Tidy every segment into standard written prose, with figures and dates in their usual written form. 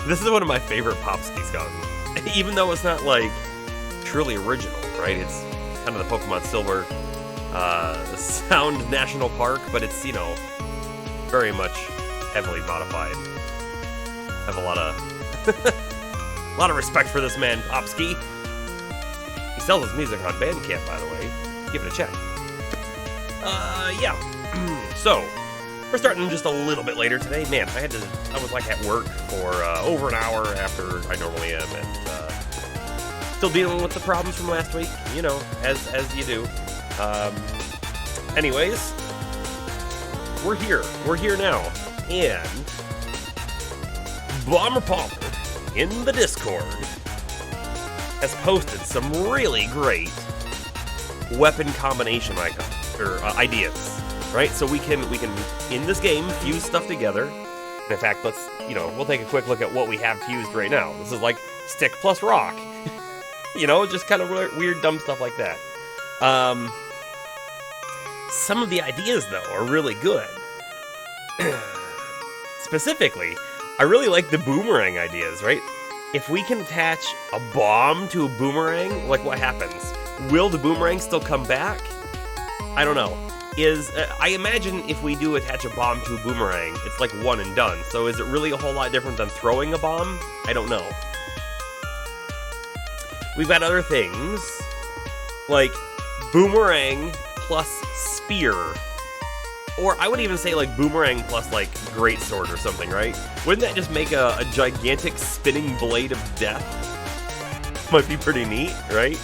This is one of my favorite Popski's gotten. Even though it's not, like, truly original, right? It's kind of the Pokemon Silver Sound National Park, but it's, you know, very much heavily modified. I have a lot of, a lot of respect for this man, Popski. He sells his music on Bandcamp, by the way. Give it a check. Yeah. So, we're starting just a little bit later today. Man, I was like at work for over an hour after I normally am, and still dealing with the problems from last week, you know, as you do. Anyways, we're here. We're here now, and Bomber Palmer in the Discord has posted some really great weapon combination ideas. Right, so we can in this game fuse stuff together. And in fact, we'll take a quick look at what we have fused right now. This is like stick plus rock, you know, just kind of weird, dumb stuff like that. Some of the ideas though are really good. Specifically, I really like the boomerang ideas. Right, if we can attach a bomb to a boomerang, like what happens? Will the boomerang still come back? I don't know. I imagine if we do attach a bomb to a boomerang, it's like one and done. So is it really a whole lot different than throwing a bomb? I don't know. We've got other things, like boomerang plus spear. Or I would even say like boomerang plus like greatsword or something, right? Wouldn't that just make a gigantic spinning blade of death? Might be pretty neat, right?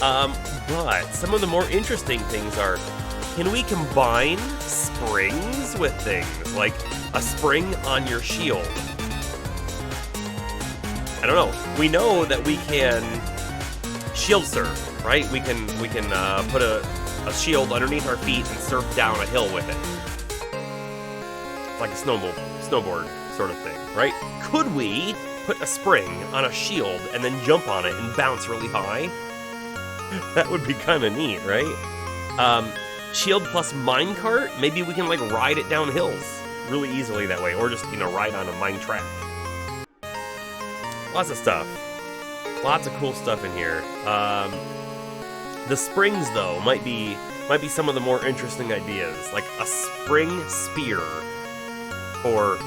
But some of the more interesting things are, can we combine springs with things? Like a spring on your shield. I don't know. We know that we can shield surf, right? We can put a shield underneath our feet and surf down a hill with it. Like a snowboard sort of thing, right? Could we put a spring on a shield and then jump on it and bounce really high? That would be kind of neat, right? Shield plus minecart, maybe we can like ride it down hills really easily that way, or just, you know, ride on a mine track. Lots of stuff. Lots of cool stuff in here. The springs though might be some of the more interesting ideas, like a spring spear for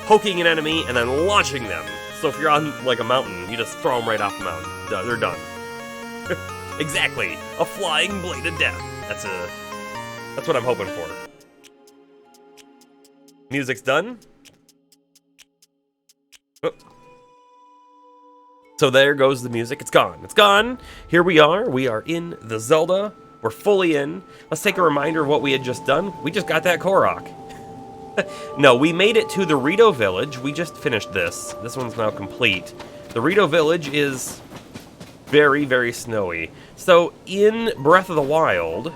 poking an enemy and then launching them. So if you're on like a mountain, you just throw them right off the mountain. They're done. Exactly, a flying blade of death. That's what I'm hoping for. Music's done. Oh. So there goes the music. It's gone. It's gone. Here we are. We are in the Zelda. We're fully in. Let's take a reminder of what we had just done. We just got that Korok. No, we made it to the Rito Village. We just finished this. This one's now complete. The Rito Village is very, very snowy. So in Breath of the Wild,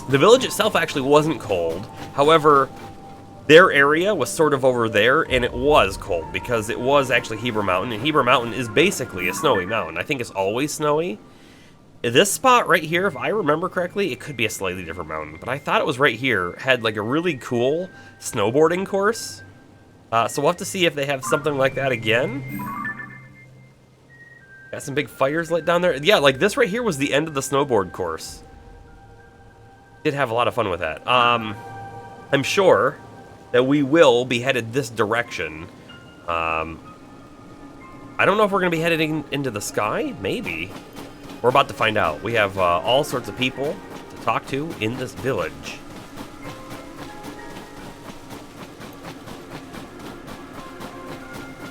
the village itself actually wasn't cold. However, their area was sort of over there, and it was cold because it was actually Hebra Mountain, and Hebra Mountain is basically a snowy mountain. I think it's always snowy. This spot right here, if I remember correctly, it could be a slightly different mountain, but I thought it was right here, had like a really cool snowboarding course. So we'll have to see if they have something like that again. Got some big fires lit down there. Yeah, like this right here was the end of the snowboard course. Did have a lot of fun with that. I'm sure that we will be headed this direction. I don't know if we're going to be headed into the sky. Maybe. We're about to find out. We have all sorts of people to talk to in this village.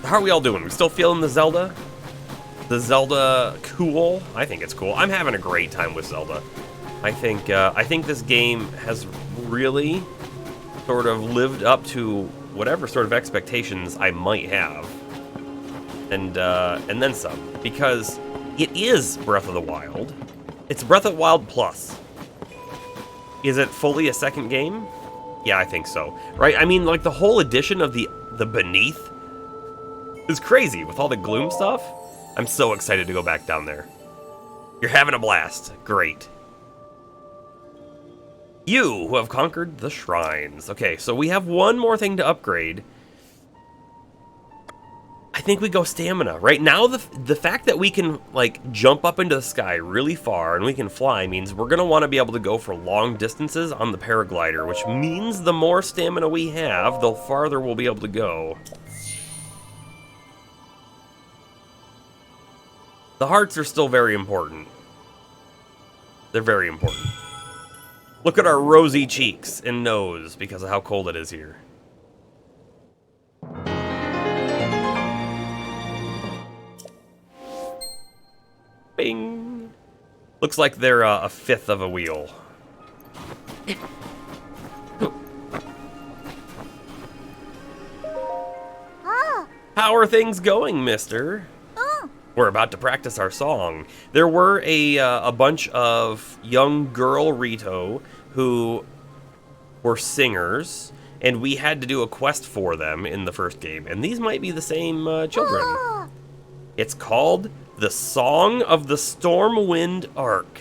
How are we all doing? We still feeling the Zelda? The Zelda cool? I think it's cool. I'm having a great time with Zelda. I think this game has really sort of lived up to whatever sort of expectations I might have, and then some, because it is Breath of the Wild. It's Breath of the Wild Plus. Is it fully a second game? Yeah, I think so. Right? I mean, like the whole addition of the Beneath is crazy with all the gloom stuff. I'm so excited to go back down there. You're having a blast. Great. You who have conquered the shrines. Okay, so we have one more thing to upgrade. I think we go stamina. Right now, the fact that we can like jump up into the sky really far and we can fly means we're going to want to be able to go for long distances on the paraglider, which means the more stamina we have, the farther we'll be able to go. The hearts are still very important. They're very important. Look at our rosy cheeks and nose because of how cold it is here. Bing! Looks like they're a fifth of a wheel. How are things going, mister? We're about to practice our song. There were a bunch of young girl Rito who were singers, and we had to do a quest for them in the first game. And these might be the same children. It's called The Song of the Stormwind Arc.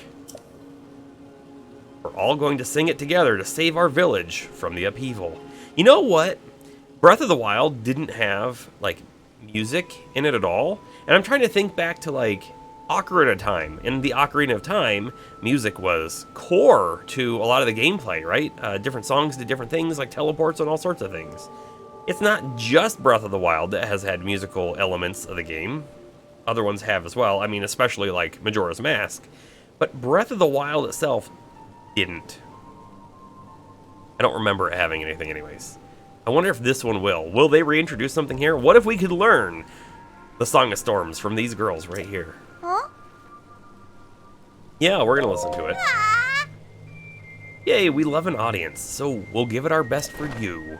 We're all going to sing it together to save our village from the upheaval. You know what? Breath of the Wild didn't have, like, music in it at all. And I'm trying to think back to, like, Ocarina of Time. In the Ocarina of Time, music was core to a lot of the gameplay, right? Different songs did different things, like teleports and all sorts of things. It's not just Breath of the Wild that has had musical elements of the game. Other ones have as well. I mean, especially like Majora's Mask. But Breath of the Wild itself didn't. I don't remember it having anything anyways. I wonder if this one will. Will they reintroduce something here? What if we could learn the Song of Storms from these girls right here? Huh? Yeah, we're gonna listen to it. Yay, we love an audience, so we'll give it our best for you.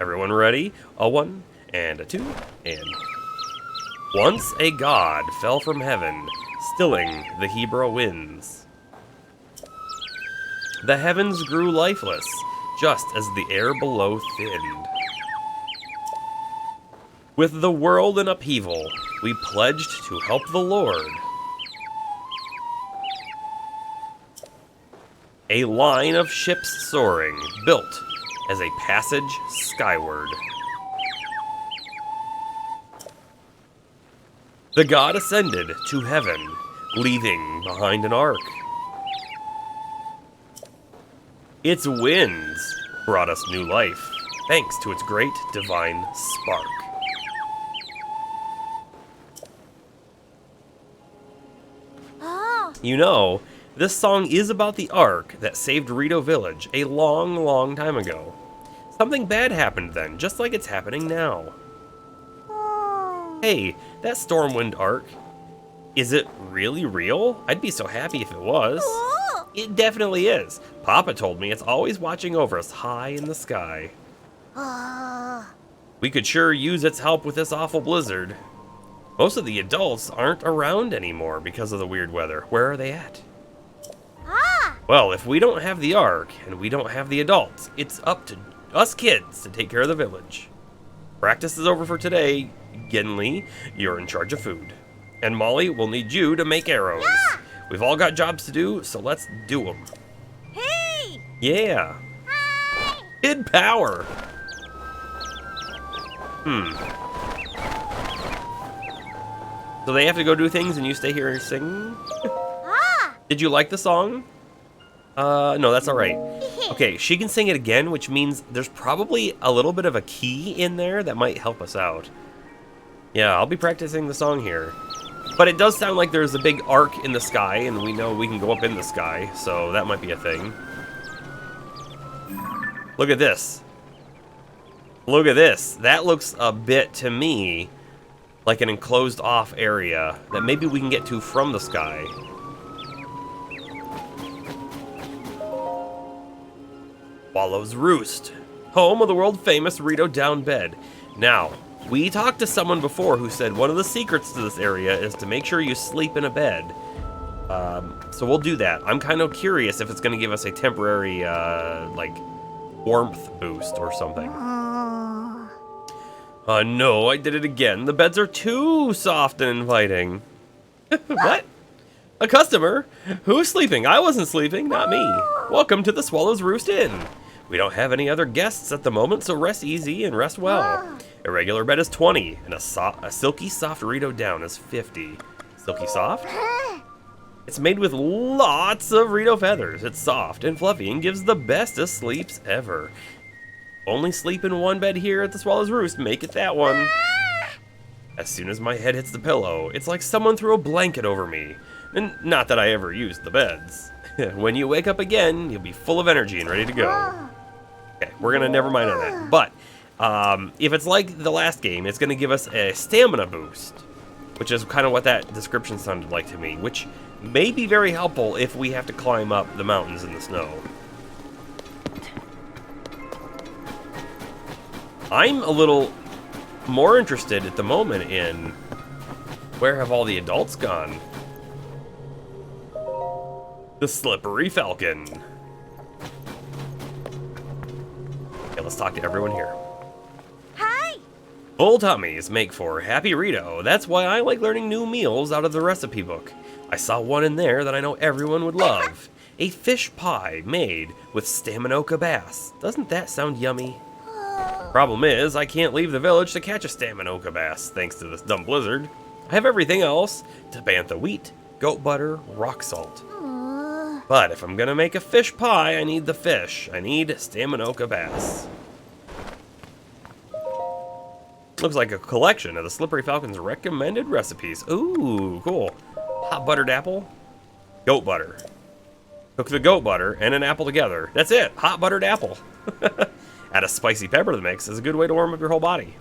Everyone ready? A 1, and a 2, and... Once a god fell from heaven, stilling the Hebra winds. The heavens grew lifeless, just as the air below thinned. With the world in upheaval, we pledged to help the Lord. A line of ships soaring, built as a passage skyward. The god ascended to heaven, leaving behind an ark. Its winds brought us new life, thanks to its great divine spark. You know, this song is about the Ark that saved Rito Village a long, long time ago. Something bad happened then, just like it's happening now. Hey, that Stormwind Arc, is it really real? I'd be so happy if it was. It definitely is. Papa told me it's always watching over us high in the sky. We could sure use its help with this awful blizzard. Most of the adults aren't around anymore because of the weird weather. Where are they at? Well, if we don't have the Ark and we don't have the adults, it's up to us kids to take care of the village. Practice is over for today. Genli, you're in charge of food. And Molly, we'll need you to make arrows. We've all got jobs to do, so let's do them. Hey! Yeah. Kid power. So they have to go do things and you stay here and sing? Did you like the song? No, that's all right. Okay, she can sing it again, which means there's probably a little bit of a key in there that might help us out. Yeah, I'll be practicing the song here. But it does sound like there's a big arc in the sky, and we know we can go up in the sky, so that might be a thing. Look at this. Look at this. That looks a bit, to me, like an enclosed off area that maybe we can get to from the sky. Swallow's Roost, home of the world famous Rito Down Bed. Now, we talked to someone before who said one of the secrets to this area is to make sure you sleep in a bed. So we'll do that. I'm kind of curious if it's going to give us a temporary, like, warmth boost or something. No, I did it again. The beds are too soft and inviting. What? A customer? Who's sleeping? I wasn't sleeping, not me. Welcome to the Swallow's Roost Inn. We don't have any other guests at the moment, so rest easy and rest well. A regular bed is 20, and a silky soft Rito down is 50. Silky soft? It's made with lots of Rito feathers. It's soft and fluffy and gives the bestest sleeps ever. Only sleep in one bed here at the Swallow's Roost. Make it that one. As soon as my head hits the pillow, it's like someone threw a blanket over me. And not that I ever used the beds. When you wake up again, you'll be full of energy and ready to go. Okay, we're gonna never mind on that. But if it's like the last game, it's gonna give us a stamina boost, which is kind of what that description sounded like to me, which may be very helpful if we have to climb up the mountains in the snow. I'm a little more interested at the moment in where have all the adults gone? The Slippery Falcon. Okay, let's talk to everyone here. Hi! Full tummies make for happy Rito. That's why I like learning new meals out of the recipe book. I saw one in there that I know everyone would love. A fish pie made with Staminoka bass. Doesn't that sound yummy? Problem is, I can't leave the village to catch a Staminoka bass, thanks to this dumb blizzard. I have everything else. Tabantha wheat, goat butter, rock salt. But if I'm gonna make a fish pie, I need the fish. I need Staminoka bass. Looks like a collection of the Slippery Falcon's recommended recipes. Ooh, cool. Hot buttered apple, goat butter. Cook the goat butter and an apple together. That's it, hot buttered apple. Add a spicy pepper to the mix is a good way to warm up your whole body.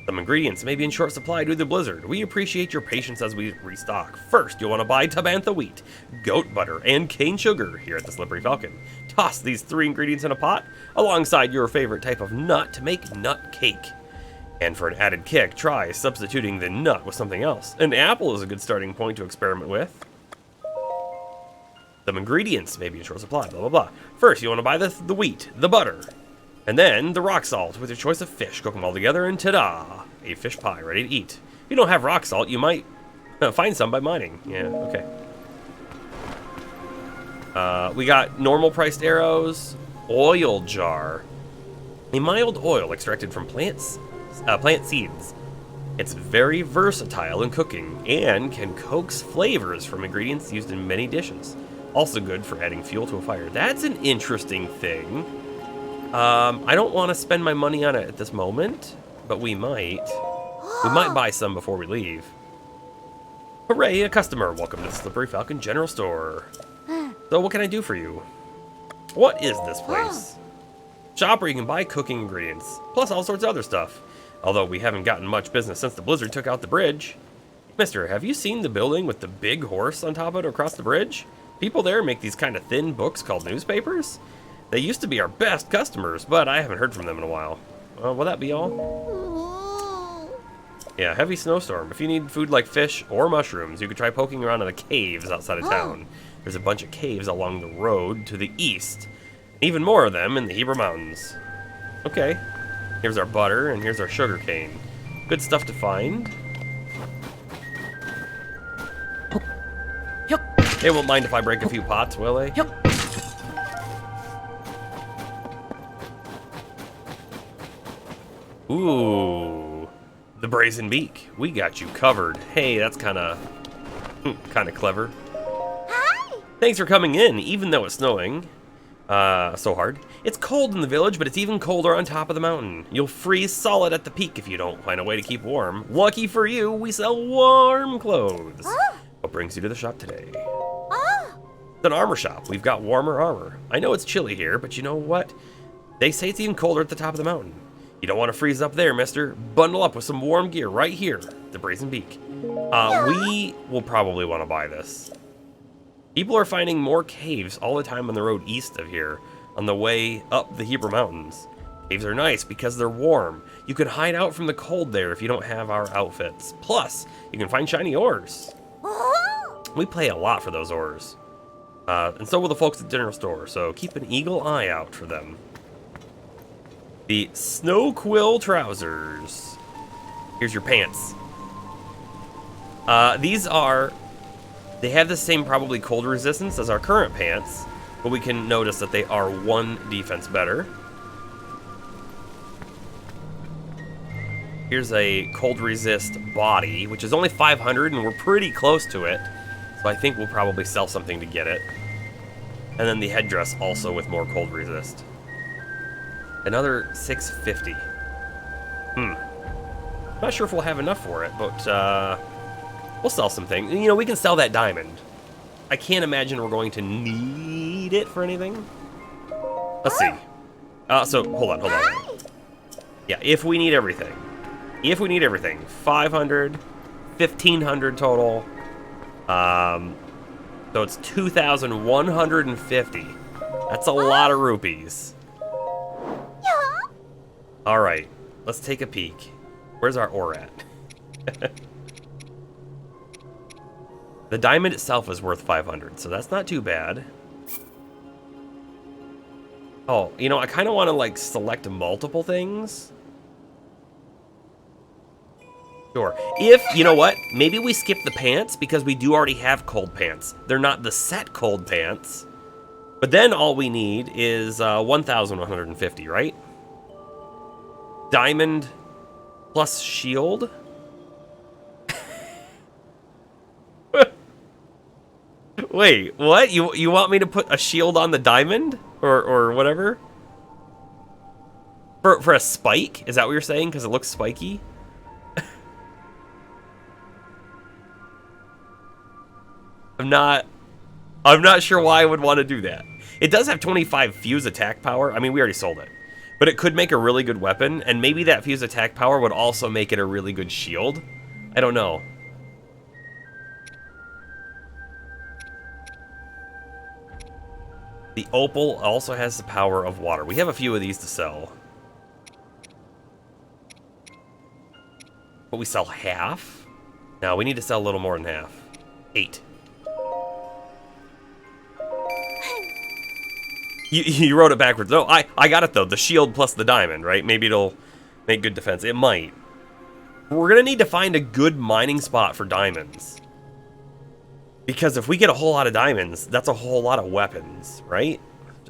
Some ingredients may be in short supply due to the blizzard. We appreciate your patience as we restock. First, you'll want to buy Tabantha wheat, goat butter, and cane sugar here at the Slippery Falcon. Toss these 3 ingredients in a pot alongside your favorite type of nut to make nut cake. And for an added kick, try substituting the nut with something else. An apple is a good starting point to experiment with. Some ingredients may be in short supply, blah, blah, blah. First, you want to buy the wheat, the butter, and then the rock salt with your choice of fish. Cook them all together and ta-da! A fish pie ready to eat. If you don't have rock salt, you might find some by mining. Yeah, okay. We got normal priced arrows, oil jar, a mild oil extracted from plant seeds. It's very versatile in cooking and can coax flavors from ingredients used in many dishes. Also good for adding fuel to a fire. That's an interesting thing. I don't want to spend my money on it at this moment, but we might. We might buy some before we leave. Hooray, a customer. Welcome to the Slippery Falcon General Store. So what can I do for you? What is this place? Shop where you can buy cooking ingredients, plus all sorts of other stuff. Although we haven't gotten much business since the blizzard took out the bridge. Mister, have you seen the building with the big horse on top of it across the bridge? People there make these kind of thin books called newspapers. They used to be our best customers, but I haven't heard from them in a while. Will that be all? Ooh. Yeah, heavy snowstorm. If you need food like fish or mushrooms, you could try poking around in the caves outside of town. There's a bunch of caves along the road to the east. Even more of them in the Hebra Mountains. Okay. Here's our butter, and here's our sugar cane. Good stuff to find. They won't mind if I break a few pots, will they? Ooh, the brazen beak. We got you covered. Hey, that's kind of clever. Hi. Thanks for coming in, even though it's snowing. So hard. It's cold in the village, but it's even colder on top of the mountain. You'll freeze solid at the peak if you don't find a way to keep warm. Lucky for you, we sell warm clothes. What brings you to the shop today? It's an armor shop. We've got warmer armor. I know it's chilly here, but you know what? They say it's even colder at the top of the mountain. You don't want to freeze up there, mister. Bundle up with some warm gear right here. The Brazen Beak. We will probably want to buy this. People are finding more caves all the time on the road east of here, on the way up the Hebra Mountains. Caves are nice because they're warm. You can hide out from the cold there if you don't have our outfits. Plus, you can find shiny ores. We pay a lot for those ores. And so will the folks at the general store, so keep an eagle eye out for them. The Snow Quill trousers. Here's your pants. They have the same probably cold resistance as our current pants, but we can notice that they are 1 defense better. Here's a cold resist body, which is only 500, and we're pretty close to it. So I think we'll probably sell something to get it. And then the headdress also with more cold resist. Another 650. Not sure if we'll have enough for it, but we'll sell something. You know, we can sell that diamond. I can't imagine we're going to need it for anything. Let's see. So hold on. Yeah, if we need everything. 500, 1,500 total. So it's 2,150. That's a lot of rupees. All right, let's take a peek. Where's our ore at? The diamond itself is worth 500, so that's not too bad. Oh, you know, I kind of want to like select multiple things. Sure. You know what? Maybe we skip the pants because we do already have cold pants. They're not the set cold pants. But then all we need is 1,150, right? Diamond plus shield. Wait, what? You want me to put a shield on the diamond? Or whatever? For a spike? Is that what you're saying? Because it looks spiky? I'm not sure why I would want to do that. It does have 25 fuse attack power. I mean, we already sold it. But it could make a really good weapon, and maybe that fuse attack power would also make it a really good shield. I don't know. The opal also has the power of water. We have a few of these to sell. But we sell half? No, we need to sell a little more than half. 8. You wrote it backwards. No, I got it though. The shield plus the diamond, right? Maybe it'll make good defense. It might. We're gonna need to find a good mining spot for diamonds. Because if we get a whole lot of diamonds, that's a whole lot of weapons, right?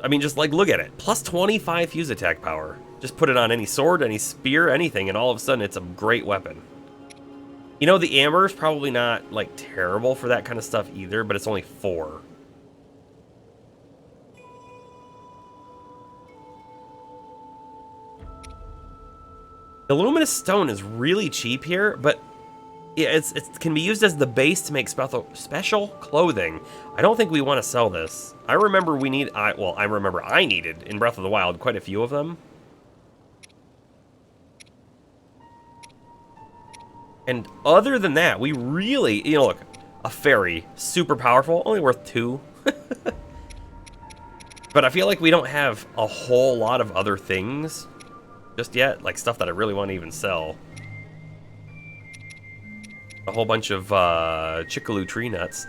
I mean, just like look at it. Plus 25 fuse attack power. Just put it on any sword, any spear, anything, and all of a sudden it's a great weapon. You know, the amber is probably not like terrible for that kind of stuff either, but it's only 4. The luminous stone is really cheap here, but yeah, it can be used as the base to make special clothing. I don't think we want to sell this. I remember I needed in Breath of the Wild quite a few of them. And other than that, we really, you know, look, a fairy, super powerful, only worth 2. But I feel like we don't have a whole lot of other things just yet, like stuff that I really want to even sell. A whole bunch of chickaloo tree nuts.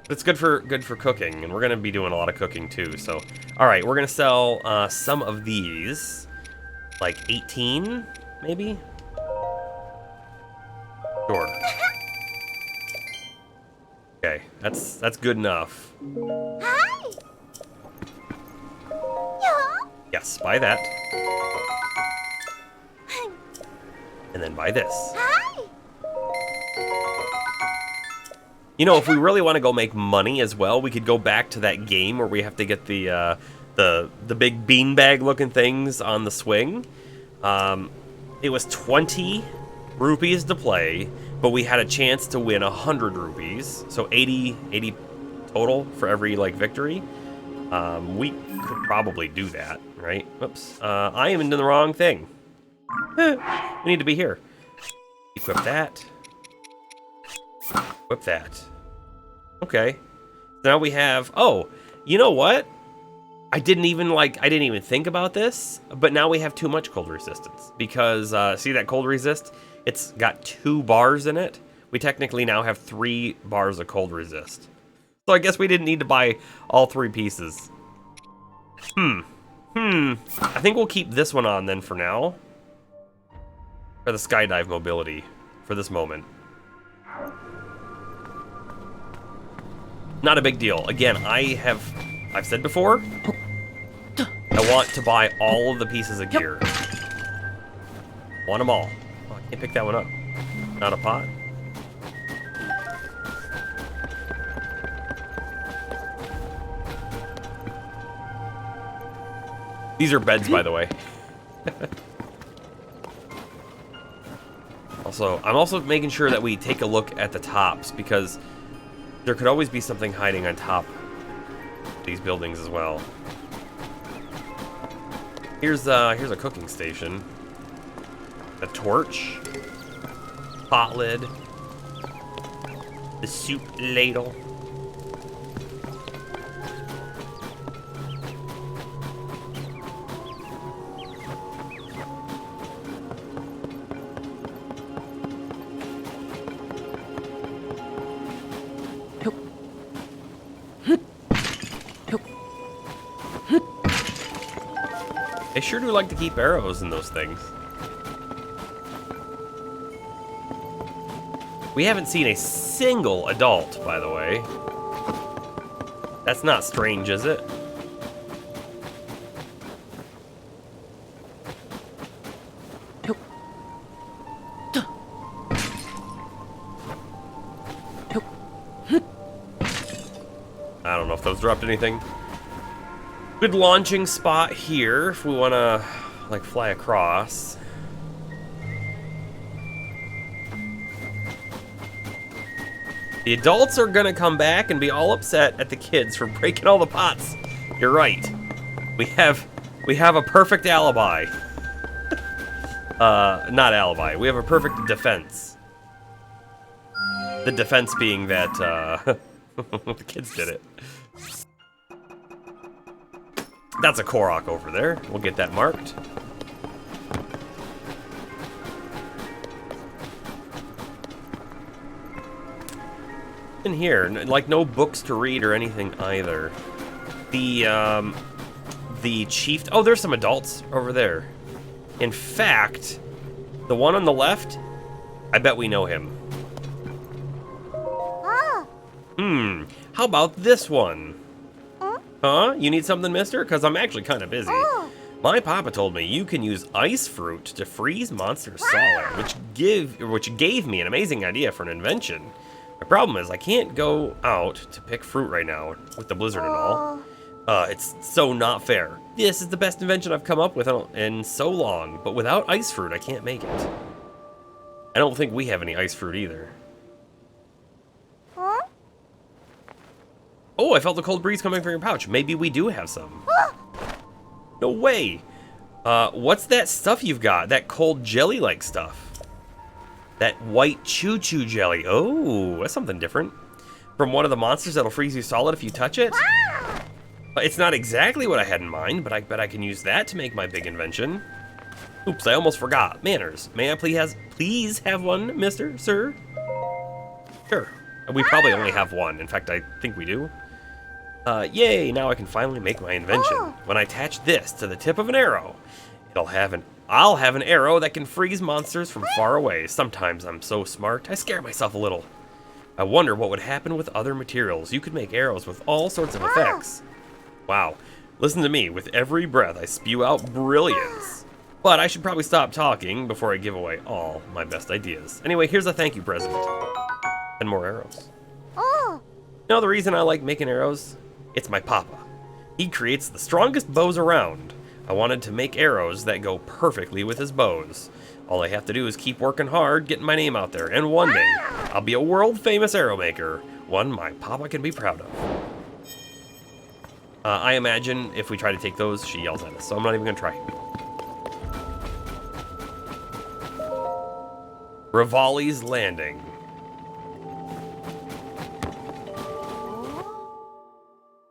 It's good for cooking, and we're gonna be doing a lot of cooking too. So, all right, we're gonna sell some of these, like 18, maybe. Sure. Okay, that's good enough. Hi. Yeah. Yes, buy that, and then buy this. Hi. You know, if we really want to go make money as well, we could go back to that game where we have to get the big beanbag looking things on the swing. It was 20 rupees to play, but we had a chance to win 100 rupees, so 80 total for every like victory. We could probably do that, right? Oops, I am in the wrong thing. We need to be here. Equip that. Equip that. Okay. Now we have, oh, you know what? I didn't even think about this, but now we have too much cold resistance because see that cold resist? It's got 2 bars in it. We technically now have 3 bars of cold resist. So I guess we didn't need to buy all 3 pieces. I think we'll keep this one on then for now. For the skydive mobility for this moment. Not a big deal. Again, I've said before, I want to buy all of the pieces of gear. Want them all. Oh, I can't pick that one up. Not a pot. These are beds, by the way. I'm also making sure that we take a look at the tops because there could always be something hiding on top of these buildings as well. Here's a cooking station. A torch. Pot lid. The soup ladle. They sure do like to keep arrows in those things. We haven't seen a single adult, by the way. That's not strange, is it? I don't know if those dropped anything. Good launching spot here if we want to, like, fly across. The adults are gonna come back and be all upset at the kids for breaking all the pots. You're right. We have a perfect alibi. Not alibi. We have a perfect defense. The defense being that the kids did it. That's a Korok over there. We'll get that marked. In here, like no books to read or anything either. The chief. Oh, there's some adults over there. In fact, the one on the left, I bet we know him. How about this one? Huh? You need something, mister? Because I'm actually kind of busy. My papa told me you can use ice fruit to freeze monsters solid, which gave me an amazing idea for an invention. My problem is I can't go out to pick fruit right now with the blizzard and all. It's so not fair. This is the best invention I've come up with in so long, but without ice fruit, I can't make it. I don't think we have any ice fruit either. Oh, I felt the cold breeze coming from your pouch. Maybe we do have some. No way. What's that stuff you've got? That cold jelly-like stuff. That white choo-choo jelly. Oh, that's something different. From one of the monsters that'll freeze you solid if you touch it. Wow. It's not exactly what I had in mind, but I bet I can use that to make my big invention. Oops, I almost forgot. Manners. May I please have one, mister, sir? Sure. We probably only have one. In fact, I think we do. Yay, now I can finally make my invention. Oh. When I attach this to the tip of an arrow, I'll have an arrow that can freeze monsters from far away. Sometimes I'm so smart, I scare myself a little. I wonder what would happen with other materials. You could make arrows with all sorts of effects. Wow. Listen to me. With every breath, I spew out brilliance. But I should probably stop talking before I give away all my best ideas. Anyway, here's a thank you present. And more arrows. Oh. You know the reason I like making arrows? It's my papa. He creates the strongest bows around. I wanted to make arrows that go perfectly with his bows. All I have to do is keep working hard, getting my name out there, and one day, I'll be a world-famous arrow maker. One my papa can be proud of. I imagine if we try to take those, she yells at us, so I'm not even gonna try. Rivali's Landing.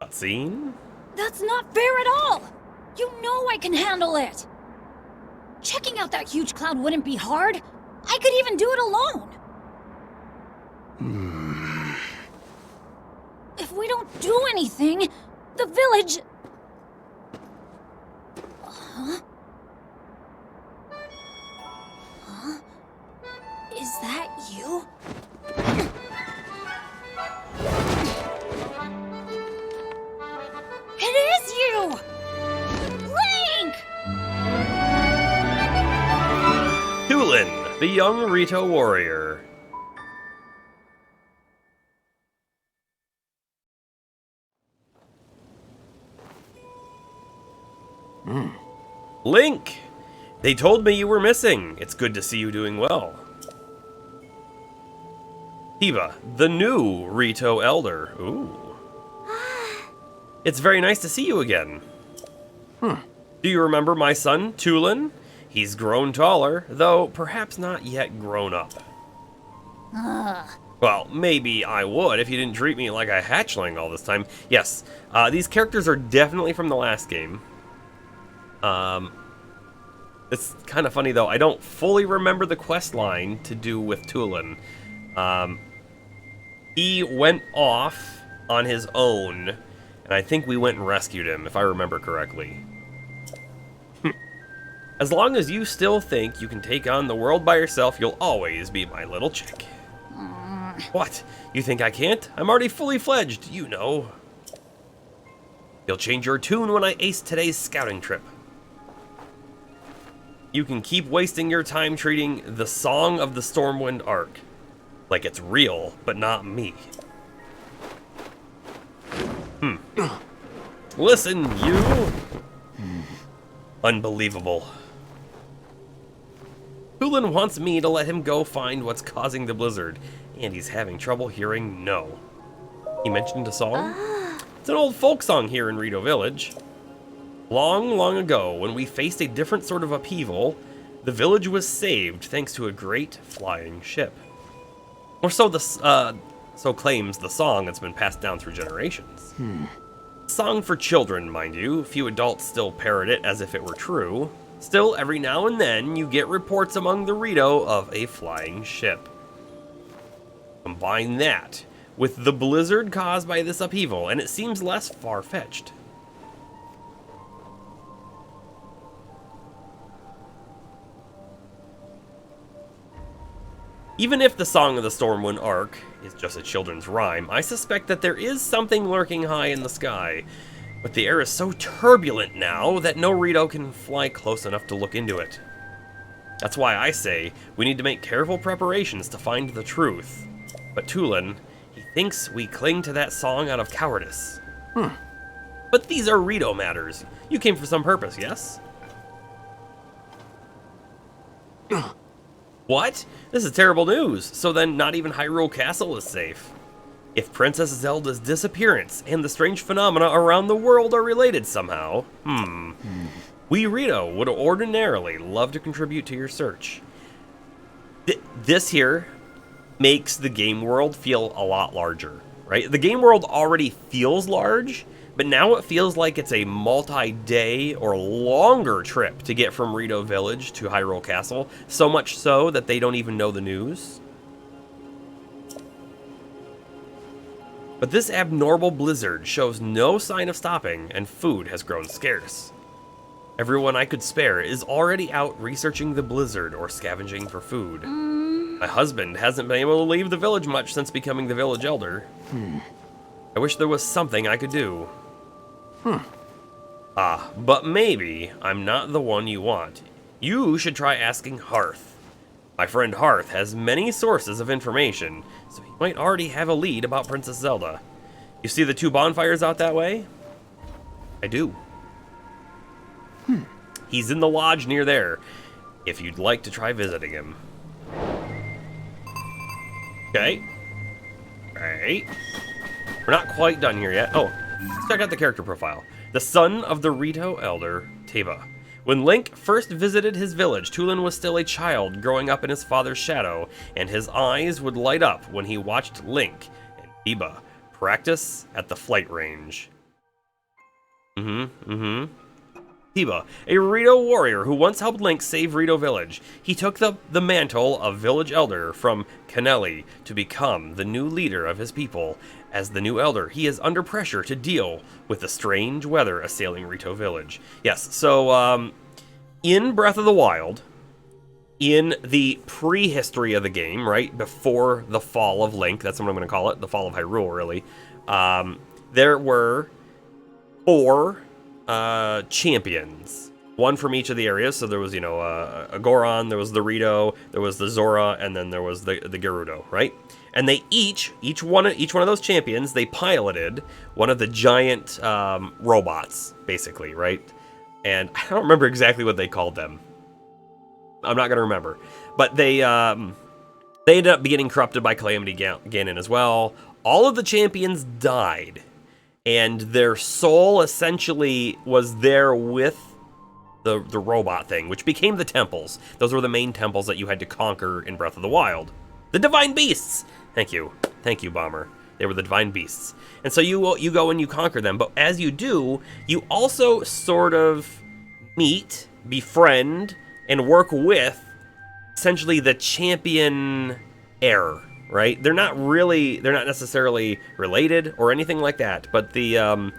Cutscene? That's not fair at all! You know I can handle it! Checking out that huge cloud wouldn't be hard. I could even do it alone. If we don't do anything, the village... Huh? Huh? Is that you? It is you! Link! Tulin, the young Rito warrior. Link! They told me you were missing. It's good to see you doing well. Hebra, the new Rito elder. Ooh. It's very nice to see you again. Do you remember my son, Tulin? He's grown taller, though perhaps not yet grown up. Well, maybe I would if you didn't treat me like a hatchling all this time. Yes, these characters are definitely from the last game. It's kind of funny, though. I don't fully remember the quest line to do with Tulin. He went off on his own, and I think we went and rescued him, if I remember correctly. As long as you still think you can take on the world by yourself, you'll always be my little chick. What? You think I can't? I'm already fully fledged, you know. You'll change your tune when I ace today's scouting trip. You can keep wasting your time treating the Song of the Stormwind Arc like it's real, but not me. Listen, you! Unbelievable. Tulin wants me to let him go find what's causing the blizzard, and he's having trouble hearing no. He mentioned a song? It's an old folk song here in Rito Village. Long, long ago, when we faced a different sort of upheaval, the village was saved thanks to a great flying ship. Or so so claims the song that's been passed down through generations. Song for children, mind you. Few adults still parrot it as if it were true. Still, every now and then, you get reports among the Rito of a flying ship. Combine that with the blizzard caused by this upheaval, and it seems less far-fetched. Even if the Song of the Stormwind Arc is just a children's rhyme, I suspect that there is something lurking high in the sky. But the air is so turbulent now that no Rito can fly close enough to look into it. That's why I say we need to make careful preparations to find the truth. But Tulin, he thinks we cling to that song out of cowardice. But these are Rito matters. You came for some purpose, yes? What? This is terrible news. So then not even Hyrule Castle is safe. If Princess Zelda's disappearance and the strange phenomena around the world are related somehow, we Rito would ordinarily love to contribute to your search. this here makes the game world feel a lot larger, right? The game world already feels large, but now it feels like it's a multi-day or longer trip to get from Rito Village to Hyrule Castle, so much so that they don't even know the news. But this abnormal blizzard shows no sign of stopping, and food has grown scarce. Everyone I could spare is already out researching the blizzard or scavenging for food. My husband hasn't been able to leave the village much since becoming the village elder. I wish there was something I could do. But maybe I'm not the one you want. You should try asking Hearth. My friend Hearth has many sources of information, so he might already have a lead about Princess Zelda. You see the 2 bonfires out that way? I do. He's in the lodge near there, if you'd like to try visiting him. Okay. Alright. We're not quite done here yet. Oh, let's check out the character profile. The son of the Rito elder, Teba. When Link first visited his village, Tulin was still a child growing up in his father's shadow, and his eyes would light up when he watched Link and Teba practice at the flight range. Teba, a Rito warrior who once helped Link save Rito Village. He took the mantle of village elder from Canelli to become the new leader of his people. As the new elder, he is under pressure to deal with the strange weather assailing Rito Village. Yes, so in Breath of the Wild, in the prehistory of the game, right, before the fall of Link, that's what I'm going to call it, the fall of Hyrule, really, there were 4 champions, one from each of the areas. So there was, you know, a Goron, there was the Rito, there was the Zora, and then there was the Gerudo, right? And they each one of those champions, they piloted one of the giant robots, basically, right? And I don't remember exactly what they called them. I'm not gonna remember, but they ended up getting corrupted by Calamity Ganon as well. All of the champions died, and their soul essentially was there with the robot thing, which became the temples. Those were the main temples that you had to conquer in Breath of the Wild. The Divine Beasts! Thank you, Bomber. They were the Divine Beasts. And so you go and you conquer them, but as you do, you also sort of meet, befriend, and work with essentially the champion heir, right? They're not necessarily related or anything like that, but the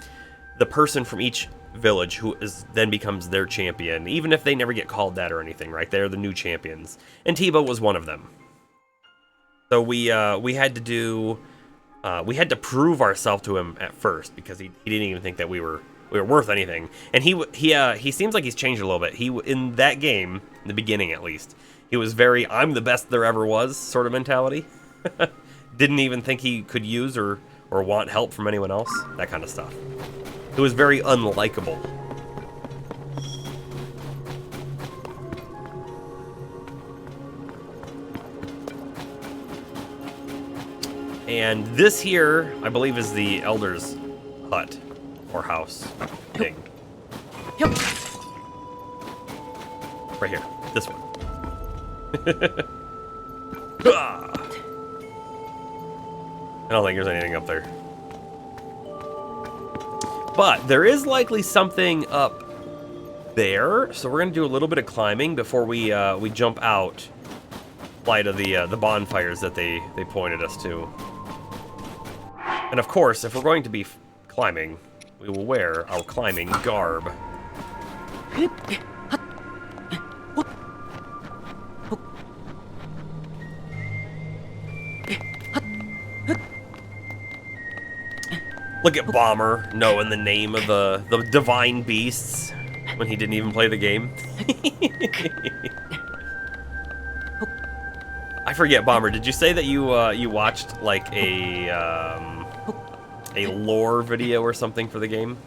person from each village who then becomes their champion, even if they never get called that or anything, right? They're the new champions. And Teba was one of them. So we had to prove ourselves to him at first, because he didn't even think that we were worth anything. And he seems like he's changed a little bit. In that game, in the beginning at least, he was very I'm the best there ever was sort of mentality. Didn't even think he could use or want help from anyone else. That kind of stuff. It was very unlikable. And this here, I believe, is the Elder's hut or house thing. Right here, this one. I don't think there's anything up there. But there is likely something up there, so we're gonna do a little bit of climbing before we jump out, light of the bonfires that they pointed us to. And of course, if we're going to be climbing, we will wear our climbing garb. Look at Bomber knowing the name of the divine beasts when he didn't even play the game. I forget, Bomber, did you say that you watched like a lore video or something for the game?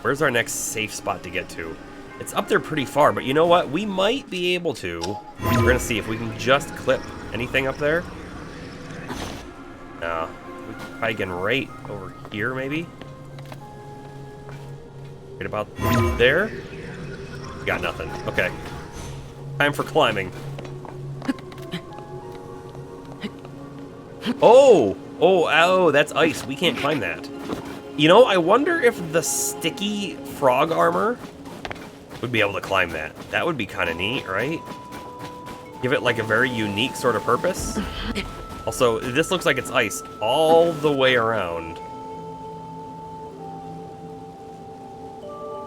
Where's our next safe spot to get to? It's up there pretty far, but you know what? We might be able to. We're gonna see if we can just clip anything up there. No. We can try again right over here, maybe? Right about there? Got nothing. Okay. Time for climbing. Oh, that's ice. We can't climb that. You know, I wonder if the sticky frog armor would be able to climb that. That would be kind of neat, right? Give it like a very unique sort of purpose. Also, this looks like it's ice all the way around.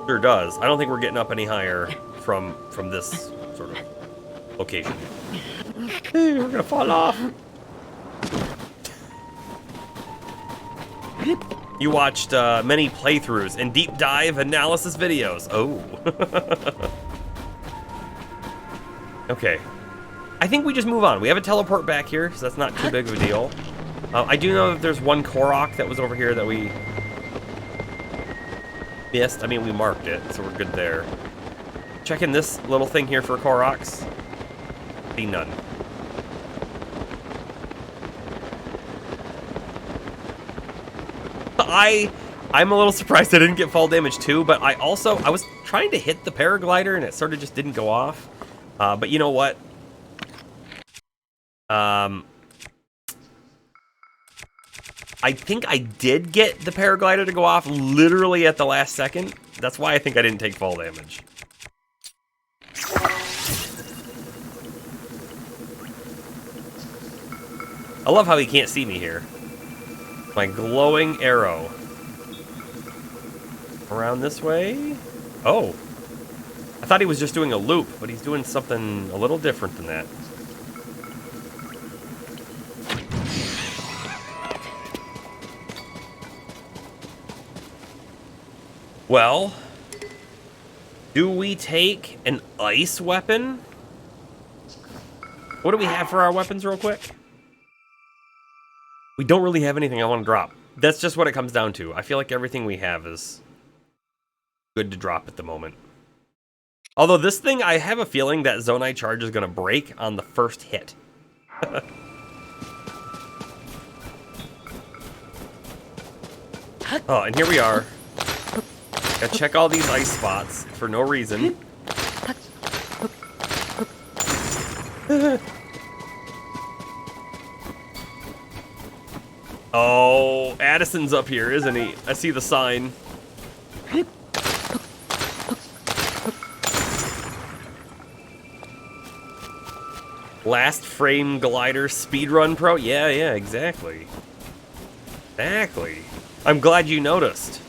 Sure does. I don't think we're getting up any higher from this sort of location. Hey, we're gonna fall off. You watched many playthroughs and deep dive analysis videos. Oh. Okay. I think we just move on. We have a teleport back here, so that's not too big of a deal. I do know that there's one Korok that was over here that we missed. I mean, we marked it, so we're good there. Checking this little thing here for Koroks. See none. I'm a little surprised I didn't get fall damage too, but I was trying to hit the paraglider and it sort of just didn't go off. But you know what? I think I did get the paraglider to go off literally at the last second. That's why I think I didn't take fall damage. I love how he can't see me here. My glowing arrow. Around this way? Oh. I thought he was just doing a loop, but he's doing something a little different than that. Well, do we take an ice weapon? What do we have for our weapons real quick? We don't really have anything I want to drop. That's just what it comes down to. I feel like everything we have is good to drop at the moment. Although this thing, I have a feeling that Zonai charge is going to break on the first hit. Oh, and here we are. Gotta check all these ice spots for no reason. Oh, Addison's up here, isn't he? I see the sign. Last frame glider speedrun pro? Yeah, exactly. Exactly. I'm glad you noticed.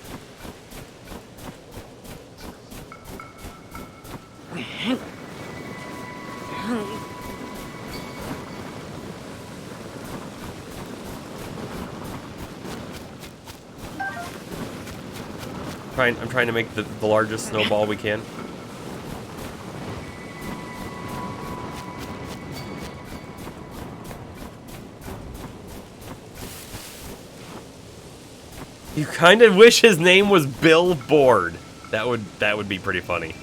I'm trying to make the largest snowball we can. You kind of wish his name was Billboard. That would be pretty funny.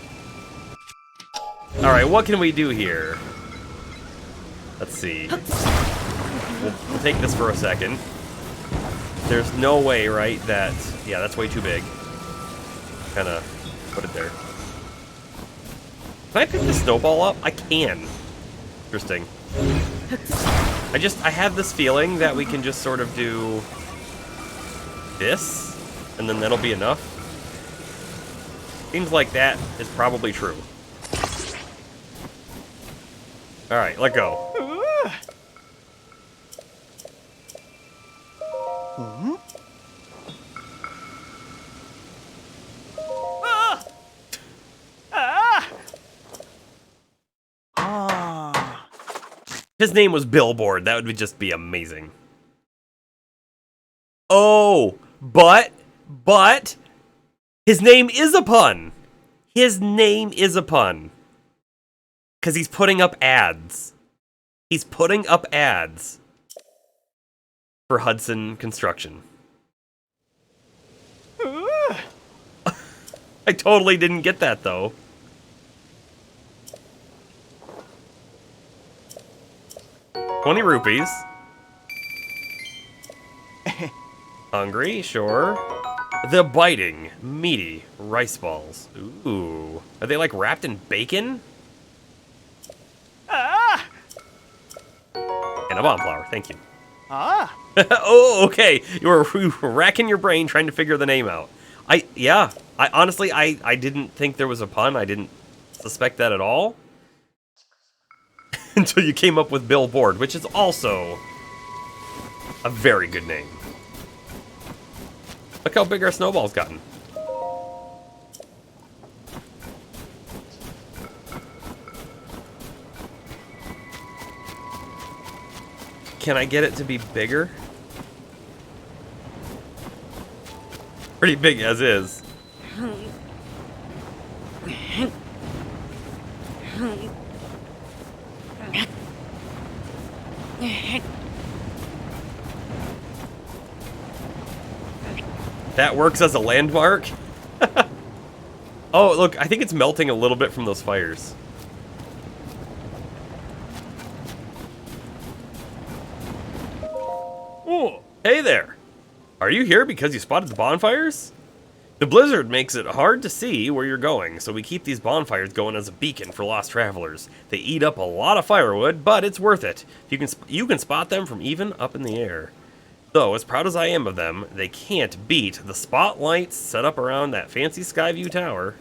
All right, what can we do here? Let's see. We'll take this for a second. There's no way, right? Yeah, that's way too big. Kind of put it there. Can I pick the snowball up? I can. Interesting. I have this feeling that we can just sort of do this, and then that'll be enough. Seems like that is probably true. Alright, let go. His name was Billboard. That would just be amazing. Oh, but his name is a pun. His name is a pun. Because he's putting up ads. He's putting up ads for Hudson Construction. I totally didn't get that, though. ₹20. Hungry, sure. The biting, meaty rice balls. Ooh. Are they like wrapped in bacon? Ah! And a bomb flower, thank you. Ah! Oh, okay. You were racking your brain trying to figure the name out. I honestly, I didn't think there was a pun. I didn't suspect that at all. Until you came up with Billboard, which is also a very good name. Look how big our snowball's gotten. Can I get it to be bigger? Pretty big as is. That works as a landmark? Oh, look, I think it's melting a little bit from those fires. Oh, hey there. Are you here because you spotted the bonfires? The blizzard makes it hard to see where you're going, so we keep these bonfires going as a beacon for lost travelers. They eat up a lot of firewood, but it's worth it. You can spot them from even up in the air. Though, as proud as I am of them, they can't beat the spotlights set up around that fancy Skyview Tower.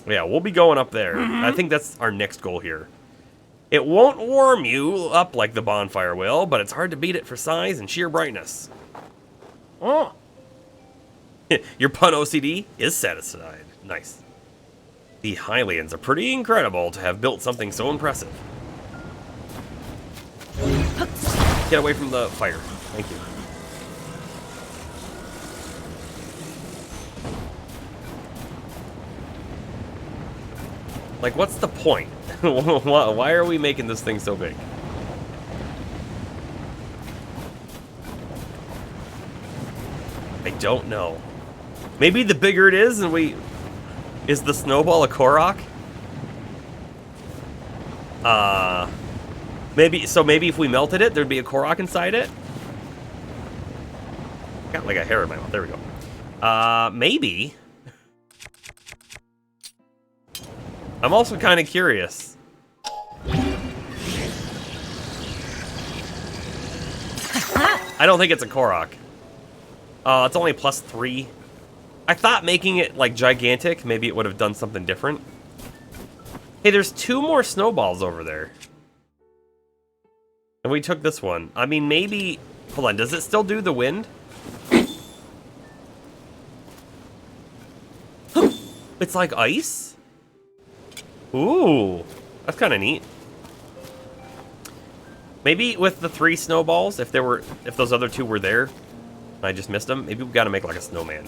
Yeah, we'll be going up there. I think that's our next goal here. It won't warm you up like the bonfire will, but it's hard to beat it for size and sheer brightness. Oh. Your pun OCD is satisfied. Nice. The Hylians are pretty incredible to have built something so impressive. Get away from the fire. Thank you. Like, what's the point? Why are we making this thing so big? I don't know. Maybe the bigger it is, and is the snowball a Korok? Maybe if we melted it, there'd be a Korok inside it? Got like a hair in my mouth. There we go. Maybe. I'm also kind of curious. I don't think it's a Korok. It's only +3. I thought making it like gigantic, maybe it would have done something different. Hey, there's 2 more snowballs over there. And we took this one. I mean, maybe... Hold on, does it still do the wind? It's like ice? Ooh, that's kind of neat. Maybe with the 3 snowballs, if those other 2 were there, and I just missed them, maybe we gotta make like a snowman.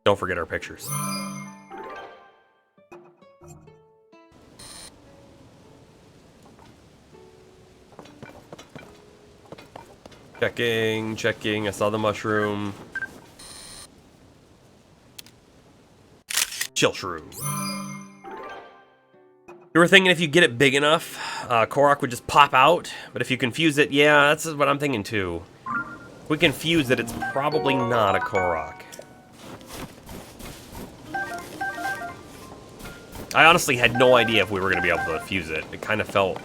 Don't forget our pictures. Checking. I saw the mushroom. Chill shroom. You were thinking if you get it big enough, Korok would just pop out. But if you confuse it, yeah, that's what I'm thinking too. If we confuse it, it's probably not a Korok. I honestly had no idea if we were going to be able to fuse it. It kind of felt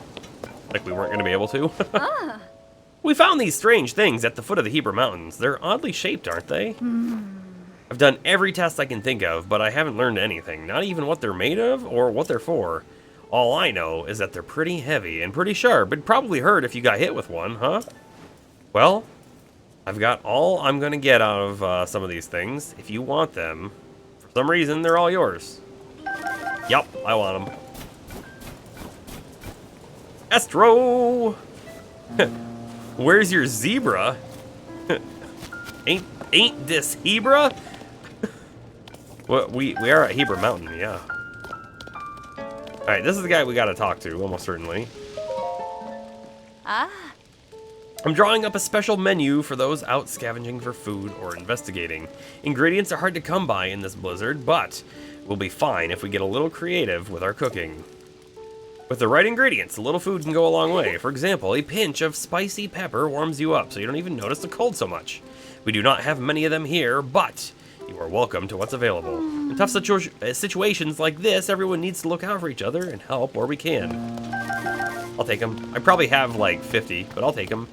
like we weren't going to be able to. We found these strange things at the foot of the Hebra Mountains. They're oddly shaped, aren't they? I've done every test I can think of, but I haven't learned anything. Not even what they're made of or what they're for. All I know is that they're pretty heavy and pretty sharp. It'd probably hurt if you got hit with one, huh? Well, I've got all I'm going to get out of some of these things. If you want them, for some reason, they're all yours. Yup, I want them. Astro! Where's your zebra? ain't this Hebra? Well, we are at Hebra Mountain, yeah. Alright, this is the guy we gotta talk to, almost certainly. Ah. I'm drawing up a special menu for those out scavenging for food or investigating. Ingredients are hard to come by in this blizzard, but we'll be fine if we get a little creative with our cooking. With the right ingredients, a little food can go a long way. For example, a pinch of spicy pepper warms you up so you don't even notice the cold so much. We do not have many of them here, but you are welcome to what's available. In tough situations like this, everyone needs to look out for each other and help where we can. I'll take them. I probably have like 50, but I'll take them.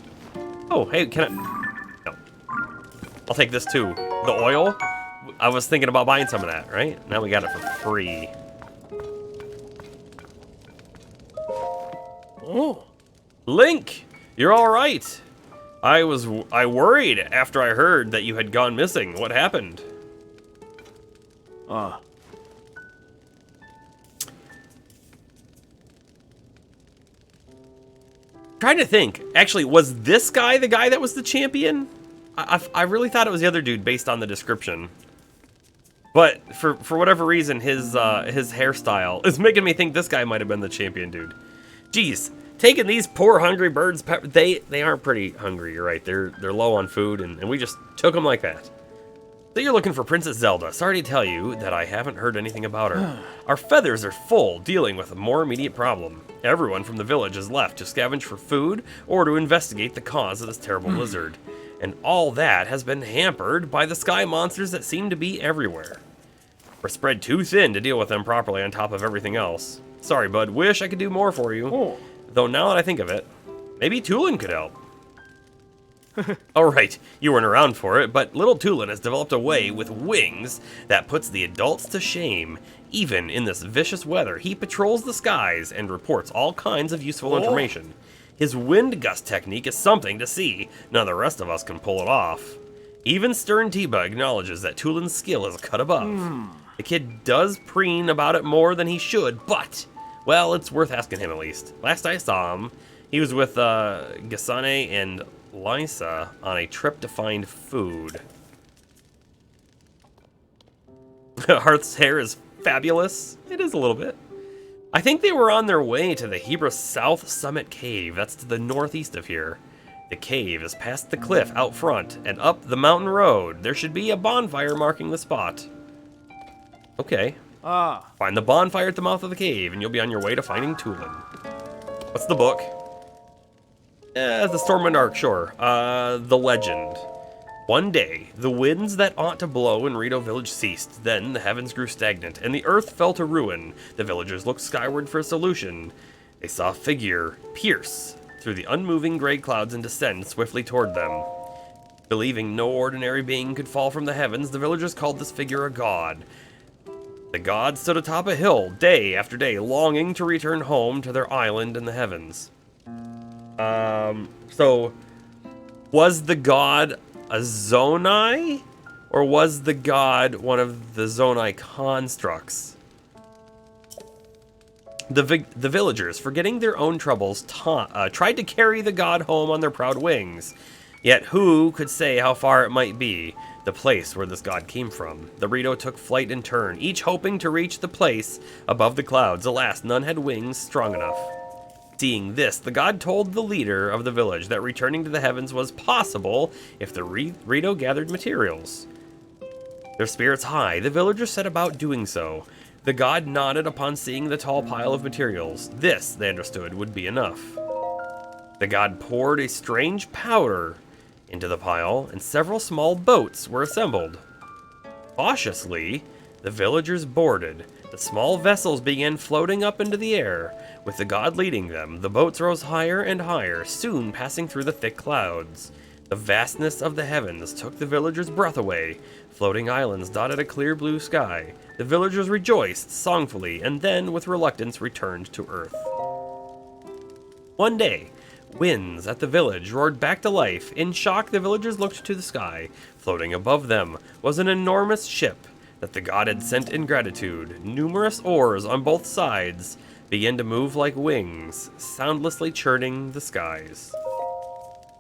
Oh, hey, can I? No. I'll take this too. The oil? I was thinking about buying some of that, right? Now we got it for free. Oh. Link, you're all right. I worried after I heard that you had gone missing. What happened? Trying to think. Actually, was this guy the guy that was the champion? I really thought it was the other dude based on the description. But for whatever reason, his hairstyle is making me think this guy might have been the champion dude. Jeez, taking these poor hungry birds, they aren't pretty hungry. You're right. They're low on food, and we just took them like that. So you're looking for Princess Zelda. Sorry to tell you that I haven't heard anything about her. Our feathers are full, dealing with a more immediate problem. Everyone from the village has left to scavenge for food or to investigate the cause of this terrible blizzard. And all that has been hampered by the sky monsters that seem to be everywhere. We're spread too thin to deal with them properly on top of everything else. Sorry, bud. Wish I could do more for you. Though now that I think of it, maybe Tulin could help. Alright, you weren't around for it, but little Tulin has developed a way with wings that puts the adults to shame. Even in this vicious weather, he patrols the skies and reports all kinds of useful information. His wind gust technique is something to see. None of the rest of us can pull it off. Even Stern Tiba acknowledges that Tulin's skill is a cut above. The kid does preen about it more than he should, but, well, it's worth asking him at least. Last I saw him, he was with Gasane and Lysa on a trip to find food. Hearth's hair is fabulous. It is a little bit. I think they were on their way to the Hebra South Summit Cave. That's to the northeast of here. The cave is past the cliff out front and up the mountain road. There should be a bonfire marking the spot. Okay. Find the bonfire at the mouth of the cave and you'll be on your way to finding Tulin. What's the book? The Stormwind Arc, sure. The legend. One day, the winds that ought to blow in Rito Village ceased. Then the heavens grew stagnant, and the earth fell to ruin. The villagers looked skyward for a solution. They saw a figure pierce through the unmoving gray clouds and descend swiftly toward them. Believing no ordinary being could fall from the heavens, the villagers called this figure a god. The god stood atop a hill, day after day, longing to return home to their island in the heavens. So, was the god a Zonai? Or was the god one of the Zonai constructs? The villagers, forgetting their own troubles, tried to carry the god home on their proud wings. Yet who could say how far it might be, the place where this god came from? The Rito took flight in turn, each hoping to reach the place above the clouds. Alas, none had wings strong enough. Seeing this, the god told the leader of the village that returning to the heavens was possible if the Rito gathered materials. Their spirits high, the villagers set about doing so. The god nodded upon seeing the tall pile of materials. This, they understood, would be enough. The god poured a strange powder into the pile, and several small boats were assembled. Cautiously, the villagers boarded. The small vessels began floating up into the air. With the god leading them, the boats rose higher and higher, soon passing through the thick clouds. The vastness of the heavens took the villagers' breath away. Floating islands dotted a clear blue sky. The villagers rejoiced songfully, and then, with reluctance, returned to earth. One day, winds at the village roared back to life. In shock, the villagers looked to the sky. Floating above them was an enormous ship that the god had sent in gratitude. Numerous oars on both sides began to move like wings, soundlessly churning the skies.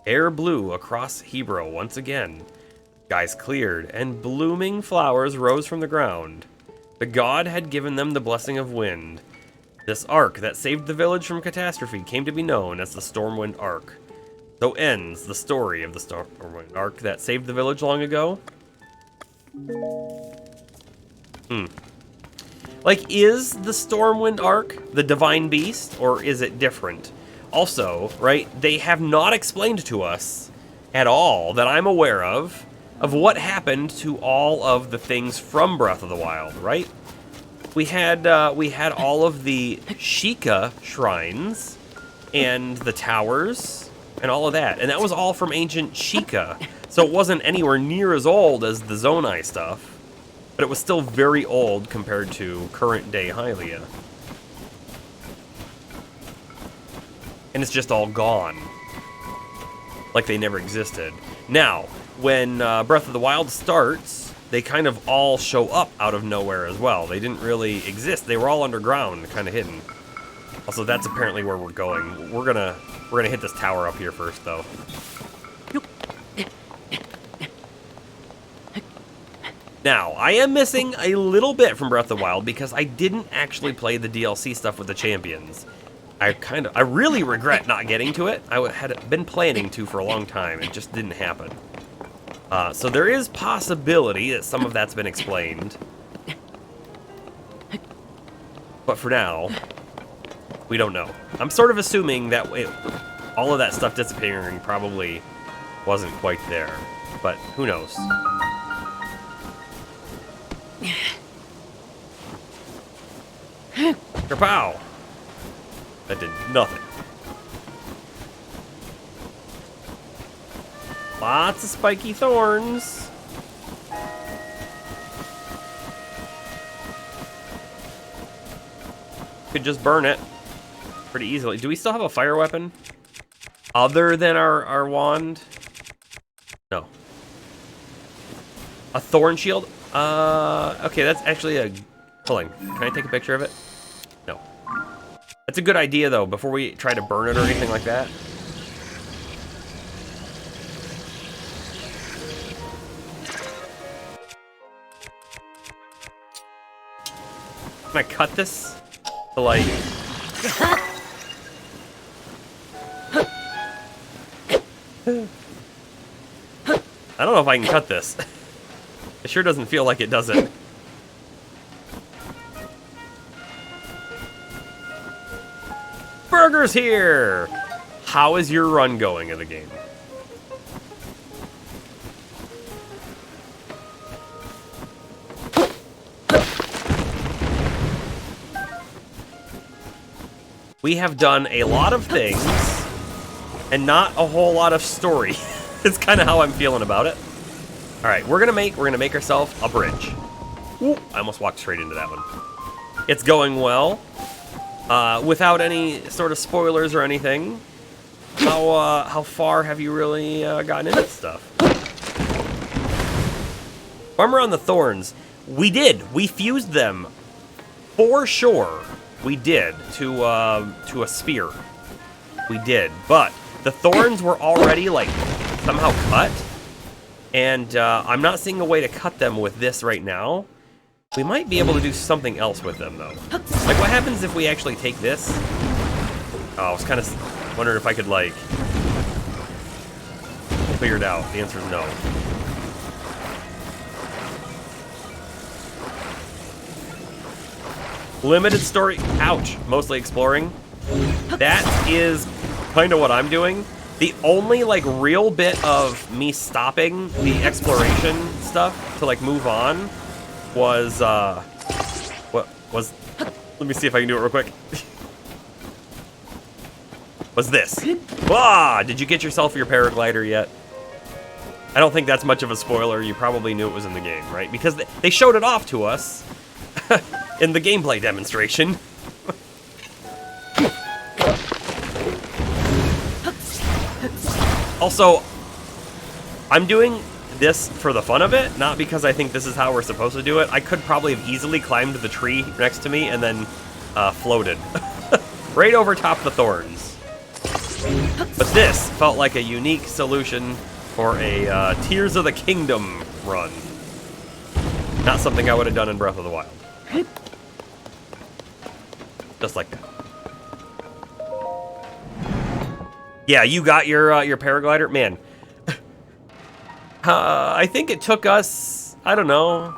Air blew across Hebra once again. Skies cleared, and blooming flowers rose from the ground. The god had given them the blessing of wind. This arc that saved the village from catastrophe came to be known as the Stormwind Arc. So ends the story of the Stormwind Ark that saved the village long ago. Like, is the Stormwind Ark the divine beast, or is it different? Also, right, they have not explained to us at all that I'm aware of what happened to all of the things from Breath of the Wild, right? We had all of the Sheikah shrines and the towers and all of that, and that was all from ancient Sheikah, so it wasn't anywhere near as old as the Zonai stuff. But it was still very old compared to current-day Hylia. And it's just all gone. Like they never existed. Now, when Breath of the Wild starts, they kind of all show up out of nowhere as well. They didn't really exist. They were all underground, kind of hidden. Also, that's apparently where we're going. We're gonna hit this tower up here first, though. Now, I am missing a little bit from Breath of the Wild because I didn't actually play the DLC stuff with the champions. I really regret not getting to it. I had been planning to for a long time. It just didn't happen. So there is possibility that some of that's been explained. But for now, we don't know. I'm sort of assuming that all of that stuff disappearing probably wasn't quite there. But who knows? Kapow! That did nothing. Lots of spiky thorns. Could just burn it pretty easily. Do we still have a fire weapon? Other than our wand? No. A thorn shield? Okay, that's actually a... Hold on, can I take a picture of it? No. That's a good idea, though, before we try to burn it or anything like that. Can I cut this? To, like... I don't know if I can cut this. It sure doesn't feel like it, does it? Burger's here! How is your run going in the game? We have done a lot of things and not a whole lot of story. It's kind of how I'm feeling about it. All right, we're gonna make ourselves a bridge. Ooh, I almost walked straight into that one. It's going well, without any sort of spoilers or anything. How far have you really gotten into this stuff? Armor on the thorns. We fused them for sure. We did to a spear. We did, but the thorns were already like somehow cut. And I'm not seeing a way to cut them with this right now. We might be able to do something else with them, though. Like, what happens if we actually take this? Oh, I was kind of wondering if I could, like, clear it out. The answer is no. Limited story. Ouch. Mostly exploring. That is kind of what I'm doing. The only, like, real bit of me stopping the exploration stuff to, like, move on was, what was... Let me see if I can do it real quick. Was this. Ah! Did you get yourself your paraglider yet? I don't think that's much of a spoiler. You probably knew it was in the game, right? Because they showed it off to us in the gameplay demonstration. Also, I'm doing this for the fun of it, not because I think this is how we're supposed to do it. I could probably have easily climbed the tree next to me and then floated right over top the thorns. But this felt like a unique solution for a Tears of the Kingdom run. Not something I would have done in Breath of the Wild. Just like that. Yeah, you got your paraglider, man. I think it took us, I don't know,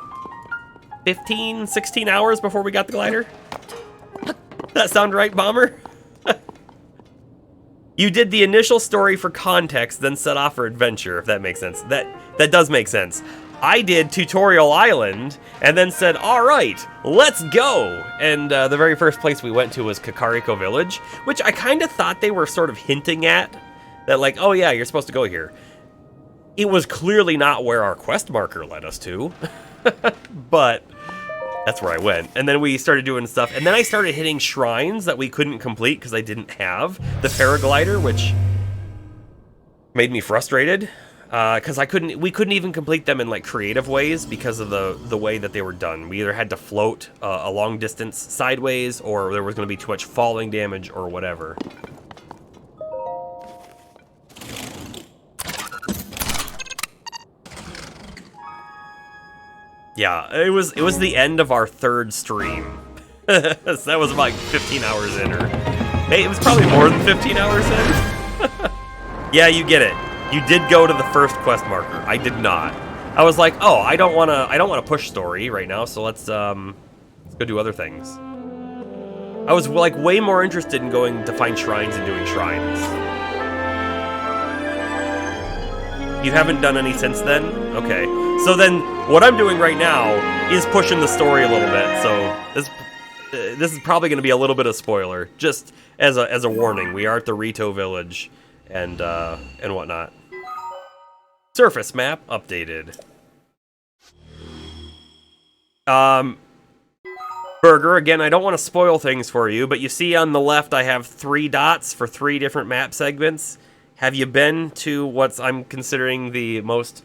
15, 16 hours before we got the glider. That sound right, Bomber? You did the initial story for context, then set off for adventure, if that makes sense. That does make sense. I did Tutorial Island, and then said, all right, let's go! And the very first place we went to was Kakariko Village, which I kind of thought they were sort of hinting at, that like, oh yeah, you're supposed to go here. It was clearly not where our quest marker led us to, but that's where I went. And then we started doing stuff, and then I started hitting shrines that we couldn't complete because I didn't have the paraglider, which made me frustrated. Because we couldn't even complete them in like creative ways because of the way that they were done. We either had to float a long distance sideways, or there was going to be too much falling damage, or whatever. Yeah, it was the end of our third stream. So that was like 15 hours in, or hey, it was probably more than 15 hours in. Yeah, you get it. You did go to the first quest marker. I did not. I was like, oh, I don't want to push story right now, so let's go do other things. I was like way more interested in going to find shrines and doing shrines. You haven't done any since then? Okay. So then what I'm doing right now is pushing the story a little bit. So this is probably going to be a little bit of spoiler, just as a warning. We are at the Rito village and whatnot. Surface map updated. Burger, again, I don't want to spoil things for you, but you see on the left I have 3 dots for 3 different map segments. Have you been to what I'm considering the most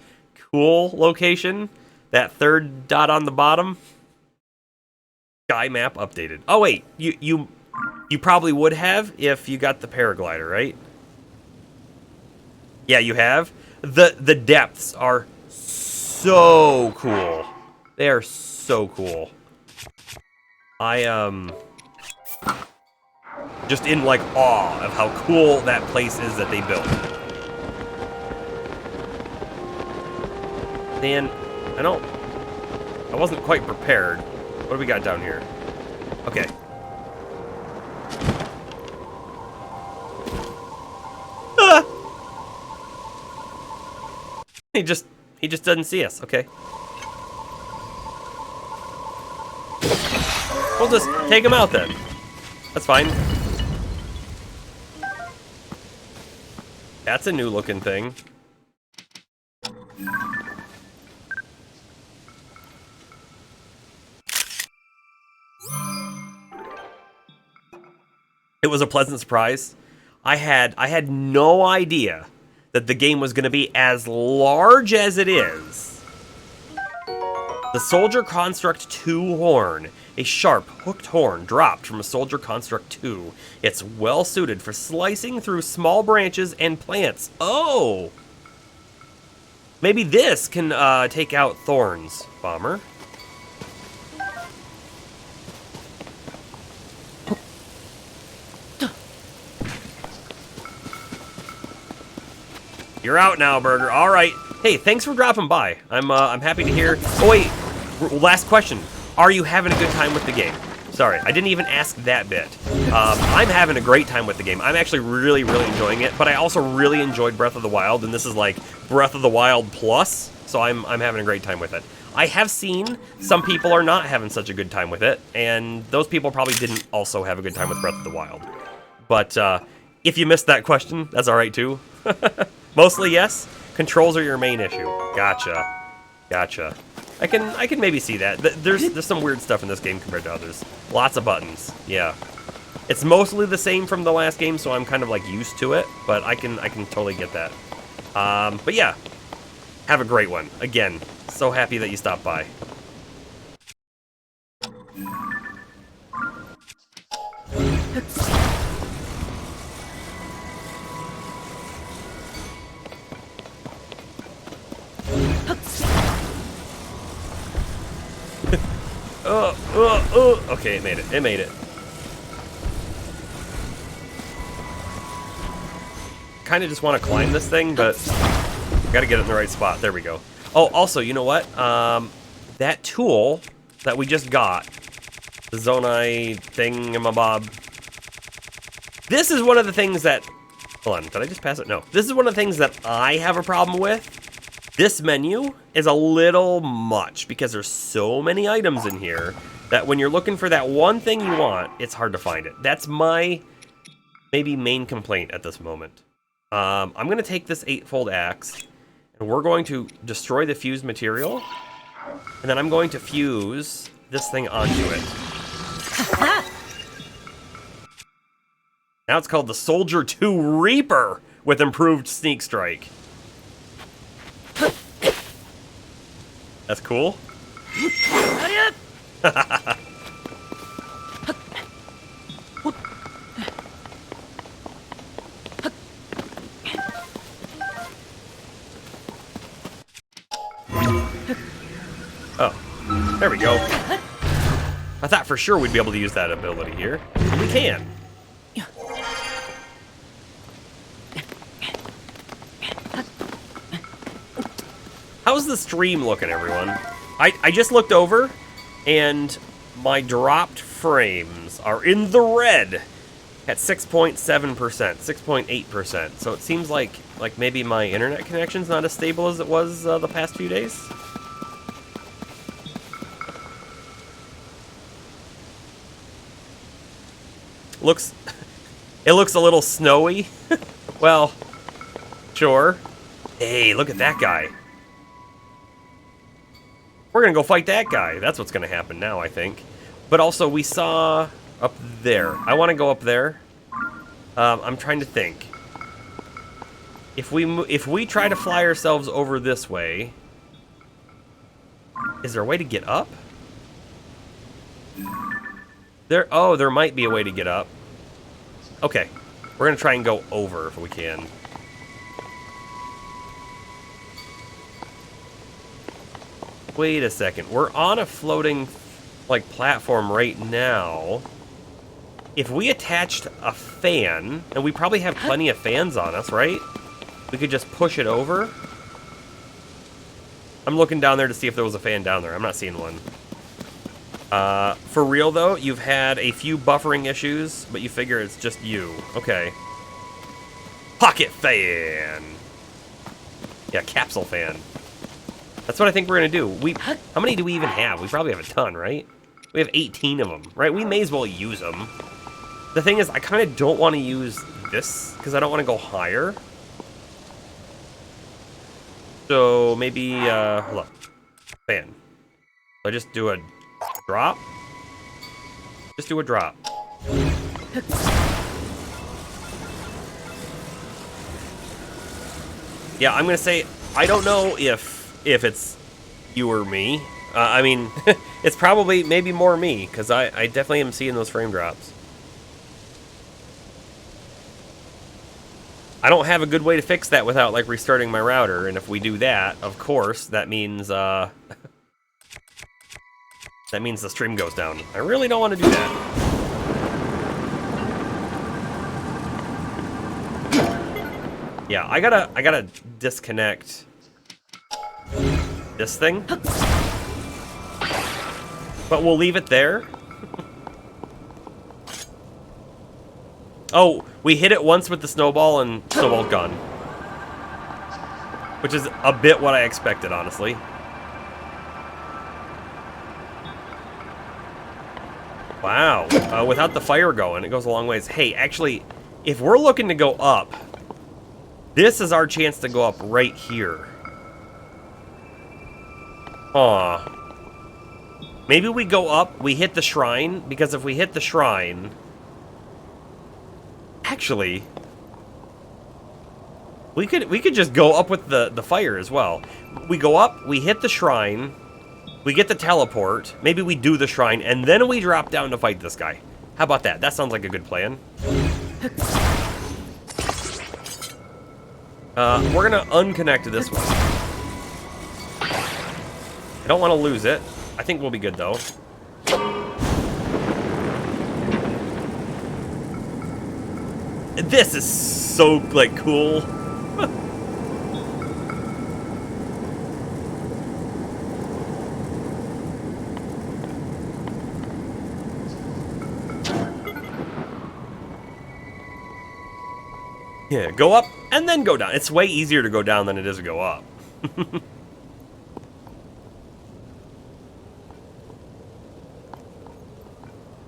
cool location? That 3rd dot on the bottom? Sky map updated. Oh wait, you probably would have if you got the paraglider, right? Yeah, you have. The depths are so cool. They are so cool. I just in like awe of how cool that place is that they built. Man, I wasn't quite prepared. What do we got down here? Okay. Ah! He just doesn't see us. Okay. We'll just take him out then. That's fine. That's a new looking thing. It was a pleasant surprise. I had no idea that the game was going to be as large as it is. The Soldier Construct 2 horn. A sharp, hooked horn dropped from a Soldier Construct 2. It's well suited for slicing through small branches and plants. Oh! Maybe this can take out thorns, Bomber. You're out now, Burger. All right. Hey, thanks for dropping by. I'm happy to hear. Oh wait, last question. Are you having a good time with the game? Sorry, I didn't even ask that bit. I'm having a great time with the game. I'm actually really, really enjoying it. But I also really enjoyed Breath of the Wild, and this is like Breath of the Wild plus. So I'm having a great time with it. I have seen some people are not having such a good time with it, and those people probably didn't also have a good time with Breath of the Wild. But if you missed that question, that's all right too. Mostly yes. Controls are your main issue. Gotcha. I can maybe see that. There's some weird stuff in this game compared to others. Lots of buttons. Yeah. It's mostly the same from the last game, so I'm kind of like used to it, but I can totally get that. But yeah. Have a great one. Again, so happy that you stopped by. Okay, it made it. It made it. kind of just want to climb this thing, but got to get it in the right spot. There we go. Oh, also, you know what? That tool that we just got, the Zonai thingamabob, this is one of the things that... Hold on, did I just pass it? No. This is one of the things that I have a problem with. This menu is a little much because there's so many items in here that when you're looking for that one thing you want, it's hard to find it. That's my maybe main complaint at this moment. I'm going to take this 8-fold axe, and we're going to destroy the fused material, and then I'm going to fuse this thing onto it. Now it's called the Soldier 2 Reaper with improved sneak strike. That's cool. Oh, there we go. I thought for sure we'd be able to use that ability here. We can. How's the stream looking, everyone? I just looked over, and my dropped frames are in the red at 6.7%, 6.8%. So it seems like maybe my internet connection's not as stable as it was the past few days. It looks a little snowy. Well, sure. Hey, look at that guy. We're gonna go fight that guy. That's what's gonna happen now, I think. But also, we saw up there. I want to go up there. I'm trying to think. If we try to fly ourselves over this way, is there a way to get up? There might be a way to get up. Okay, we're gonna try and go over if we can. Wait a second. We're on a floating, like, platform right now. If we attached a fan, and we probably have plenty of fans on us, right? We could just push it over. I'm looking down there to see if there was a fan down there. I'm not seeing one. For real, though, you've had a few buffering issues, but you figure it's just you. Okay. Pocket fan! Yeah, capsule fan. That's what I think we're gonna do. How many do we even have? We probably have a ton, right? We have 18 of them, right? We may as well use them. The thing is, I kind of don't want to use this, because I don't want to go higher. So, maybe, hold up. Fan. I just do a drop? Just do a drop. Yeah, I'm gonna say, I don't know if it's you or me. I mean, it's probably maybe more me, because I definitely am seeing those frame drops. I don't have a good way to fix that without, like, restarting my router, and if we do that, of course, that means, that means the stream goes down. I really don't want to do that. Yeah, I gotta disconnect this thing. But we'll leave it there. Oh, we hit it once with the snowball and snowball's gone. Which is a bit what I expected, honestly. Wow. Without the fire going, it goes a long ways. Hey, actually, if we're looking to go up, this is our chance to go up right here. Aw. Maybe we go up, we hit the shrine, because if we hit the shrine... Actually... We could just go up with the fire as well. We go up, we hit the shrine, we get the teleport, maybe we do the shrine, and then we drop down to fight this guy. How about that? That sounds like a good plan. We're gonna unconnect this one. I don't want to lose it. I think we'll be good, though. This is so, like, cool. Yeah, go up and then go down. It's way easier to go down than it is to go up.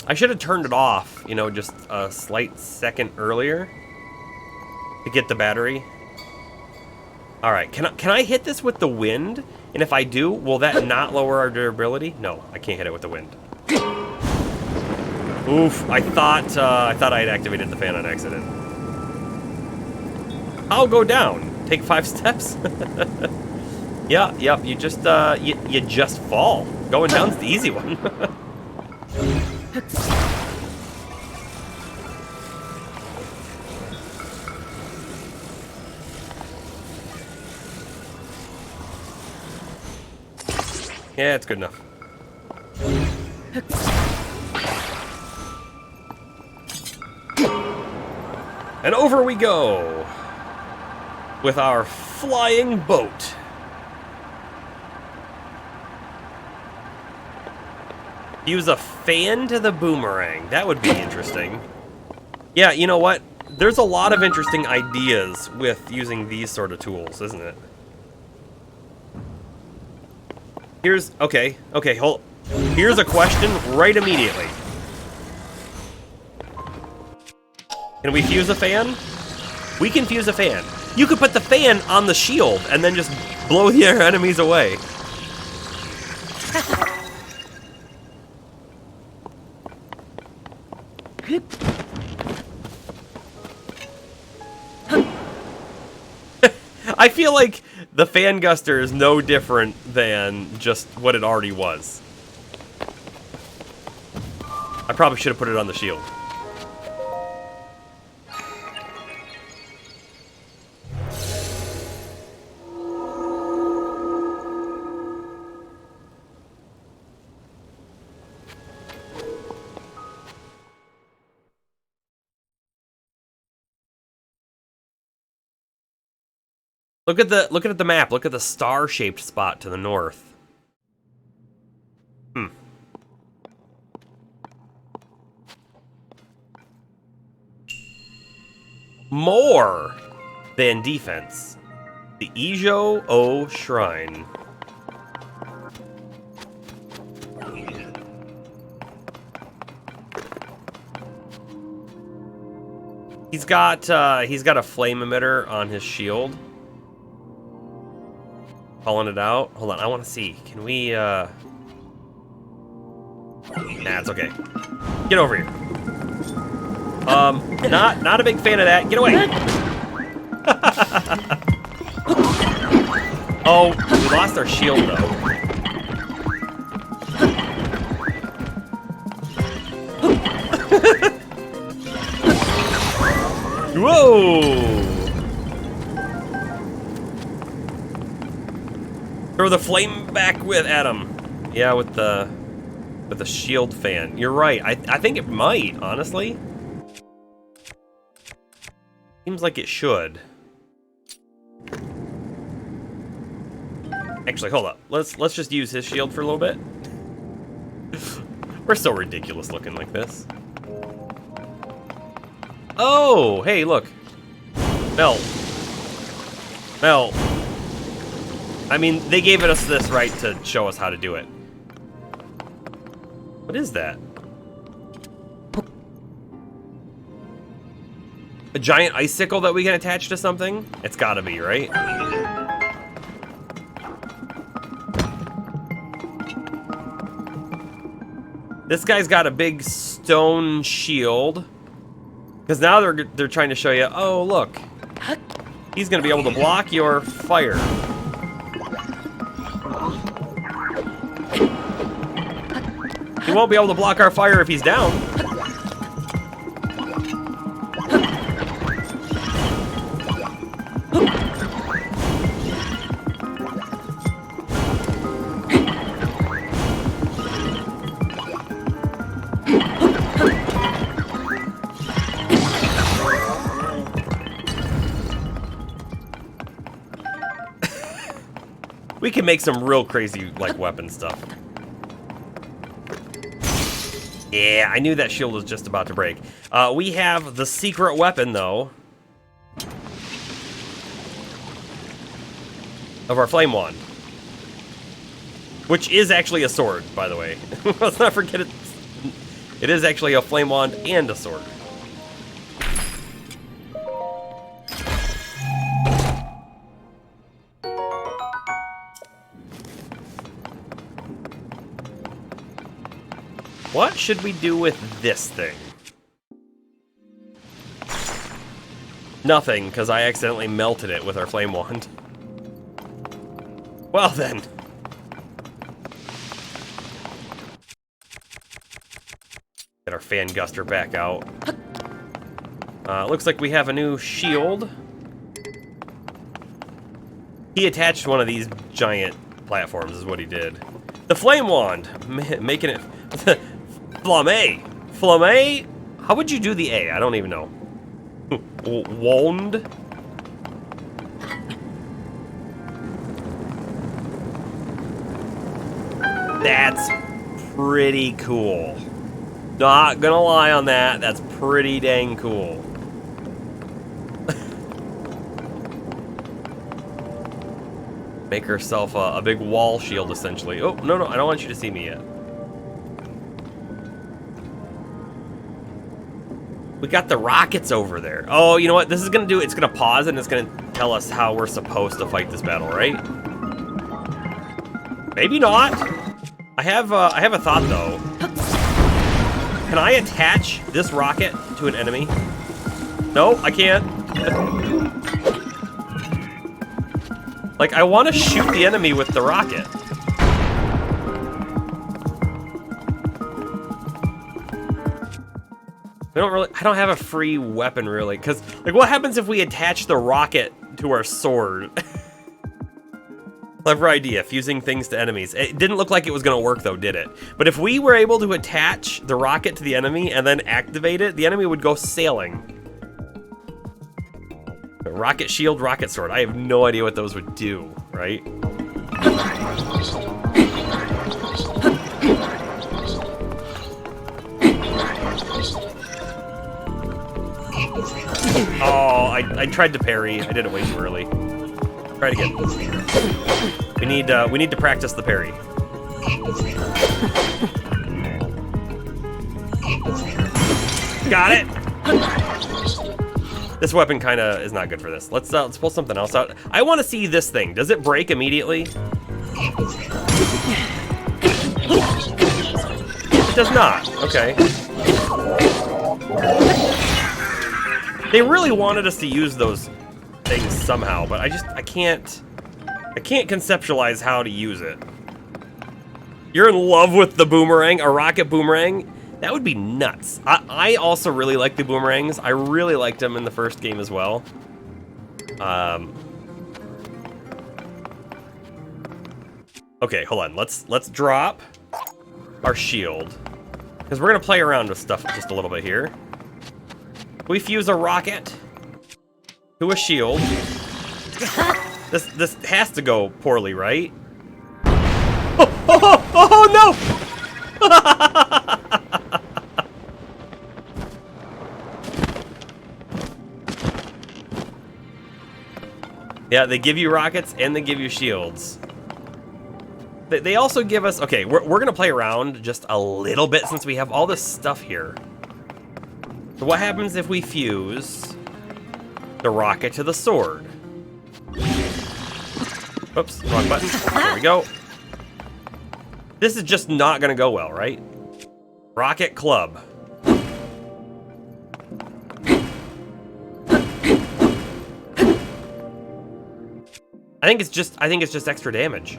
I should have turned it off, you know, just a slight second earlier to get the battery. All right, can I hit this with the wind? And if I do, will that not lower our durability? No, I can't hit it with the wind. Oof! I thought I had activated the fan on accident. I'll go down. Take 5 steps. Yeah, yep. You just you just fall. Going down's the easy one. Yeah, it's good enough. And over we go with our flying boat. Use a fan to the boomerang. That would be interesting. Yeah, you know what? There's a lot of interesting ideas with using these sort of tools, isn't it? Here's, okay, hold. Here's a question right immediately. Can we fuse a fan? We can fuse a fan. You could put the fan on the shield and then just blow the enemies away. I feel like the fan guster is no different than just what it already was. I probably should have put it on the shield. Look at the map. Look at the star-shaped spot to the north. More than defense. The Ijo O Shrine. He's got a flame emitter on his shield. Calling it out. Hold on, I want to see. Can we, Nah, it's okay. Get over here. Not a big fan of that. Get away! Oh, we lost our shield, though. Whoa! Throw the flame back at him. Yeah, with the shield fan. You're right. I think it might, honestly. Seems like it should. Actually, hold up. Let's just use his shield for a little bit. We're so ridiculous looking like this. Oh, hey, look. Melt. Melt. I mean, they gave us this right to show us how to do it. What is that? A giant icicle that we can attach to something? It's gotta be, right? This guy's got a big stone shield. Because now they're trying to show you, oh, look. He's gonna be able to block your fire. He won't be able to block our fire if he's down. We can make some real crazy, like, weapon stuff. Yeah, I knew that shield was just about to break. We have the secret weapon, though, of our flame wand. Which is actually a sword, by the way. Let's not forget it. It is actually a flame wand and a sword. What should we do with this thing? Nothing, because I accidentally melted it with our flame wand. Well then. Get our fan guster back out. Looks like we have a new shield. He attached one of these giant platforms is what he did. The flame wand, making it... Flame. Flame? How would you do the A? I don't even know. Wand? That's pretty cool. Not gonna lie on that. That's pretty dang cool. Make herself a big wall shield, essentially. Oh, no, I don't want you to see me yet. We got the rockets over there. Oh, you know what this is gonna do? It's gonna pause and it's gonna tell us how we're supposed to fight this battle, right? Maybe not. I have a thought though. Can I attach this rocket to an enemy? No, I can't. Like, I want to shoot the enemy with the rocket. I don't have a free weapon really, because like what happens if we attach the rocket to our sword? Clever idea, fusing things to enemies. It didn't look like it was gonna work though, did it? But if we were able to attach the rocket to the enemy and then activate it, the enemy would go sailing. Rocket shield, rocket sword. I have no idea what those would do, right? Oh, I tried to parry. I did it way too early. Try it again. We need to practice the parry. Got it. This weapon kind of is not good for this. Let's pull something else out. I want to see this thing. Does it break immediately? It does not. Okay. They really wanted us to use those things somehow, but I can't conceptualize how to use it. You're in love with the boomerang, a rocket boomerang? That would be nuts. I also really like the boomerangs. I really liked them in the first game as well. Okay, hold on. Let's drop our shield, because we're gonna play around with stuff just a little bit here. We fuse a rocket to a shield. This has to go poorly, right? Oh no! Yeah, they give you rockets and they give you shields. They also give us... Okay, we're going to play around just a little bit since we have all this stuff here. So what happens if we fuse the rocket to the sword? Oops, wrong button. There we go. This is just not going to go well, right? Rocket club. I think it's just extra damage.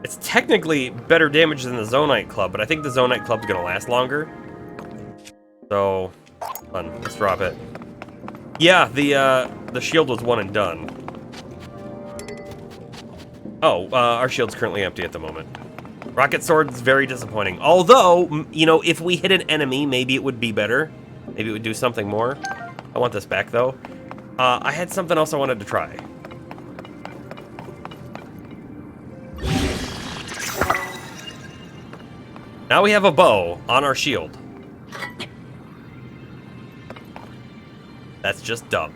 It's technically better damage than the Zonite Club, but I think the Zonite Club's gonna last longer. So, hold on, let's drop it. Yeah, the shield was one and done. Oh, our shield's currently empty at the moment. Rocket sword's very disappointing. Although, you know, if we hit an enemy, maybe it would be better. Maybe it would do something more. I want this back, though. I had something else I wanted to try. Now we have a bow on our shield. That's just dumb.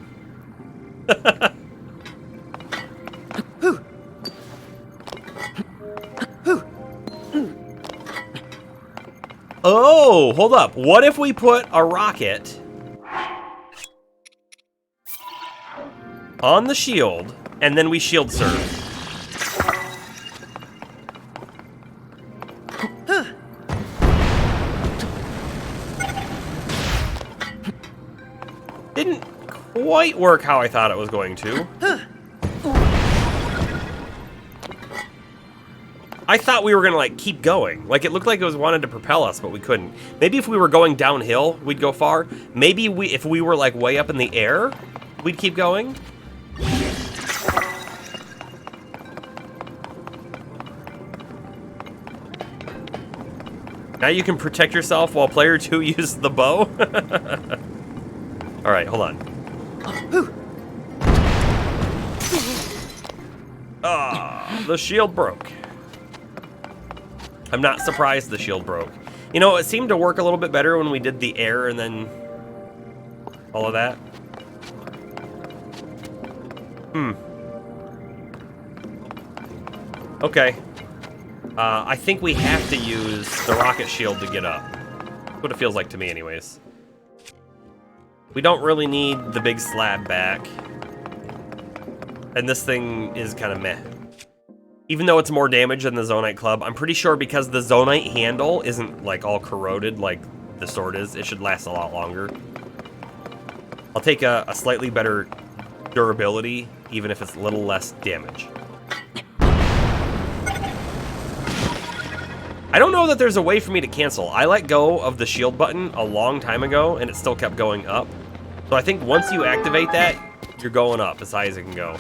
Oh, hold up. What if we put a rocket on the shield and then we shield serve? Didn't quite work how I thought it was going to. I thought we were gonna like keep going. Like it looked like it was wanted to propel us, but we couldn't. Maybe if we were going downhill, we'd go far. Maybe if we were like way up in the air, we'd keep going. Now you can protect yourself while player 2 uses the bow. All right, hold on. Ah, the shield broke. I'm not surprised the shield broke. You know, it seemed to work a little bit better when we did the air and then all of that. Okay. I think we have to use the rocket shield to get up. That's what it feels like to me anyways. We don't really need the big slab back. And this thing is kind of meh. Even though it's more damage than the Zonite Club, I'm pretty sure because the Zonite handle isn't like all corroded like the sword is, it should last a lot longer. I'll take a slightly better durability, even if it's a little less damage. I don't know that there's a way for me to cancel. I let go of the shield button a long time ago, and it still kept going up. So I think once you activate that, you're going up as high as it can go.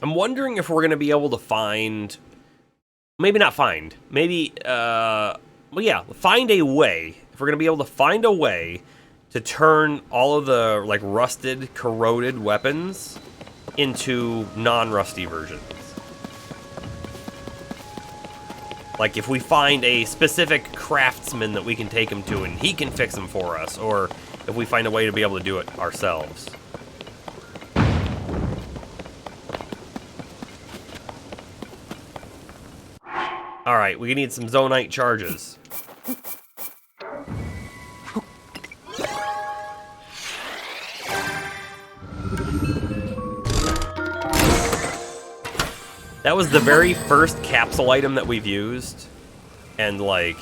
I'm wondering if we're going to be able to find... Maybe not find. Maybe, well, yeah, find a way. If we're going to be able to find a way to turn all of the, like, rusted, corroded weapons into non-rusty versions. Like, if we find a specific craftsman that we can take them to and he can fix them for us, or if we find a way to be able to do it ourselves. Alright, we need some Zonite charges. That was the very first capsule item that we've used, and like,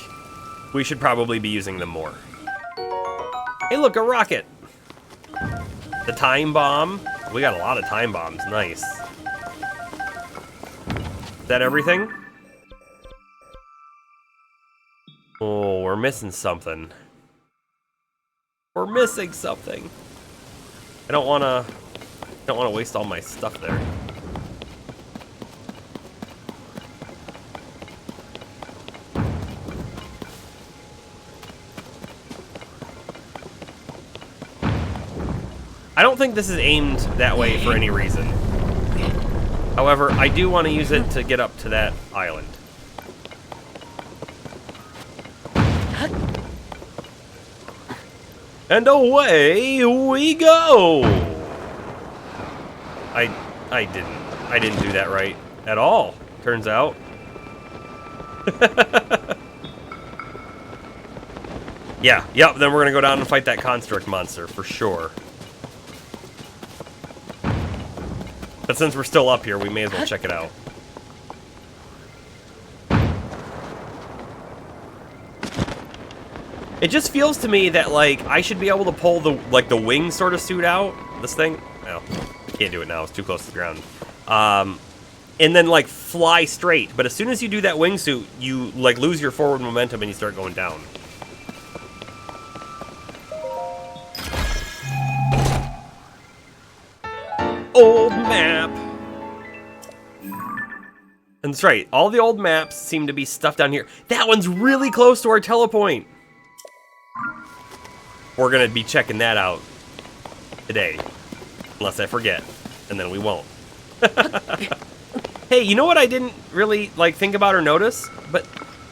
we should probably be using them more. Hey look, a rocket! The time bomb. We got a lot of time bombs, nice. Is that everything? Oh, we're missing something. We're missing something. I don't wanna waste all my stuff there. I don't think this is aimed that way for any reason. However, I do want to use it to get up to that island. And away we go! I didn't do that right at all, turns out. Yeah, yep, then we're gonna go down and fight that construct monster for sure. But since we're still up here, we may as well check it out. It just feels to me that, like, I should be able to pull the, like, the wing sort of suit out. This thing? No, I can't do it now. It's too close to the ground. and then like fly straight. But as soon as you do that wingsuit, you like lose your forward momentum and you start going down. Old map. And that's right, all the old maps seem to be stuffed down here. That one's really close to our telepoint. We're gonna be checking that out today. Unless I forget, and then we won't. Hey, you know what I didn't really like think about or notice? But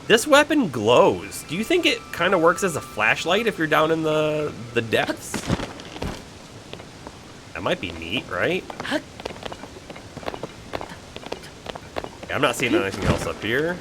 this weapon glows. Do you think it kind of works as a flashlight if you're down in the depths? That might be neat, right? I'm not seeing anything else up here.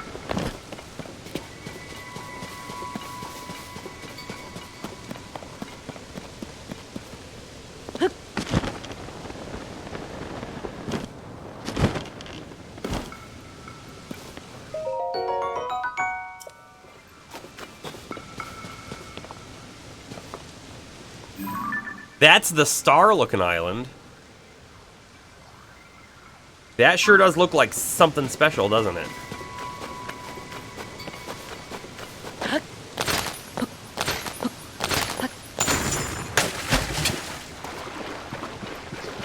That's the star-looking island. That sure does look like something special, doesn't it?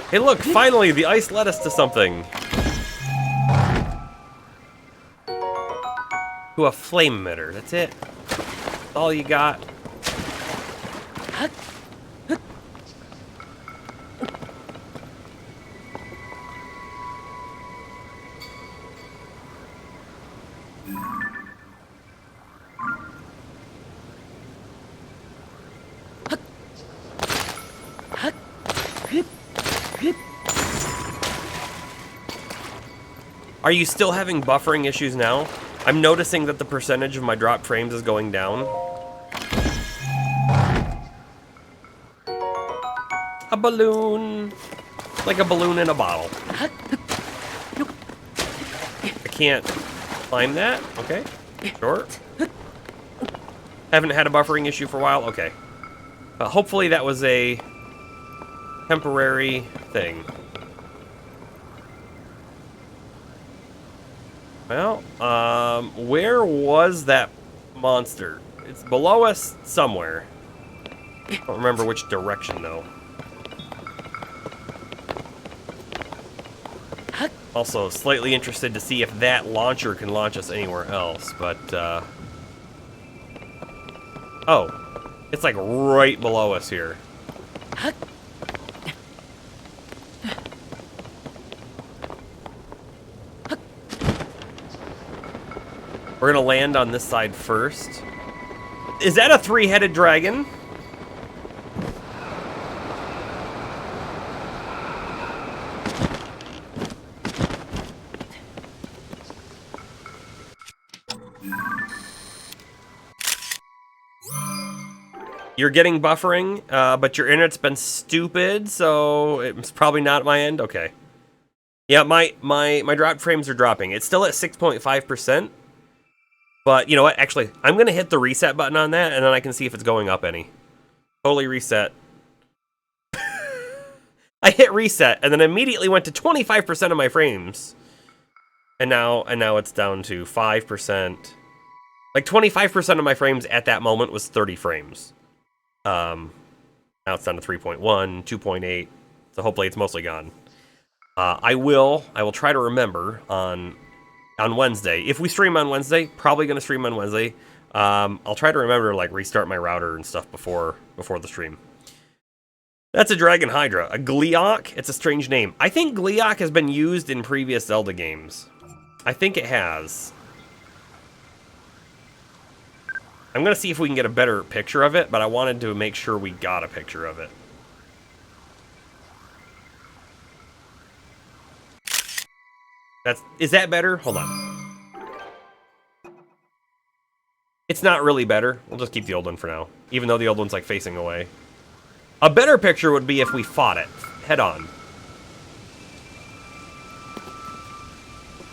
Hey look, finally the ice led us to something. To a flame emitter, that's it. That's all you got. Are you still having buffering issues now? I'm noticing that the percentage of my drop frames is going down. A balloon. Like a balloon in a bottle. I can't climb that? Okay. Sure. Haven't had a buffering issue for a while? Okay. Hopefully that was a temporary thing. Well, where was that monster? It's below us somewhere. I don't remember which direction, though. Also, slightly interested to see if that launcher can launch us anywhere else, but, oh, it's like right below us here. We're gonna land on this side first. Is that a three-headed dragon? You're getting buffering, but your internet's been stupid, so it's probably not my end. Okay. Yeah, my drop frames are dropping. It's still at 6.5%. But you know what? Actually, I'm going to hit the reset button on that, and then I can see if it's going up any. Totally reset. I hit reset, and then immediately went to 25% of my frames. And now it's down to 5%. Like 25% of my frames at that moment was 30 frames. Now it's down to 3.1, 2.8. So hopefully it's mostly gone. I will try to remember on Wednesday. If we stream on Wednesday, probably going to stream on Wednesday. I'll try to remember to like restart my router and stuff before the stream. That's a Dragon Hydra. A Gleeok? It's a strange name. I think Gleeok has been used in previous Zelda games. I think it has. I'm going to see if we can get a better picture of it, but I wanted to make sure we got a picture of it. Is that better? Hold on. It's not really better. We'll just keep the old one for now, even though the old one's like facing away. A better picture would be if we fought it head on.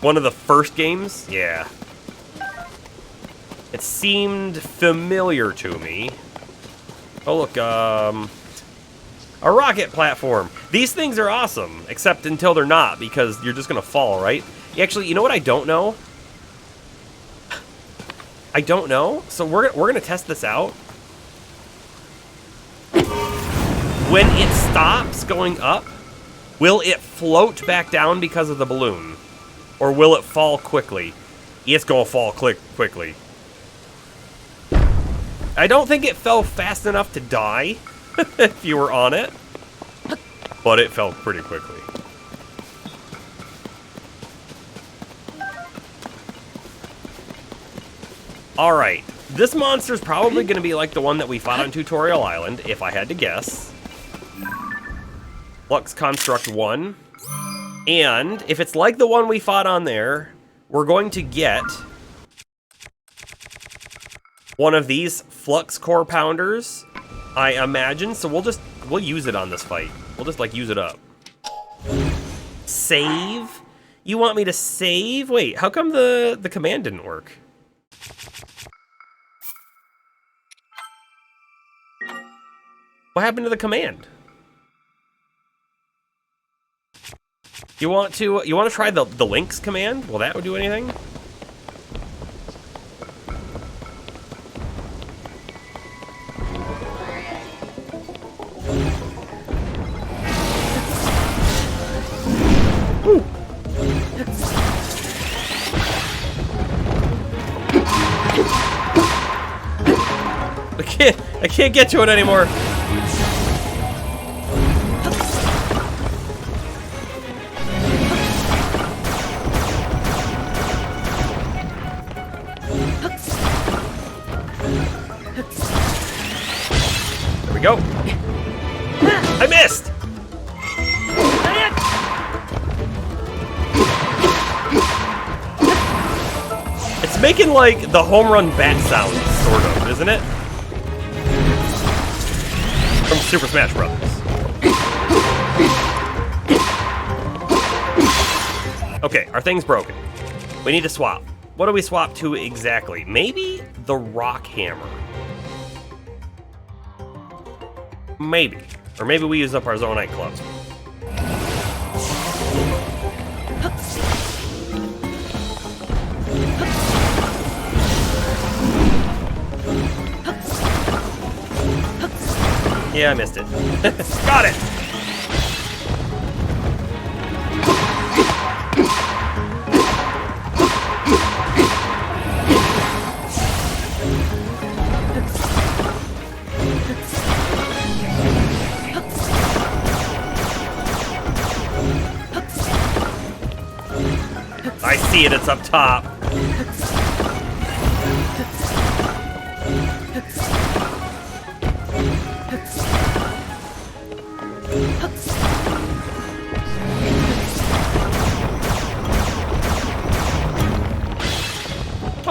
One of the first games? Yeah. It seemed familiar to me. Oh look, a rocket platform. These things are awesome, except until they're not, because you're just gonna fall, right? Actually, you know what I don't know? I don't know. So we're gonna test this out. When it stops going up, will it float back down because of the balloon? Or will it fall quickly? It's gonna fall quickly. I don't think it fell fast enough to die if you were on it, but it fell pretty quickly. Alright, this monster's probably going to be like the one that we fought on Tutorial Island, if I had to guess. Flux Construct 1. And if it's like the one we fought on there, we're going to get one of these Flux Core Pounders, I imagine. So we'll use it on this fight. We'll just like use it up. Save? You want me to save? Wait, how come the command didn't work? What happened to the command? You want to try the links command? Will that do anything? Ooh. I can't get to it anymore. There we go. I missed. It's making like the home run bat sound, sort of, isn't it? From Super Smash Bros. Okay, our thing's broken. We need to swap. What do we swap to exactly? Maybe the rock hammer. Maybe. Or maybe we use up our Zonite clubs. Yeah, I missed it. Got it! I see it, it's up top.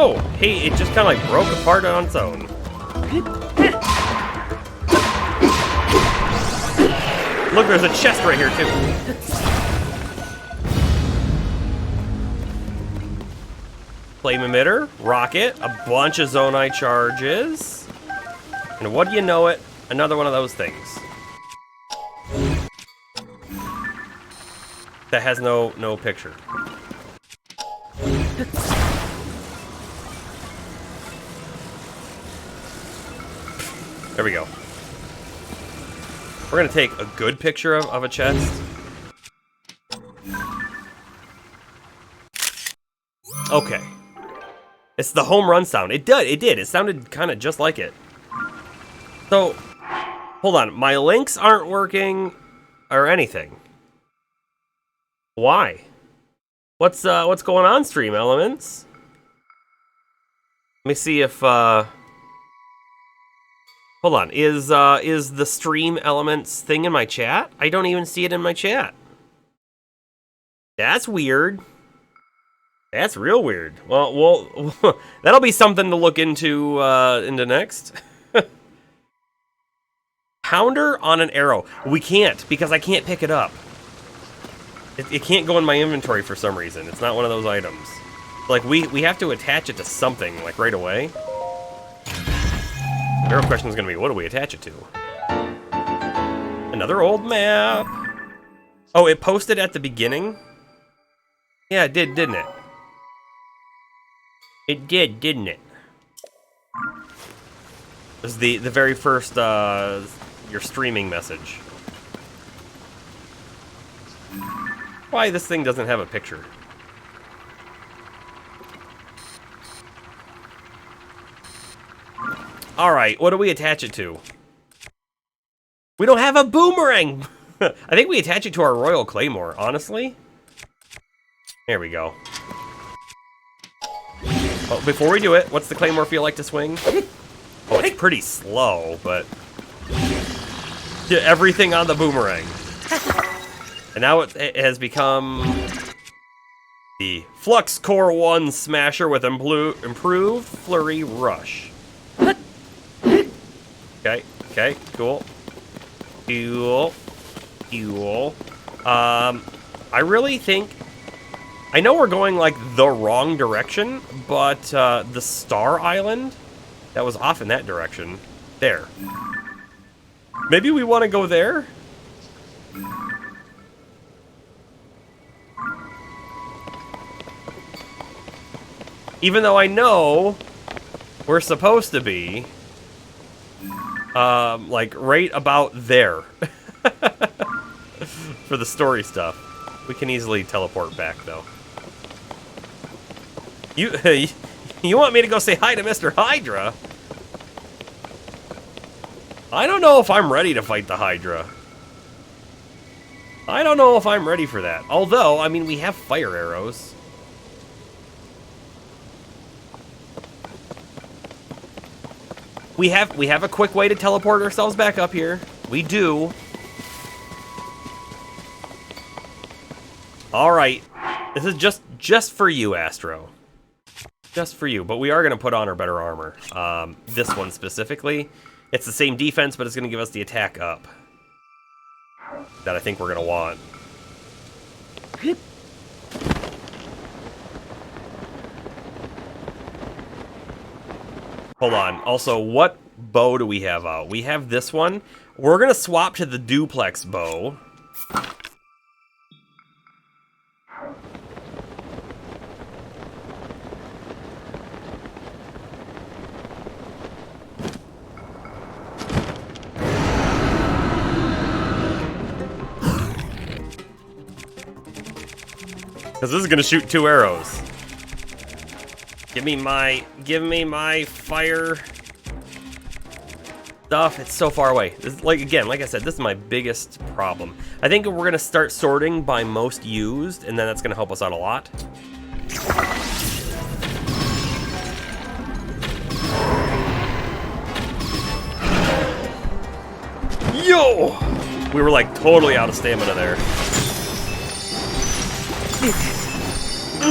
Oh, hey, it just kind of like broke apart on its own. Look, there's a chest right here, too. Flame emitter, rocket, a bunch of Zonite charges. And what do you know it? Another one of those things. That has no picture. There we go. We're gonna take a good picture of a chest. Okay. It's the home run sound. It did. It sounded kind of just like it. So, hold on. My links aren't working or anything. Why? What's going on, Stream Elements? Let me see if hold on. Is the Stream Elements thing in my chat? I don't even see it in my chat. That's weird. That's real weird. Well, that'll be something to look into next. Pounder on an arrow. We can't, because I can't pick it up. It can't go in my inventory for some reason. It's not one of those items. Like, we have to attach it to something, like, right away. The real question is going to be, what do we attach it to? Another old map. Oh, it posted at the beginning? Yeah, it did, didn't it? It did, didn't it? This is the very first, your streaming message. Why this thing doesn't have a picture? Alright, what do we attach it to? We don't have a boomerang! I think we attach it to our Royal Claymore, honestly. There we go. Oh, before we do it, what's the Claymore feel like to swing? Oh, it's pretty slow, but... Yeah, everything on the boomerang. And now it has become... the Flux Core 1 Smasher with improved Flurry Rush. Okay, okay, cool. Cool. Cool. I really think... I know we're going, like, the wrong direction, but, the Star Island, that was off in that direction. There. Maybe we want to go there? Even though I know we're supposed to be, like, right about there. For the story stuff. We can easily teleport back, though. You want me to go say hi to Mr. Hydra? I don't know if I'm ready to fight the Hydra. I don't know if I'm ready for that. Although, I mean, we have fire arrows. We have a quick way to teleport ourselves back up here. We do. All right. This is just for you, Astro. Just for you. But we are going to put on our better armor. This one specifically. It's the same defense, but it's going to give us the attack up. That I think we're going to want. Hold on. Also, what bow do we have out? We have this one. We're going to swap to the duplex bow. Because this is going to shoot 2 arrows. Give me my fire stuff. It's so far away. This, like I said, this is my biggest problem. I think we're going to start sorting by most used, and then that's going to help us out a lot. Yo! We were like totally out of stamina there.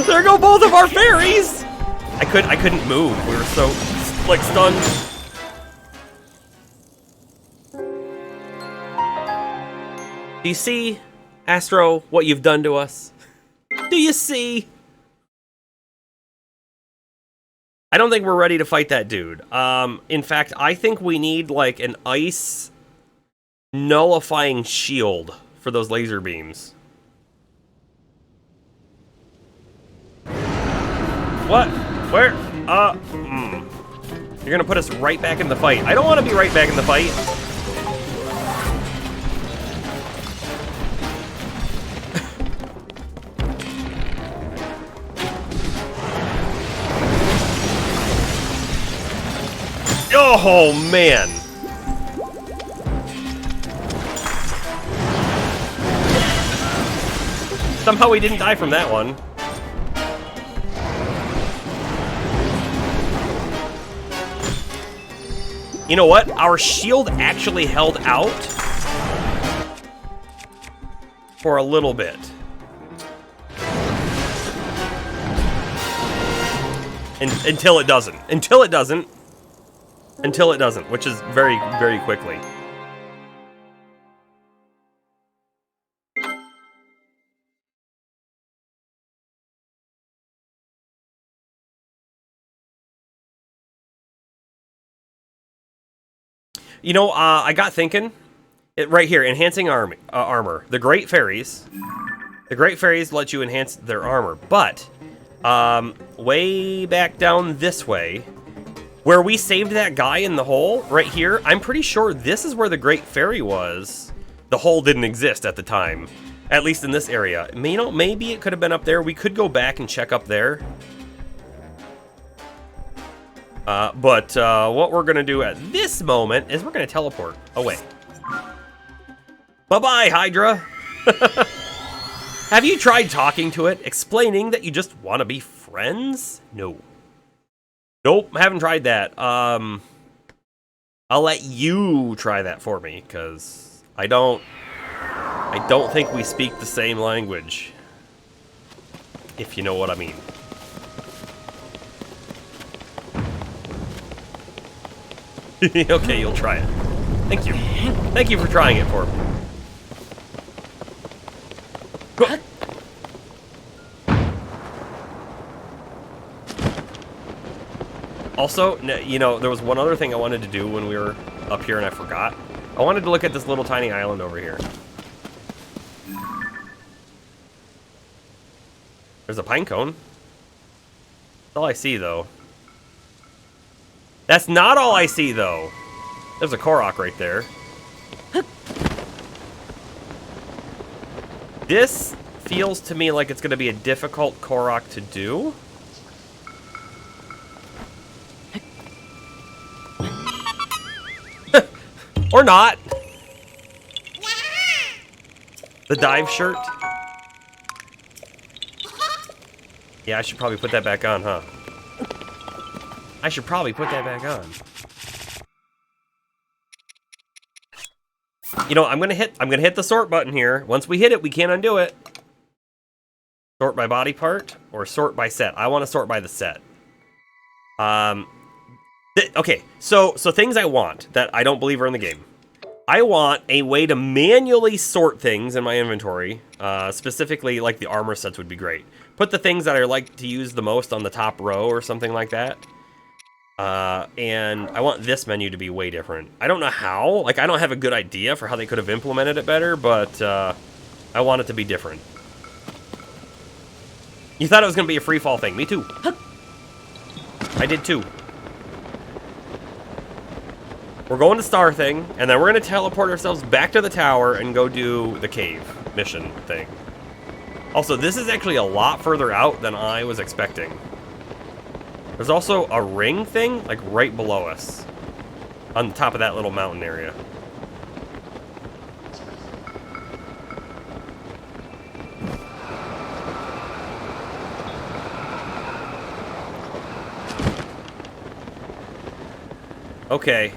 There go both of our fairies! I couldn't move. We were so, like, stunned. Do you see, Astro, what you've done to us? Do you see? I don't think we're ready to fight that dude. In fact, I think we need, like, an ice nullifying shield for those laser beams. What? Where? You're gonna put us right back in the fight. I don't want to be right back in the fight. Oh, man. Somehow we didn't die from that one. You know what? Our shield actually held out for a little bit. Until it doesn't. Until it doesn't. Until it doesn't, which is very, very quickly. You know, I got thinking. Right here, enhancing armor. The Great Fairies. The Great Fairies let you enhance their armor, but way back down this way, where we saved that guy in the hole, right here, I'm pretty sure this is where the Great Fairy was. The hole didn't exist at the time, at least in this area. You know, maybe it could have been up there. We could go back and check up there. But what we're going to do at this moment is we're going to teleport away. Bye-bye, Hydra. Have you tried talking to it, explaining that you just want to be friends? No. Nope, haven't tried that. I'll let you try that for me, because I don't think we speak the same language. If you know what I mean. Okay, you'll try it. Thank you. Thank you for trying it for me. Also, you know, there was one other thing I wanted to do when we were up here and I forgot. I wanted to look at this little tiny island over here. There's a pine cone. That's all I see, though. That's not all I see, though. There's a Korok right there. This feels to me like it's going to be a difficult Korok to do. Or not. The dive shirt. Yeah, I should probably put that back on, huh? I should probably put that back on. You know, I'm gonna hit the sort button here. Once we hit it, we can't undo it. Sort by body part or sort by set. I want to sort by the set. Okay, so things I want that I don't believe are in the game. I want a way to manually sort things in my inventory. Specifically, like the armor sets would be great. Put the things that I like to use the most on the top row or something like that. And I want this menu to be way different. I don't know how. Like, I don't have a good idea for how they could have implemented it better, but I want it to be different. You thought it was going to be a free fall thing. Me too. I did too. We're going to Star thing, and then we're going to teleport ourselves back to the tower and go do the cave mission thing. Also, this is actually a lot further out than I was expecting. There's also a ring thing, like, right below us. On the top of that little mountain area. Okay.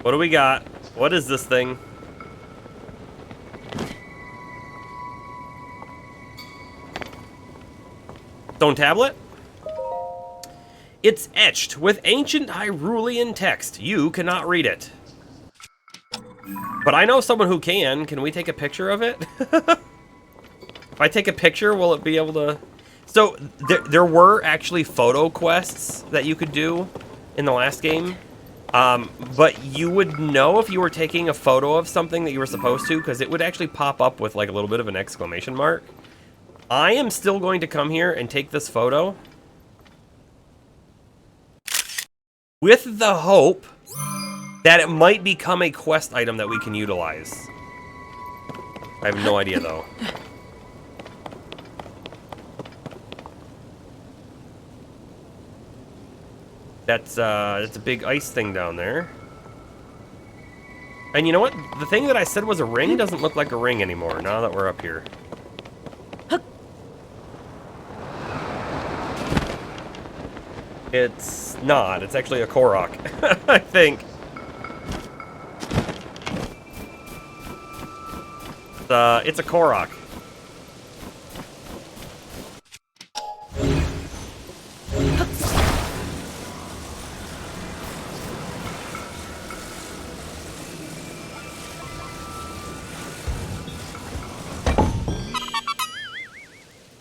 What do we got? What is this thing? Stone tablet? It's etched with ancient Hyrulean text. You cannot read it. But I know someone who can. Can we take a picture of it? If I take a picture, will it be able to... So, there were actually photo quests that you could do in the last game. But you would know if you were taking a photo of something that you were supposed to, because it would actually pop up with like a little bit of an exclamation mark. I am still going to come here and take this photo with the hope that it might become a quest item that we can utilize. I have no idea though. That's a big ice thing down there. And you know what? The thing that I said was a ring doesn't look like a ring anymore now that we're up here. It's not. It's actually a Korok, I think. It's a Korok.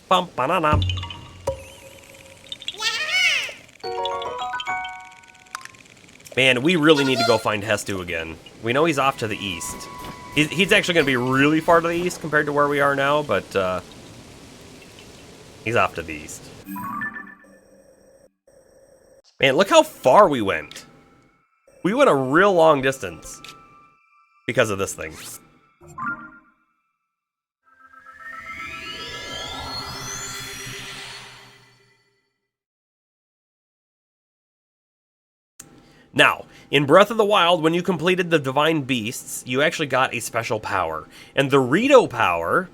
Bum, banana. Man, we really need to go find Hestu again. We know he's off to the east. He's actually going to be really far to the east compared to where we are now, but he's off to the east. Man, look how far we went. We went a real long distance because of this thing. Now, in Breath of the Wild, when you completed the Divine Beasts, you actually got a special power. And the Rito power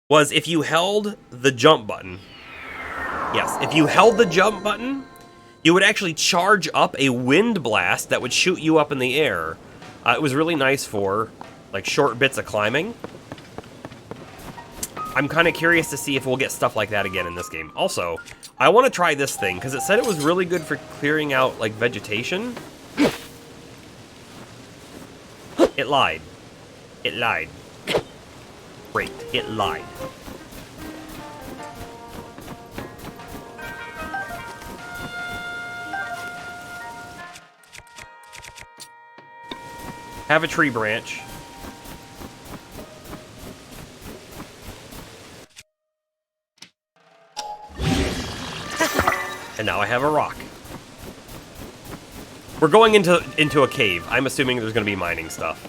was if you held the jump button. Yes, if you held the jump button, you would actually charge up a wind blast that would shoot you up in the air. It was really nice for, like, short bits of climbing. I'm kind of curious to see if we'll get stuff like that again in this game. Also, I want to try this thing, because it said it was really good for clearing out, like, vegetation. It lied. It lied. Great, it lied. Have a tree branch. And now I have a rock. We're going into a cave. I'm assuming there's going to be mining stuff.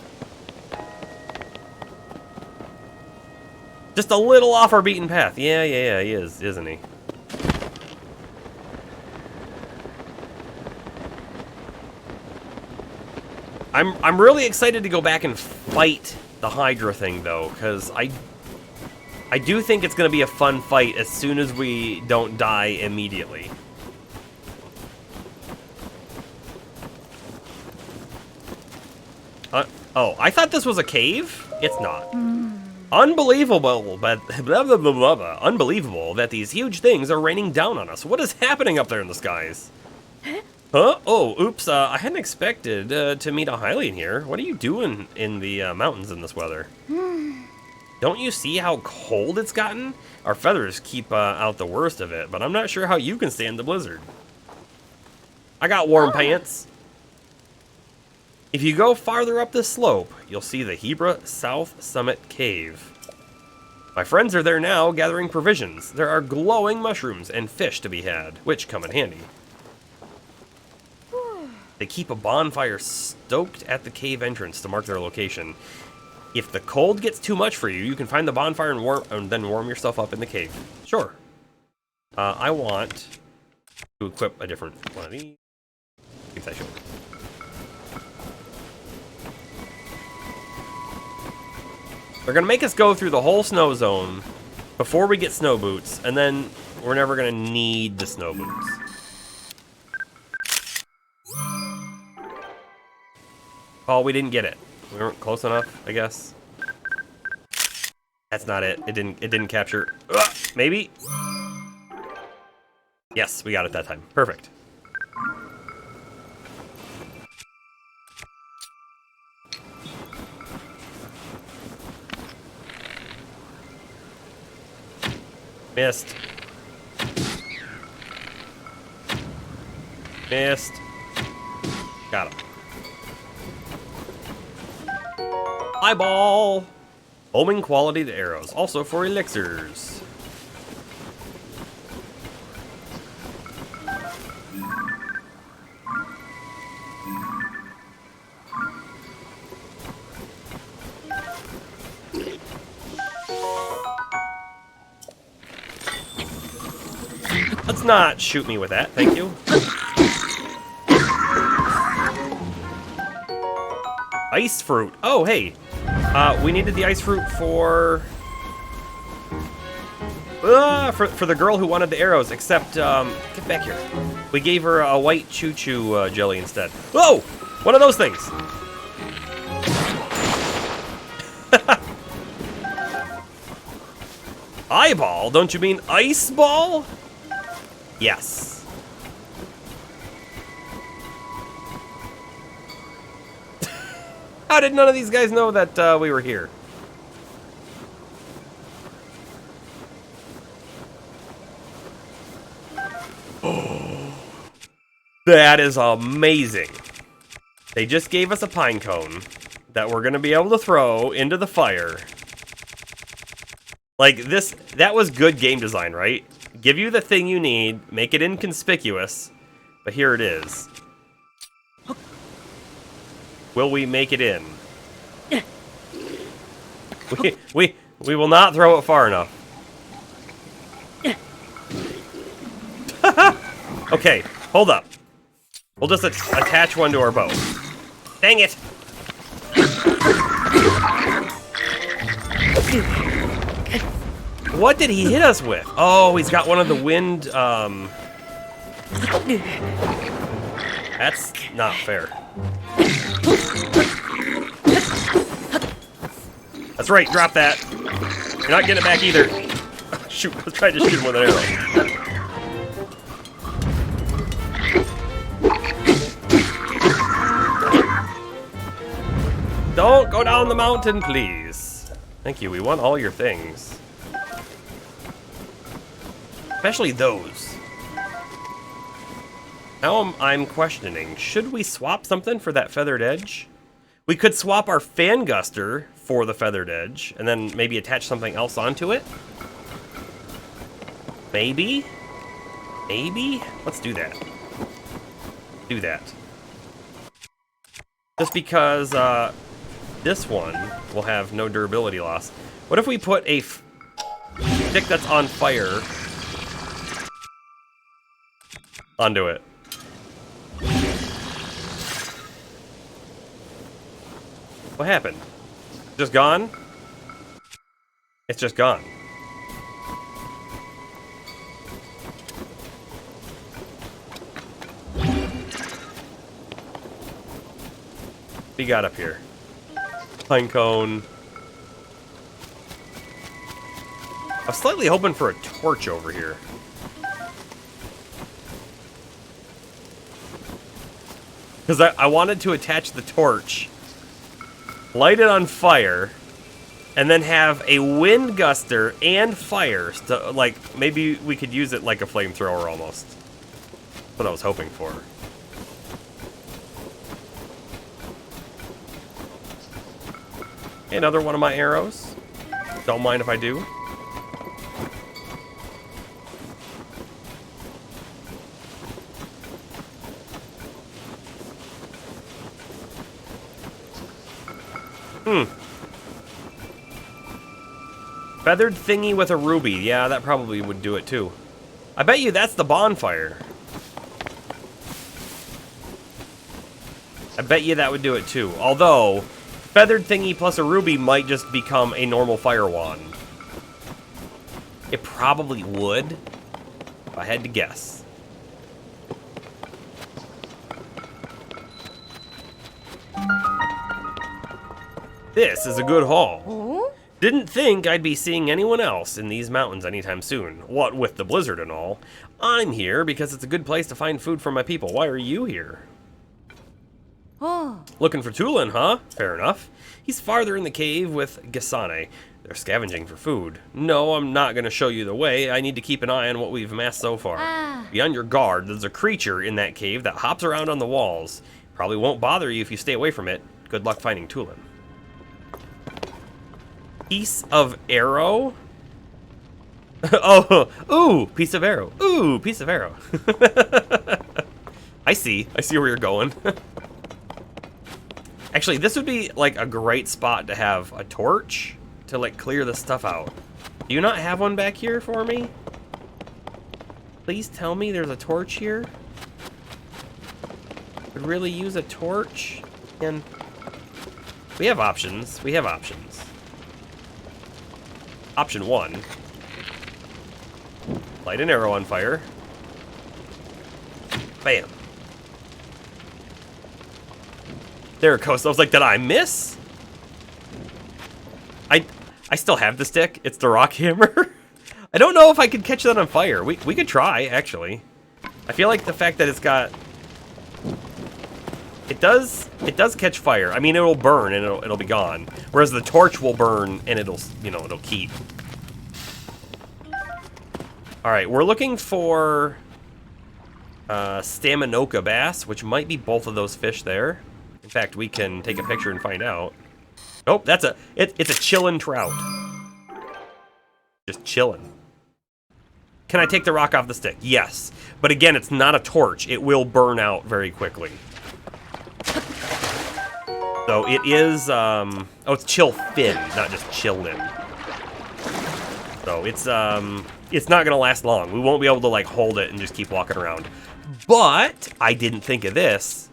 Just a little off our beaten path. Yeah, he is, isn't he? I'm really excited to go back and fight the Hydra thing, though, because I do think it's going to be a fun fight as soon as we don't die immediately. Oh, I thought this was a cave? It's not. Unbelievable, but blah, blah, blah, blah, blah. Unbelievable that these huge things are raining down on us. What is happening up there in the skies? Huh? Oh, oops, I hadn't expected to meet a Hylian here. What are you doing in the mountains in this weather? Don't you see how cold it's gotten? Our feathers keep out the worst of it, but I'm not sure how you can stand the blizzard. I got warm pants. If you go farther up this slope, you'll see the Hebra South Summit Cave. My friends are there now gathering provisions. There are glowing mushrooms and fish to be had, which come in handy. They keep a bonfire stoked at the cave entrance to mark their location. If the cold gets too much for you, you can find the bonfire and then warm yourself up in the cave. Sure. I want to equip a different one of these. Keep that short. They're going to make us go through the whole snow zone before we get snow boots, and then we're never going to need the snow boots. Oh, we didn't get it. We weren't close enough, I guess. That's not it. It didn't capture. Maybe? Yes, we got it that time. Perfect. Missed. Missed. Got him. Eyeball! Homing quality to arrows, also for elixirs. Let's not shoot me with that, thank you. Ice fruit. Oh, hey. We needed the ice fruit for the girl who wanted the arrows, except, get back here. We gave her a white choo-choo jelly instead. Whoa! One of those things. Eyeball? Don't you mean ice ball? Yes. How did none of these guys know that we were here? Oh, that is amazing. They just gave us a pine cone. that we're gonna be able to throw into the fire. Like this, that was good game design, right? Give you the thing you need, make it inconspicuous, but here it is. Will we make it in? We will not throw it far enough. Okay, hold up. We'll just attach one to our bow. Dang it! What did he hit us with? Oh, he's got one of the wind, That's not fair. That's right, drop that. You're not getting it back either. Shoot, let's try to shoot him with an arrow. Don't go down the mountain, please. Thank you, we want all your things. Especially those. Now I'm questioning, should we swap something for that feathered edge? We could swap our fan guster for the feathered edge, and then maybe attach something else onto it? Maybe? Maybe? Let's do that. Do that. Just because, this one will have no durability loss. What if we put a stick that's on fire onto it? What happened? Just gone? It's just gone. What we got up here? Pine cone. I was slightly hoping for a torch over here. Because I wanted to attach the torch, light it on fire, and then have a wind guster and fire. So, like, maybe we could use it like a flamethrower almost. That's what I was hoping for. Another one of my arrows. Don't mind if I do. Feathered thingy with a ruby. Yeah, that probably would do it too. I bet you that's the bonfire. I bet you that would do it too. Although, feathered thingy plus a ruby might just become a normal fire wand. It probably would, if I had to guess. This is a good haul. Didn't think I'd be seeing anyone else in these mountains anytime soon. What with the blizzard and all. I'm here because it's a good place to find food for my people. Why are you here? Looking for Tulin, huh? Fair enough. He's farther in the cave with Gisane. They're scavenging for food. No, I'm not going to show you the way. I need to keep an eye on what we've amassed so far. Be on your guard. There's a creature in that cave that hops around on the walls. Probably won't bother you if you stay away from it. Good luck finding Tulin. Piece of arrow? Oh, ooh, piece of arrow. Ooh, piece of arrow. I see where you're going. Actually, this would be like a great spot to have a torch to like clear the stuff out. Do you not have one back here for me? Please tell me there's a torch here. Could really use a torch. And we have options. We have options. Option 1. Light an arrow on fire. Bam. There it goes. I was like, did I miss? I still have the stick. It's the rock hammer. I don't know if I could catch that on fire. We could try, actually. I feel like the fact that it's got... It does catch fire. I mean, it'll burn and it'll be gone. Whereas the torch will burn and it'll keep. All right, we're looking for Staminoka bass, which might be both of those fish there. In fact, we can take a picture and find out. Nope, it's a chillin' trout. Just chillin'. Can I take the rock off the stick? Yes. But again, it's not a torch. It will burn out very quickly. So it is, oh, it's chill fin, not just chillin'. So it's not gonna last long. We won't be able to like hold it and just keep walking around. But I didn't think of this.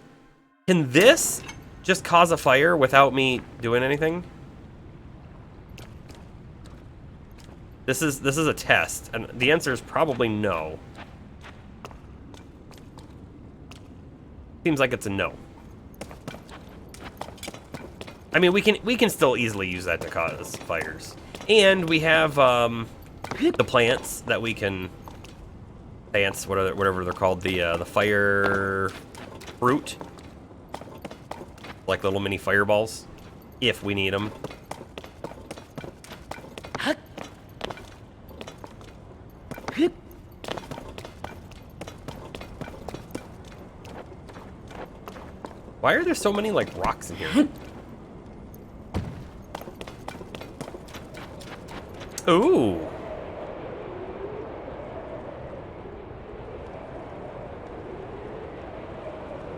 Can this just cause a fire without me doing anything? This is a test, and the answer is probably no. Seems like it's a no. I mean, we can still easily use that to cause fires, and we have the plants that we can plants, whatever they're called, the fire fruit, like little mini fireballs, if we need them. Why are there so many, like, rocks in here? Ooh.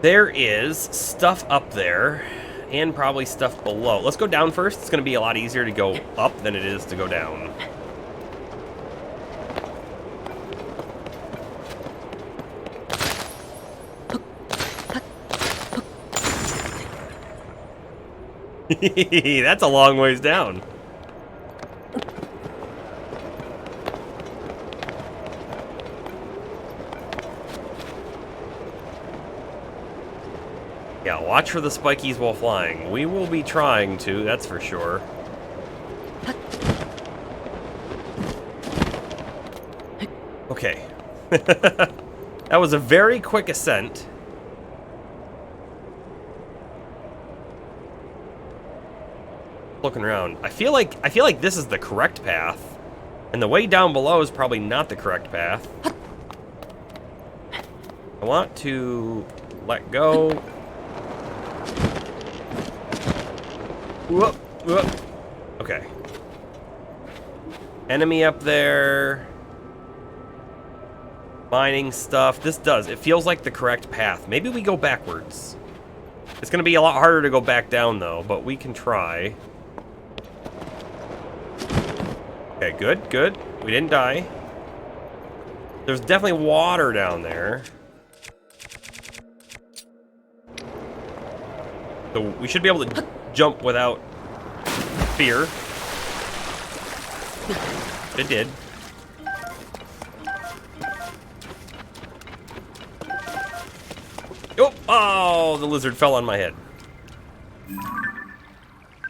There is stuff up there, and probably stuff below. Let's go down first. It's going to be a lot easier to go up than it is to go down. That's a long ways down. Yeah, watch for the spikies while flying. We will be trying to, that's for sure. Okay. That was a very quick ascent. Looking around, I feel like this is the correct path, and the way down below is probably not the correct path. I want to let go. Whoop, whoop. Okay. Enemy up there. Mining stuff. This does. It feels like the correct path. Maybe we go backwards. It's going to be a lot harder to go back down, though, but we can try. Okay, good, good. We didn't die. There's definitely water down there. So we should be able to jump without fear. It did. Oh, the lizard fell on my head.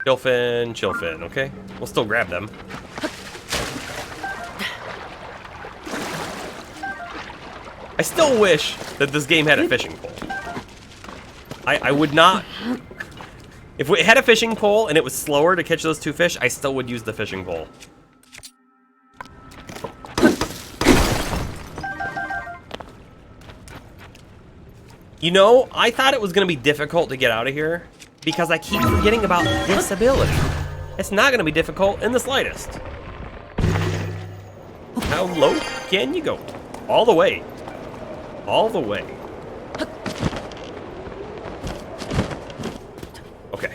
Chillfin, okay. We'll still grab them. I still wish that this game had a fishing pole. I would not... If it had a fishing pole and it was slower to catch those two fish, I still would use the fishing pole. You know, I thought it was going to be difficult to get out of here because I keep forgetting about this ability. It's not going to be difficult in the slightest. How low can you go? All the way. All the way. Okay.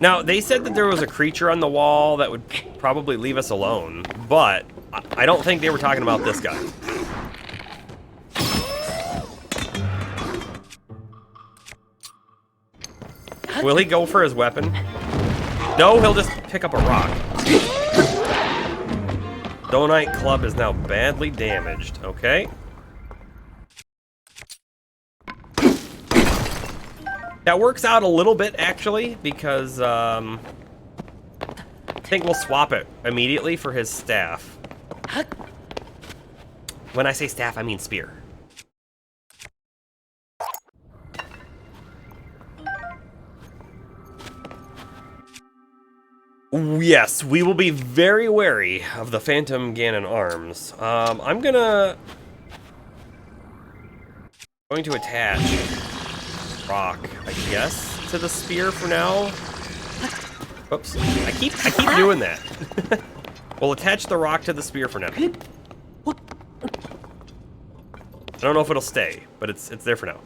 Now, they said that there was a creature on the wall that would probably leave us alone, but I don't think they were talking about this guy. Will he go for his weapon? No, he'll just pick up a rock. Donite Club is now badly damaged, okay. That works out a little bit, actually, because, I think we'll swap it immediately for his staff. When I say staff, I mean spear. Yes, we will be very wary of the Phantom Ganon arms. I'm going to attach rock, I guess, to the spear for now. Oops, I keep doing that. We'll attach the rock to the spear for now. I don't know if it'll stay, but it's there for now.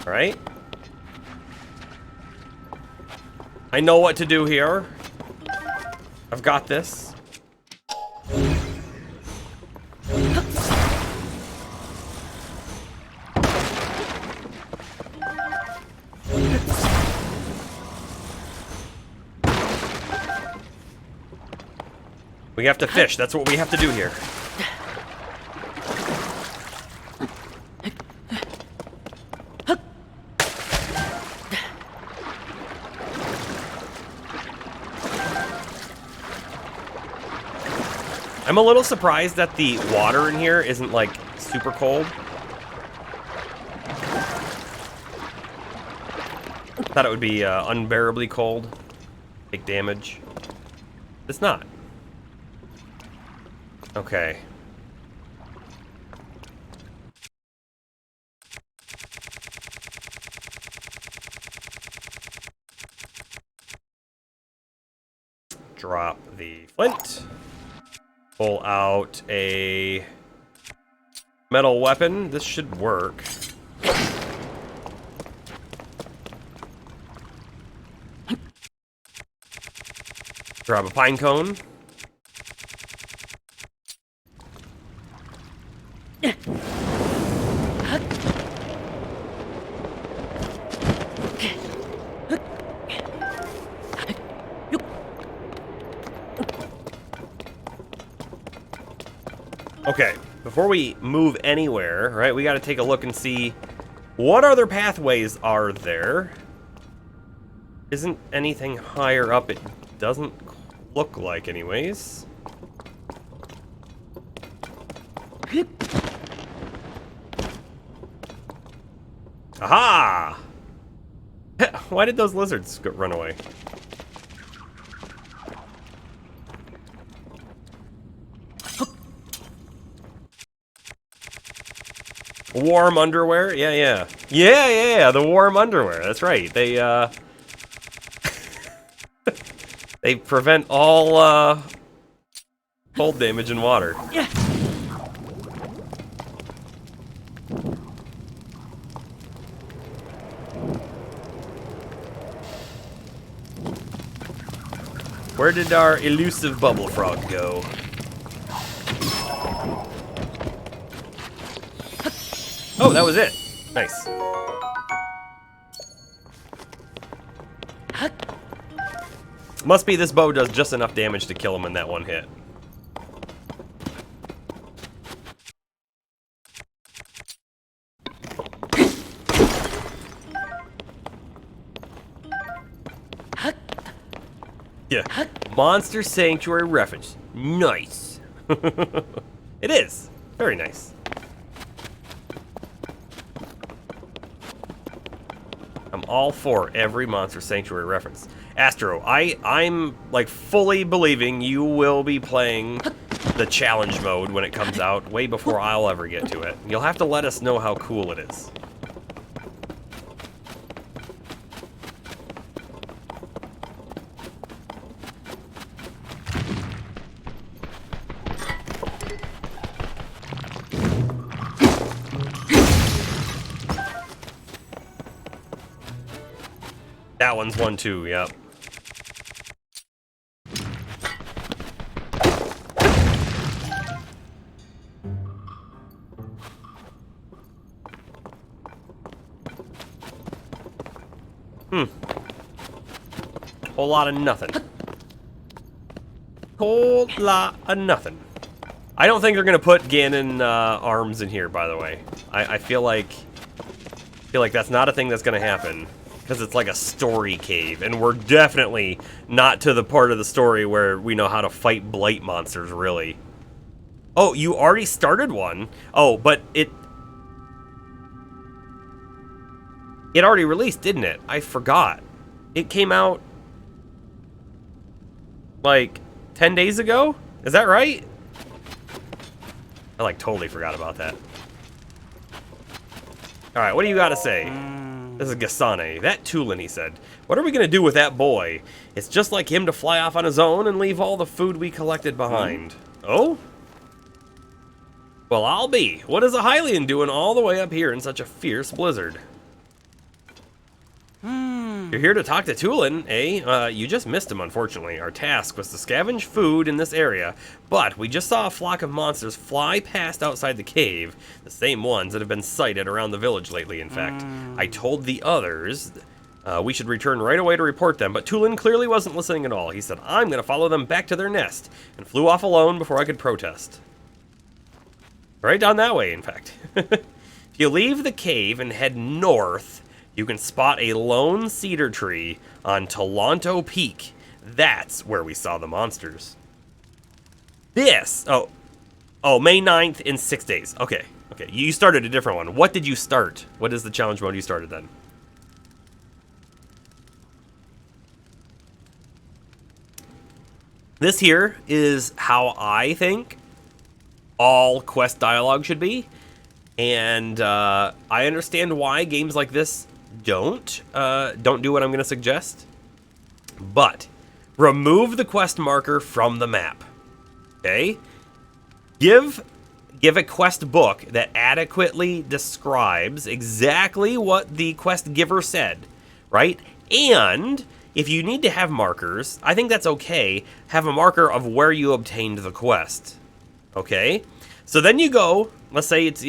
All right. I know what to do here. I've got this. We have to fish. That's what we have to do here. I'm a little surprised that the water in here isn't, like, super cold. Thought it would be unbearably cold. Take damage. It's not. Okay. Drop the flint. Pull out a metal weapon. This should work. Grab a pine cone. Okay, before we move anywhere, right, we got to take a look and see what other pathways are there. Isn't anything higher up? It doesn't look like, anyways. Aha! Why did those lizards run away? Warm underwear? Yeah, the warm underwear. That's right. They, they prevent all, cold damage in water. Yeah. Where did our elusive bubble frog go? Oh, that was it. Nice. Must be this bow does just enough damage to kill him in that one hit. Yeah. Monster Sanctuary reference. Nice. It is. Very nice. I'm all for every Monster Sanctuary reference. Astro, I'm like fully believing you will be playing the challenge mode when it comes out way before I'll ever get to it. You'll have to let us know how cool it is. That one's one too, yep. Whole lot of nothing. Whole lot of nothing. I don't think they're gonna put Ganon arms in here, by the way. I feel like that's not a thing that's gonna happen. Because it's like a story cave, and we're definitely not to the part of the story where we know how to fight blight monsters, really. Oh, you already started one? Oh, but it already released, didn't it? I forgot. It came out like 10 days ago? Is that right? I like totally forgot about that. Alright, what do you gotta say? This is Gasane. That Tulin, he said. What are we gonna do with that boy? It's just like him to fly off on his own and leave all the food we collected behind. Oh? Well, I'll be. What is a Hylian doing all the way up here in such a fierce blizzard? You're here to talk to Tulin, eh? You just missed him, unfortunately. Our task was to scavenge food in this area, but we just saw a flock of monsters fly past outside the cave. The same ones that have been sighted around the village lately, in fact. I told the others we should return right away to report them, but Tulin clearly wasn't listening at all. He said, I'm going to follow them back to their nest, and flew off alone before I could protest. Right down that way, in fact. If you leave the cave and head north, you can spot a lone cedar tree on Tolanto Peak. That's where we saw the monsters. This, oh, May 9th in 6 days. Okay, you started a different one. What did you start? What is the challenge mode you started then? This here is how I think all quest dialogue should be. And I understand why games like this don't do what I'm going to suggest. But remove the quest marker from the map. Okay? Give a quest book that adequately describes exactly what the quest giver said, right? And if you need to have markers, I think that's okay. Have a marker of where you obtained the quest. Okay? So then you go, let's say it's,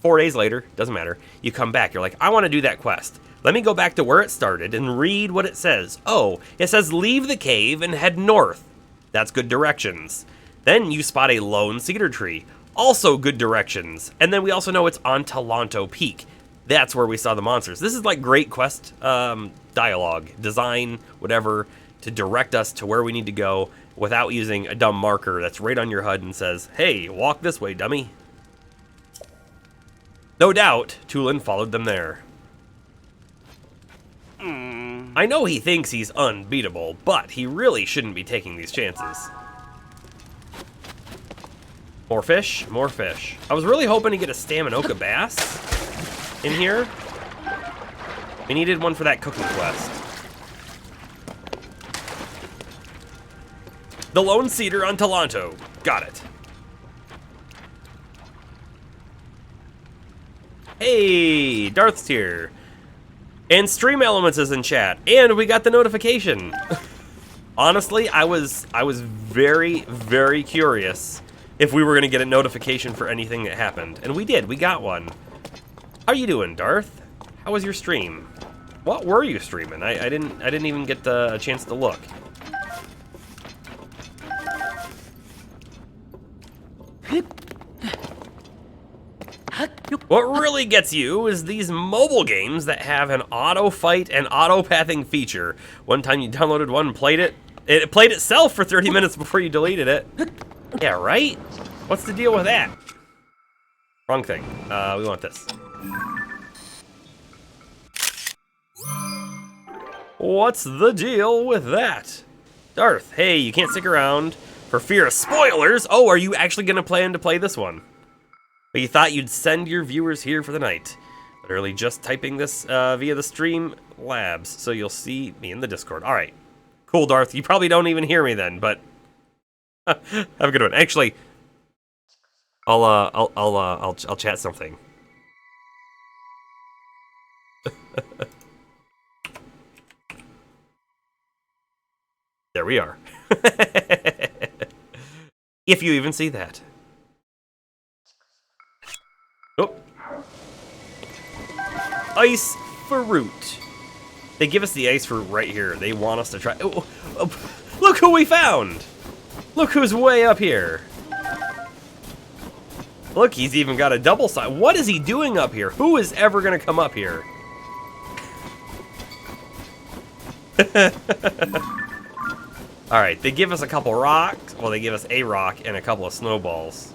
4 days later, doesn't matter. You come back, you're like, I want to do that quest. Let me go back to where it started and read what it says. Oh, it says leave the cave and head north. That's good directions. Then you spot a lone cedar tree. Also good directions. And then we also know it's on Tolanto Peak. That's where we saw the monsters. This is like great quest dialogue, design, whatever, to direct us to where we need to go without using a dumb marker that's right on your HUD and says, hey, walk this way, dummy. No doubt, Tulin followed them there. I know he thinks he's unbeatable, but he really shouldn't be taking these chances. More fish, more fish. I was really hoping to get a Staminoka bass in here. We needed one for that cooking quest. The lone cedar on Tolanto. Got it. Hey, Darth's here. And Stream Elements is in chat. And we got the notification. Honestly, I was very, very curious if we were going to get a notification for anything that happened. And we did. We got one. How you doing, Darth? How was your stream? What were you streaming? I didn't even get a chance to look. What really gets you is these mobile games that have an auto fight and auto pathing feature. One time you downloaded one and played it. It played itself for 30 minutes before you deleted it. Yeah, right? What's the deal with that? Wrong thing. We want this. What's the deal with that? Darth, hey, you can't stick around for fear of spoilers. Oh, are you actually going to plan to play this one? But you thought you'd send your viewers here for the night. Literally just typing this via the stream labs, so you'll see me in the Discord. All right, cool, Darth. You probably don't even hear me then, but have a good one. Actually, I'll chat something. There we are. If you even see that. Oh. Ice fruit. They give us the ice fruit right here. They want us to try. Oh, look who we found. Look who's way up here. Look, he's even got a double side. What is he doing up here? Who is ever gonna come up here? Alright, they give us a couple rocks. Well, they give us a rock and a couple of snowballs.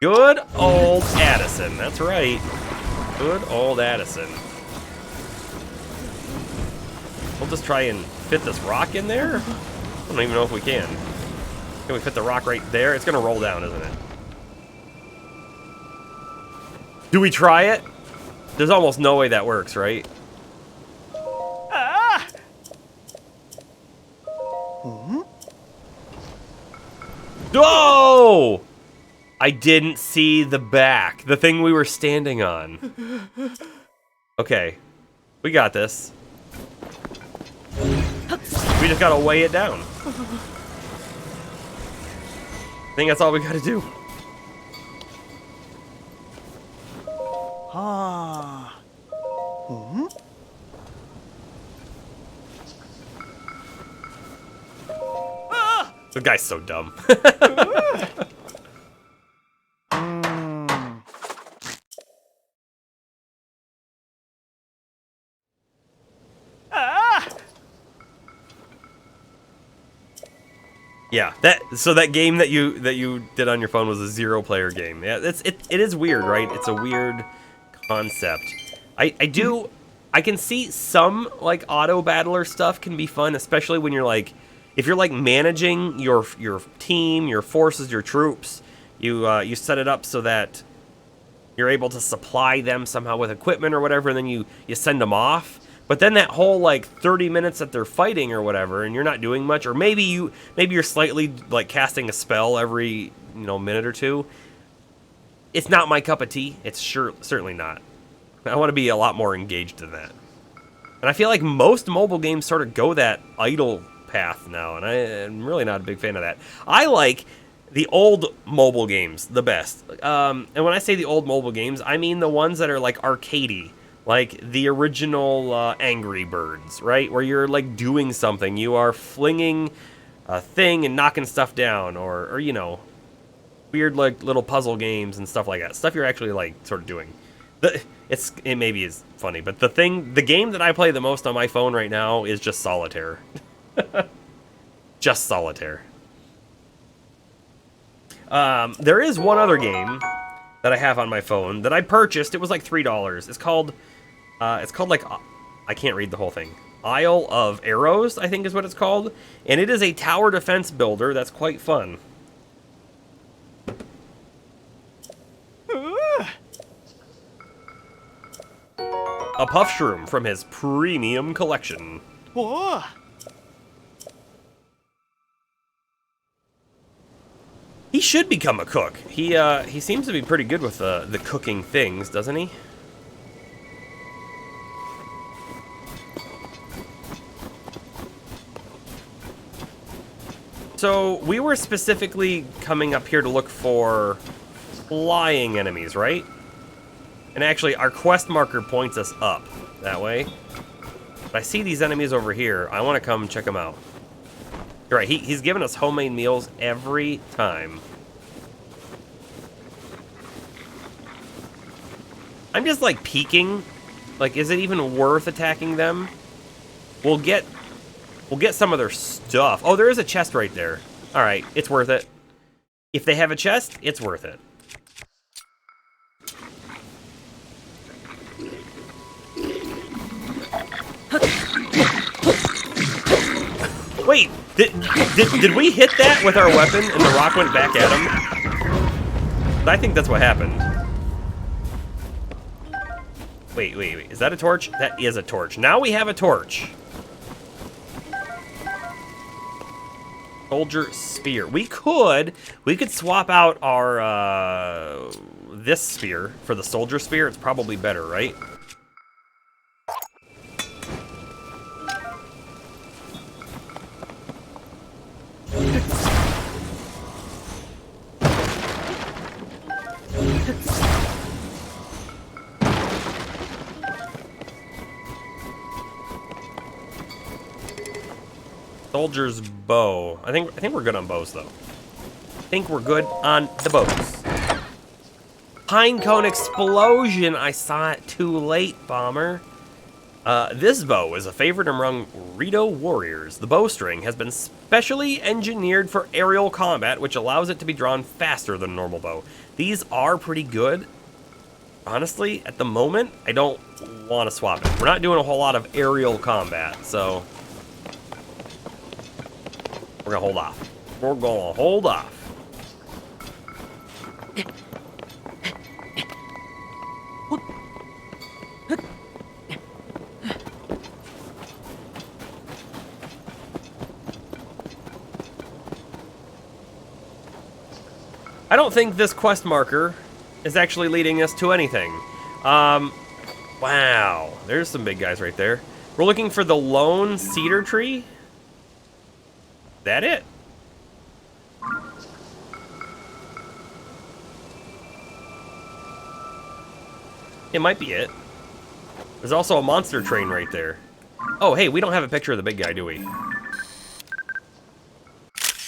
Good old Addison, that's right. Good old Addison. We'll just try and fit this rock in there? I don't even know if we can. Can we fit the rock right there? It's gonna roll down, isn't it? Do we try it? There's almost no way that works, right? Ah! Oh! I didn't see the back. The thing we were standing on. Okay. We got this. We just gotta weigh it down. I think that's all we gotta do. Ah. The guy's so dumb. Yeah, that game that you did on your phone was a 0-player game. Yeah, it is weird, right? It's a weird concept. I can see some like auto battler stuff can be fun, especially when you're like, if you're like managing your team, your forces, your troops. You set it up so that you're able to supply them somehow with equipment or whatever, and then you send them off. But then that whole like 30 minutes that they're fighting or whatever, and you're not doing much, or maybe you're slightly like casting a spell every minute or two. It's not my cup of tea. It's certainly not. I want to be a lot more engaged than that. And I feel like most mobile games sort of go that idle path now, and I'm really not a big fan of that. I like the old mobile games the best. And when I say the old mobile games, I mean the ones that are like arcadey. Like the original Angry Birds, right? Where you're like doing something. You are flinging a thing and knocking stuff down, or weird like little puzzle games and stuff like that. Stuff you're actually like sort of doing. It maybe is funny, but the game that I play the most on my phone right now is just Solitaire. Just Solitaire. There is one other game that I have on my phone that I purchased. It was like $3. It's called like, I can't read the whole thing. Isle of Arrows, I think is what it's called. And it is a tower defense builder that's quite fun. A puff shroom from his premium collection. Whoa. He should become a cook. He seems to be pretty good with the cooking things, doesn't he? So we were specifically coming up here to look for flying enemies, right? And actually, our quest marker points us up that way. But I see these enemies over here. I want to come check them out. You're right, he's giving us homemade meals every time. I'm just like peeking. Like, is it even worth attacking them? We'll get some of their stuff. Oh, there is a chest right there. All right, it's worth it. If they have a chest, it's worth it. Wait, did we hit that with our weapon and the rock went back at him? I think that's what happened. Wait, is that a torch? That is a torch. Now we have a torch. Soldier spear. We could swap out our this spear for the soldier spear. It's probably better, right? Soldier's bow. I think we're good on bows though. I think we're good on the bows. Pinecone explosion. I saw it too late, Bomber. This bow is a favorite among Rito warriors. The bowstring has been specially engineered for aerial combat, which allows it to be drawn faster than a normal bow. These are pretty good. Honestly, at the moment, I don't want to swap it. We're not doing a whole lot of aerial combat, so we're gonna hold off. We're gonna hold off. I don't think this quest marker is actually leading us to anything. Wow. There's some big guys right there. We're looking for the lone cedar tree. That it? It might be it. There's also a monster train right there. Oh, hey, we don't have a picture of the big guy, do we?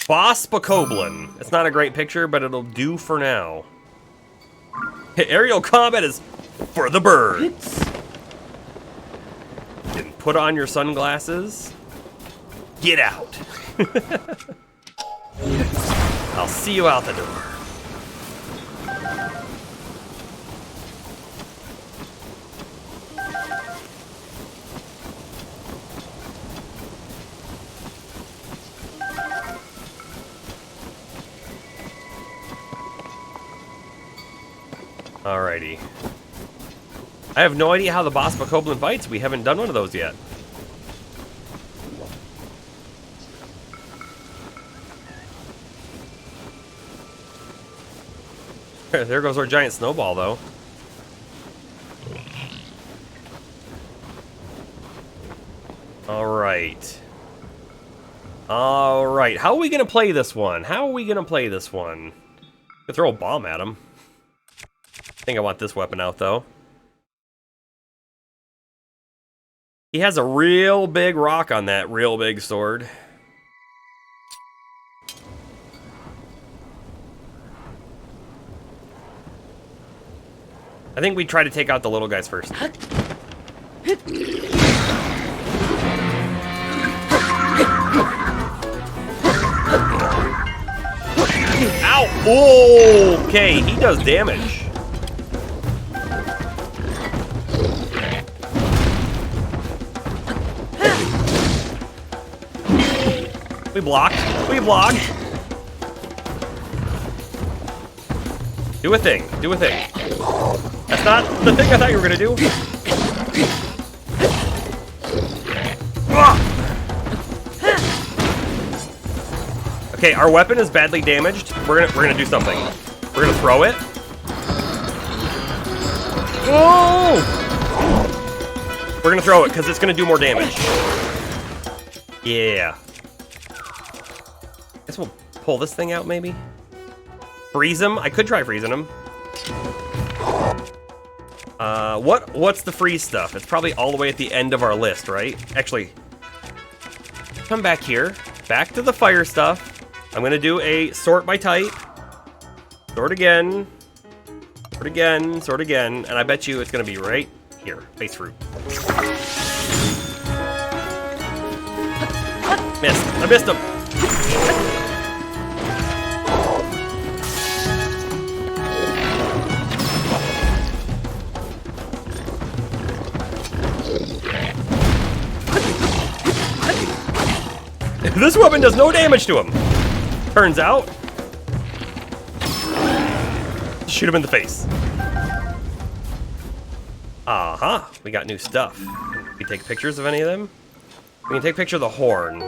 Boss Bokoblin. It's not a great picture, but it'll do for now. Aerial combat is for the birds. And put on your sunglasses. Get out. I'll see you out the door. Alrighty. I have no idea how the boss Bokoblin fights. We haven't done one of those yet. There goes our giant snowball, though. Alright. Alright. How are we going to play this one? How are we going to play this one? Could throw a bomb at him. I think I want this weapon out, though. He has a real big rock on that real big sword. I think we try to take out the little guys first. Ow! Okay, he does damage. We blocked. We blocked. Do a thing. Do a thing. That's not the thing I thought you were gonna do. Okay, our weapon is badly damaged. We're gonna do something. We're gonna throw it. Oh! We're gonna throw it because it's gonna do more damage. Yeah. Guess we'll pull this thing out, maybe? Freeze him? I could try freezing him. What's the freeze stuff? It's probably all the way at the end of our list, right? Actually, come back here. Back to the fire stuff. I'm gonna do a sort by type. Sort again. Sort again. Sort again. And I bet you it's gonna be right here. Face fruit. Missed. I missed him. This weapon does no damage to him. Turns out. Shoot him in the face. Uh-huh. We got new stuff. Can we take pictures of any of them? We can take a picture of the horn.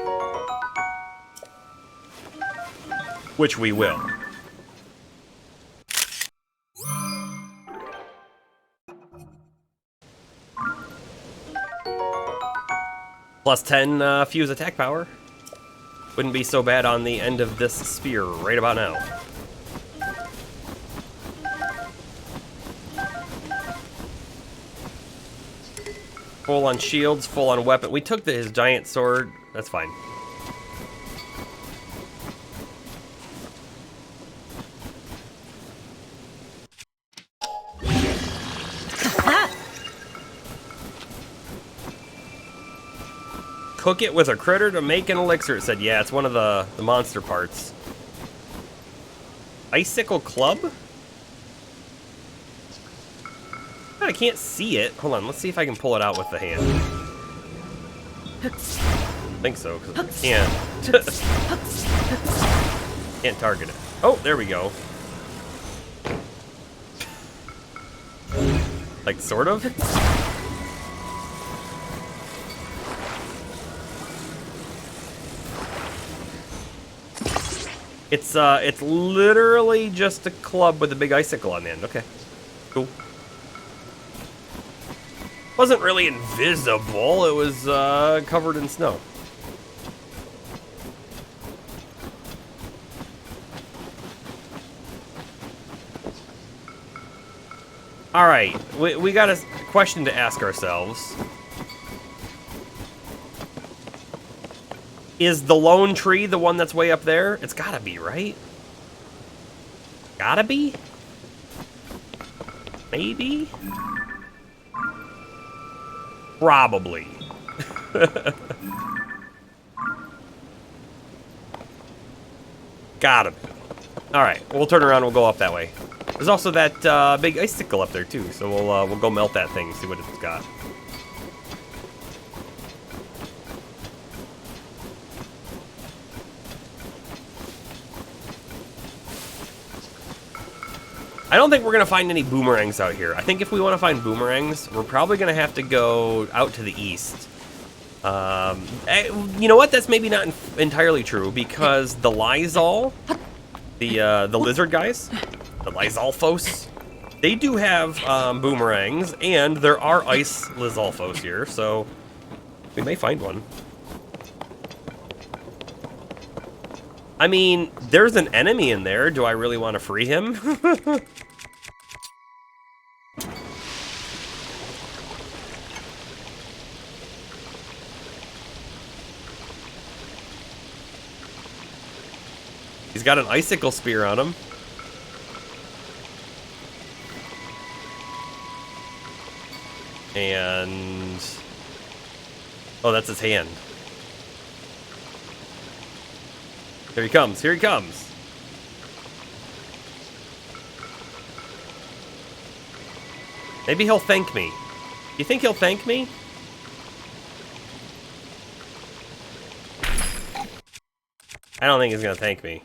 Which we will. Plus 10 fuse attack power. Wouldn't be so bad on the end of this spear right about now. Full on shields, full on weapon. We took his giant sword. That's fine. cook it with a critter to make an elixir. It said, yeah, it's one of the monster parts. Icicle club? I can't see it. Hold on, let's see if I can pull it out with the hand. I think so, because I can't. Can't target it. Oh, there we go. Like, sort of? It's literally just a club with a big icicle on the end. Okay, cool. Wasn't really invisible, it was covered in snow. Alright, we got a question to ask ourselves. Is the lone tree the one that's way up there? It's gotta be, right? Gotta be? Maybe? Probably. Gotta be. Alright, we'll turn around and we'll go up that way. There's also that big icicle up there too, so we'll go melt that thing, see what it's got. I don't think we're gonna find any boomerangs out here. I think if we want to find boomerangs, we're probably gonna have to go out to the east. You know what? That's maybe not entirely true because the Lysol, the lizard guys, the Lysolphos, they do have boomerangs, and there are ice Lysolphos here, so we may find one. I mean, there's an enemy in there. Do I really want to free him? He's got an icicle spear on him. And... oh, that's his hand. Here he comes, here he comes. Maybe he'll thank me. You think he'll thank me? I don't think he's gonna thank me.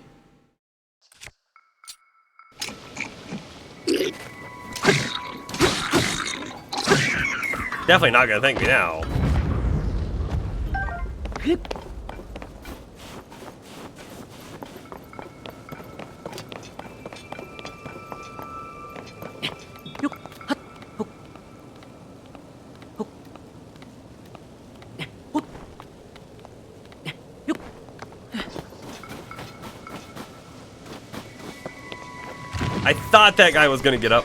Definitely not gonna thank me now. I thought that guy was gonna get up.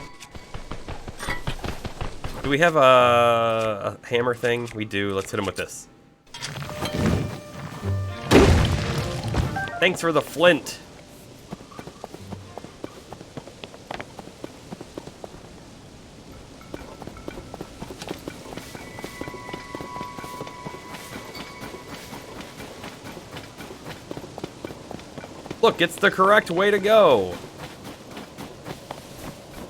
Do we have a hammer thing? We do. Let's hit him with this. Thanks for the flint. Look, it's the correct way to go.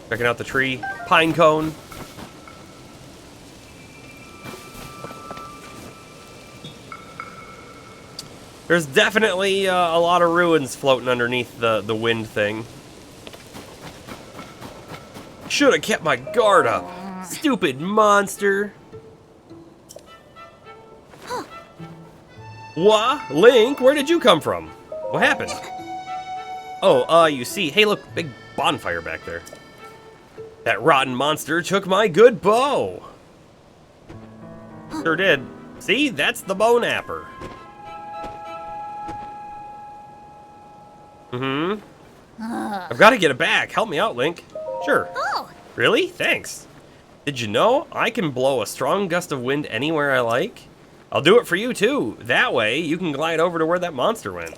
Checking out the tree. Pine cone. There's definitely a lot of ruins floating underneath the wind thing. Should have kept my guard up. Stupid monster. What? Link, where did you come from? What happened? Oh, you see. Hey, look, big bonfire back there. That rotten monster took my good bow. Sure did. See, that's the bow napper. I've got to get it back. Help me out, Link. Sure. Oh. Really? Thanks. Did you know I can blow a strong gust of wind anywhere I like? I'll do it for you, too. That way, you can glide over to where that monster went.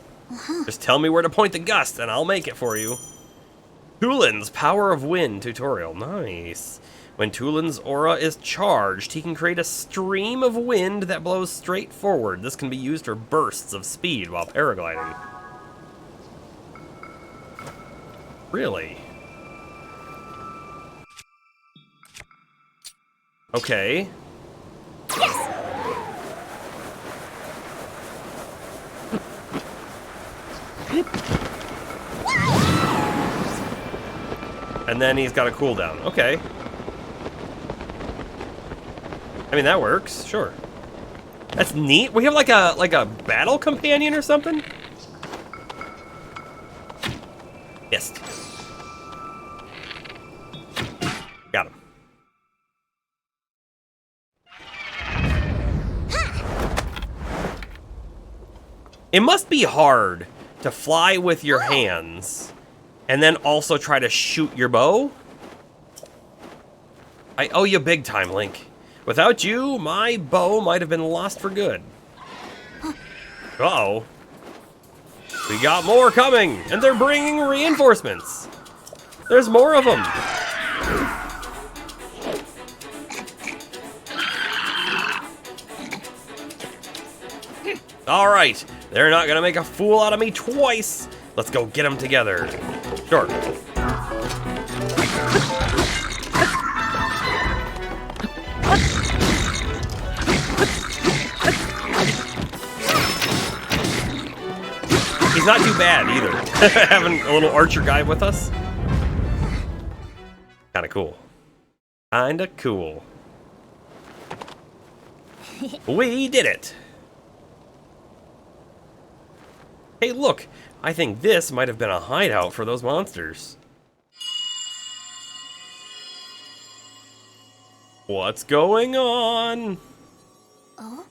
Just tell me where to point the gust, and I'll make it for you. Tulin's Power of Wind tutorial. Nice. When Tulin's aura is charged, he can create a stream of wind that blows straight forward. This can be used for bursts of speed while paragliding. Really? Okay. And then he's got a cooldown. Okay. I mean, that works. Sure. That's neat. We have like a battle companion or something? Missed. Got him. It must be hard to fly with your hands and then also try to shoot your bow. I owe you big time, Link. Without you, my bow might have been lost for good. Uh-oh. We got more coming, and they're bringing reinforcements. There's more of them. All right, they're not gonna make a fool out of me twice. Let's go get them together. Sure. He's not too bad either. Having a little archer guy with us. Kinda cool. Kinda cool. We did it. Hey, look. I think this might have been a hideout for those monsters. What's going on? Oh?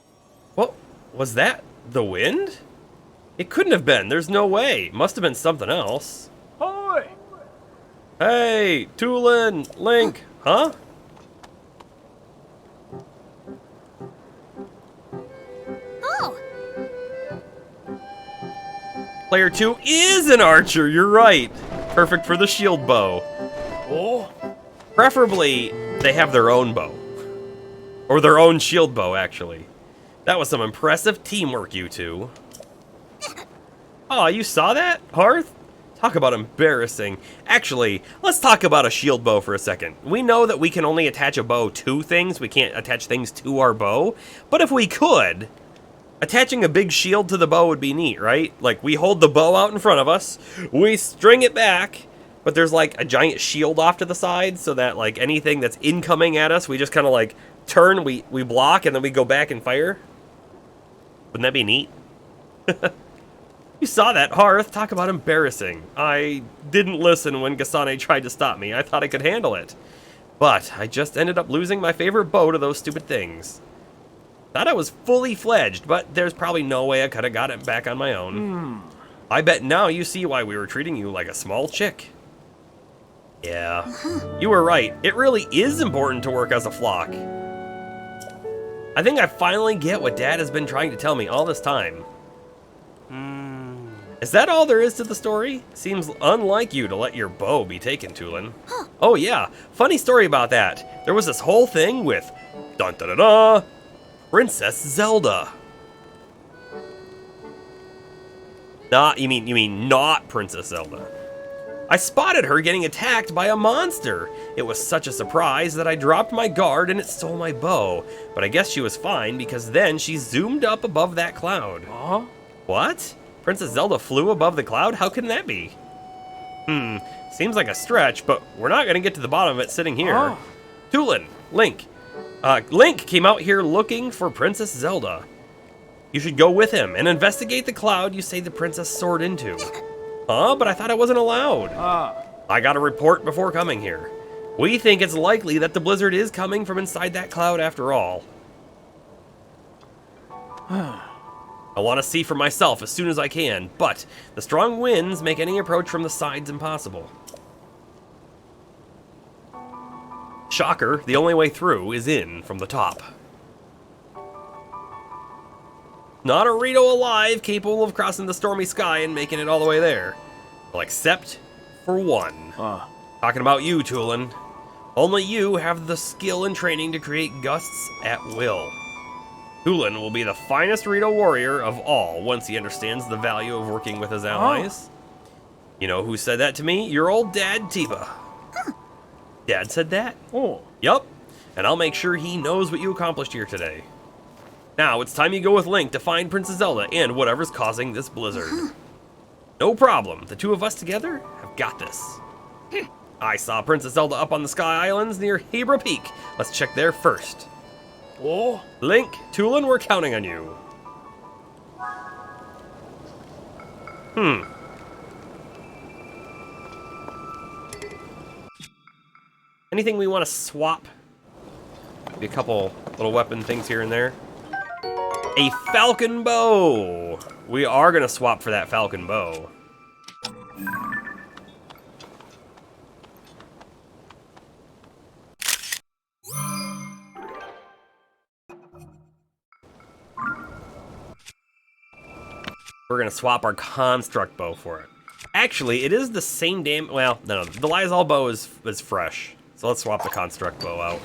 What was that? The wind? It couldn't have been. There's no way. Must have been something else. Hoy! Hey, Tulin, Link, huh? Oh! Player 2 is an archer, you're right. Perfect for the shield bow. Oh? Preferably, they have their own bow. Or their own shield bow, actually. That was some impressive teamwork, you two. Oh, you saw that, Hearth? Talk about embarrassing. Actually, let's talk about a shield bow for a second. We know that we can only attach a bow to things. We can't attach things to our bow. But if we could, attaching a big shield to the bow would be neat, right? Like, we hold the bow out in front of us, we string it back, but there's like a giant shield off to the side so that like anything that's incoming at us, we just kind of like turn, we block, and then we go back and fire. Wouldn't that be neat? You saw that, Hearth. Talk about embarrassing. I didn't listen when Gasane tried to stop me. I thought I could handle it. But I just ended up losing my favorite bow to those stupid things. Thought I was fully fledged, but there's probably no way I could have got it back on my own. I bet now you see why we were treating you like a small chick. Yeah, you were right. It really is important to work as a flock. I think I finally get what Dad has been trying to tell me all this time. Is that all there is to the story? Seems unlike you to let your bow be taken, Tulin. Oh yeah, funny story about that. There was this whole thing with dun-da-da-da, Princess Zelda. You mean not Princess Zelda. I spotted her getting attacked by a monster. It was such a surprise that I dropped my guard and it stole my bow. But I guess she was fine because then she zoomed up above that cloud. Huh? What? Princess Zelda flew above the cloud? How can that be? Seems like a stretch, but we're not gonna get to the bottom of it sitting here. Oh. Tulin, Link. Link came out here looking for Princess Zelda. You should go with him and investigate the cloud you say the princess soared into. Huh? But I thought I wasn't allowed. I got a report before coming here. We think it's likely that the blizzard is coming from inside that cloud after all. I want to see for myself as soon as I can, but the strong winds make any approach from the sides impossible. Shocker, the only way through is in from the top. Not a Rito alive capable of crossing the stormy sky and making it all the way there. Well, except for one. Talking about you, Tulin. Only you have the skill and training to create gusts at will. Tulin will be the finest Rito warrior of all once he understands the value of working with his allies. You know who said that to me? Your old dad, Tiba. Dad said that? Oh. Yup. And I'll make sure he knows what you accomplished here today. Now, it's time you go with Link to find Princess Zelda and whatever's causing this blizzard. No problem. The two of us together have got this. I saw Princess Zelda up on the Sky Islands near Hebra Peak. Let's check there first. Oh. Link, Tulin, we're counting on you. Anything we want to swap? Maybe a couple little weapon things here and there. A falcon bow! We are going to swap for that falcon bow. We're going to swap our construct bow for it. Actually, it is the same damn... Well, no, the Lysol bow is fresh. So let's swap the construct bow out.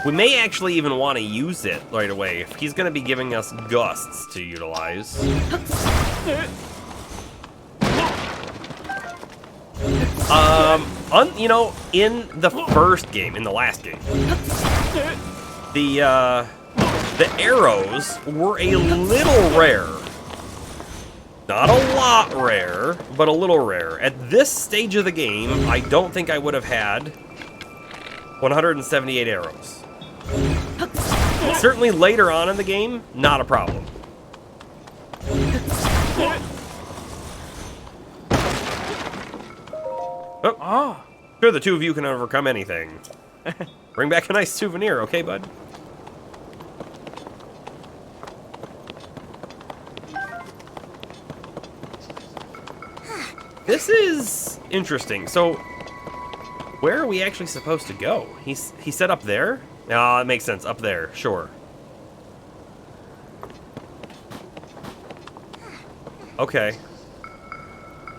We may actually even want to use it right away. If he's going to be giving us gusts to utilize. You know, in the first game, in the last game, the arrows were a little rare. Not a lot rare, but a little rare. At this stage of the game, I don't think I would have had 178 arrows. Certainly later on in the game, not a problem. Oh, sure, the two of you can overcome anything. Bring back a nice souvenir, okay, bud? This is interesting. So, where are we actually supposed to go? He said up there? No, it makes sense. Up there, sure. Okay.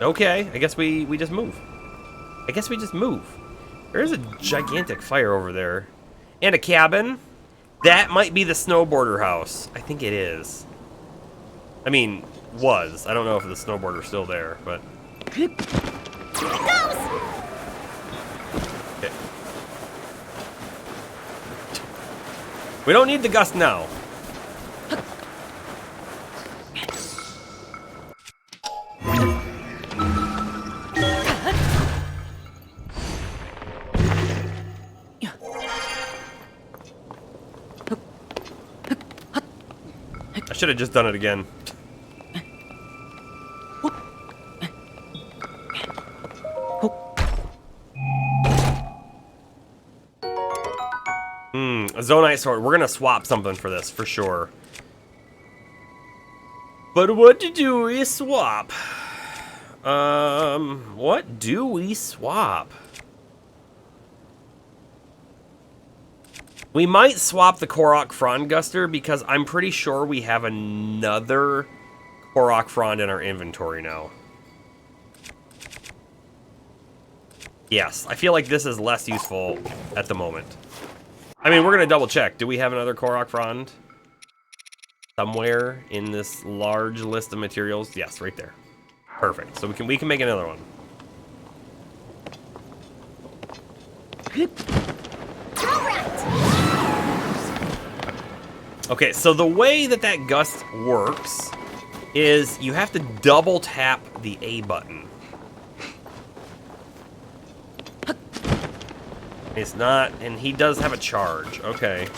Okay, I guess we just move. I guess we just move. There's a gigantic fire over there. And a cabin. That might be the snowboarder house. I think it is. I mean, was. I don't know if the snowboarder's still there, but... Here it goes! Okay. We don't need the gust now. I should have just done it again. A Zonite sword. We're gonna swap something for this, for sure. But what do we swap? What do we swap? We might swap the Korok Frond Guster because I'm pretty sure we have another Korok Frond in our inventory now. Yes, I feel like this is less useful at the moment. I mean, we're gonna double check. Do we have another Korok Frond somewhere in this large list of materials? Yes, right there. Perfect. So we can make another one. Okay, so the way that gust works is you have to double tap the A button. It's not, and he does have a charge. Okay.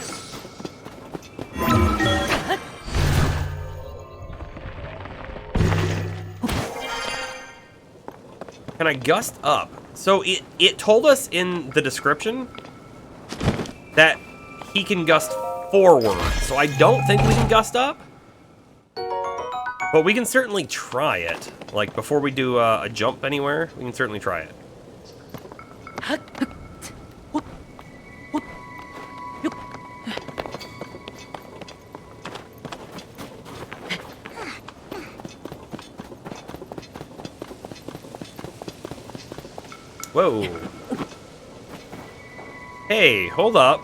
Can I gust up? So it told us in the description that he can gust forward. So I don't think we can gust up. But we can certainly try it. Like, before we do a jump anywhere, we can certainly try it. Whoa. Hey, hold up.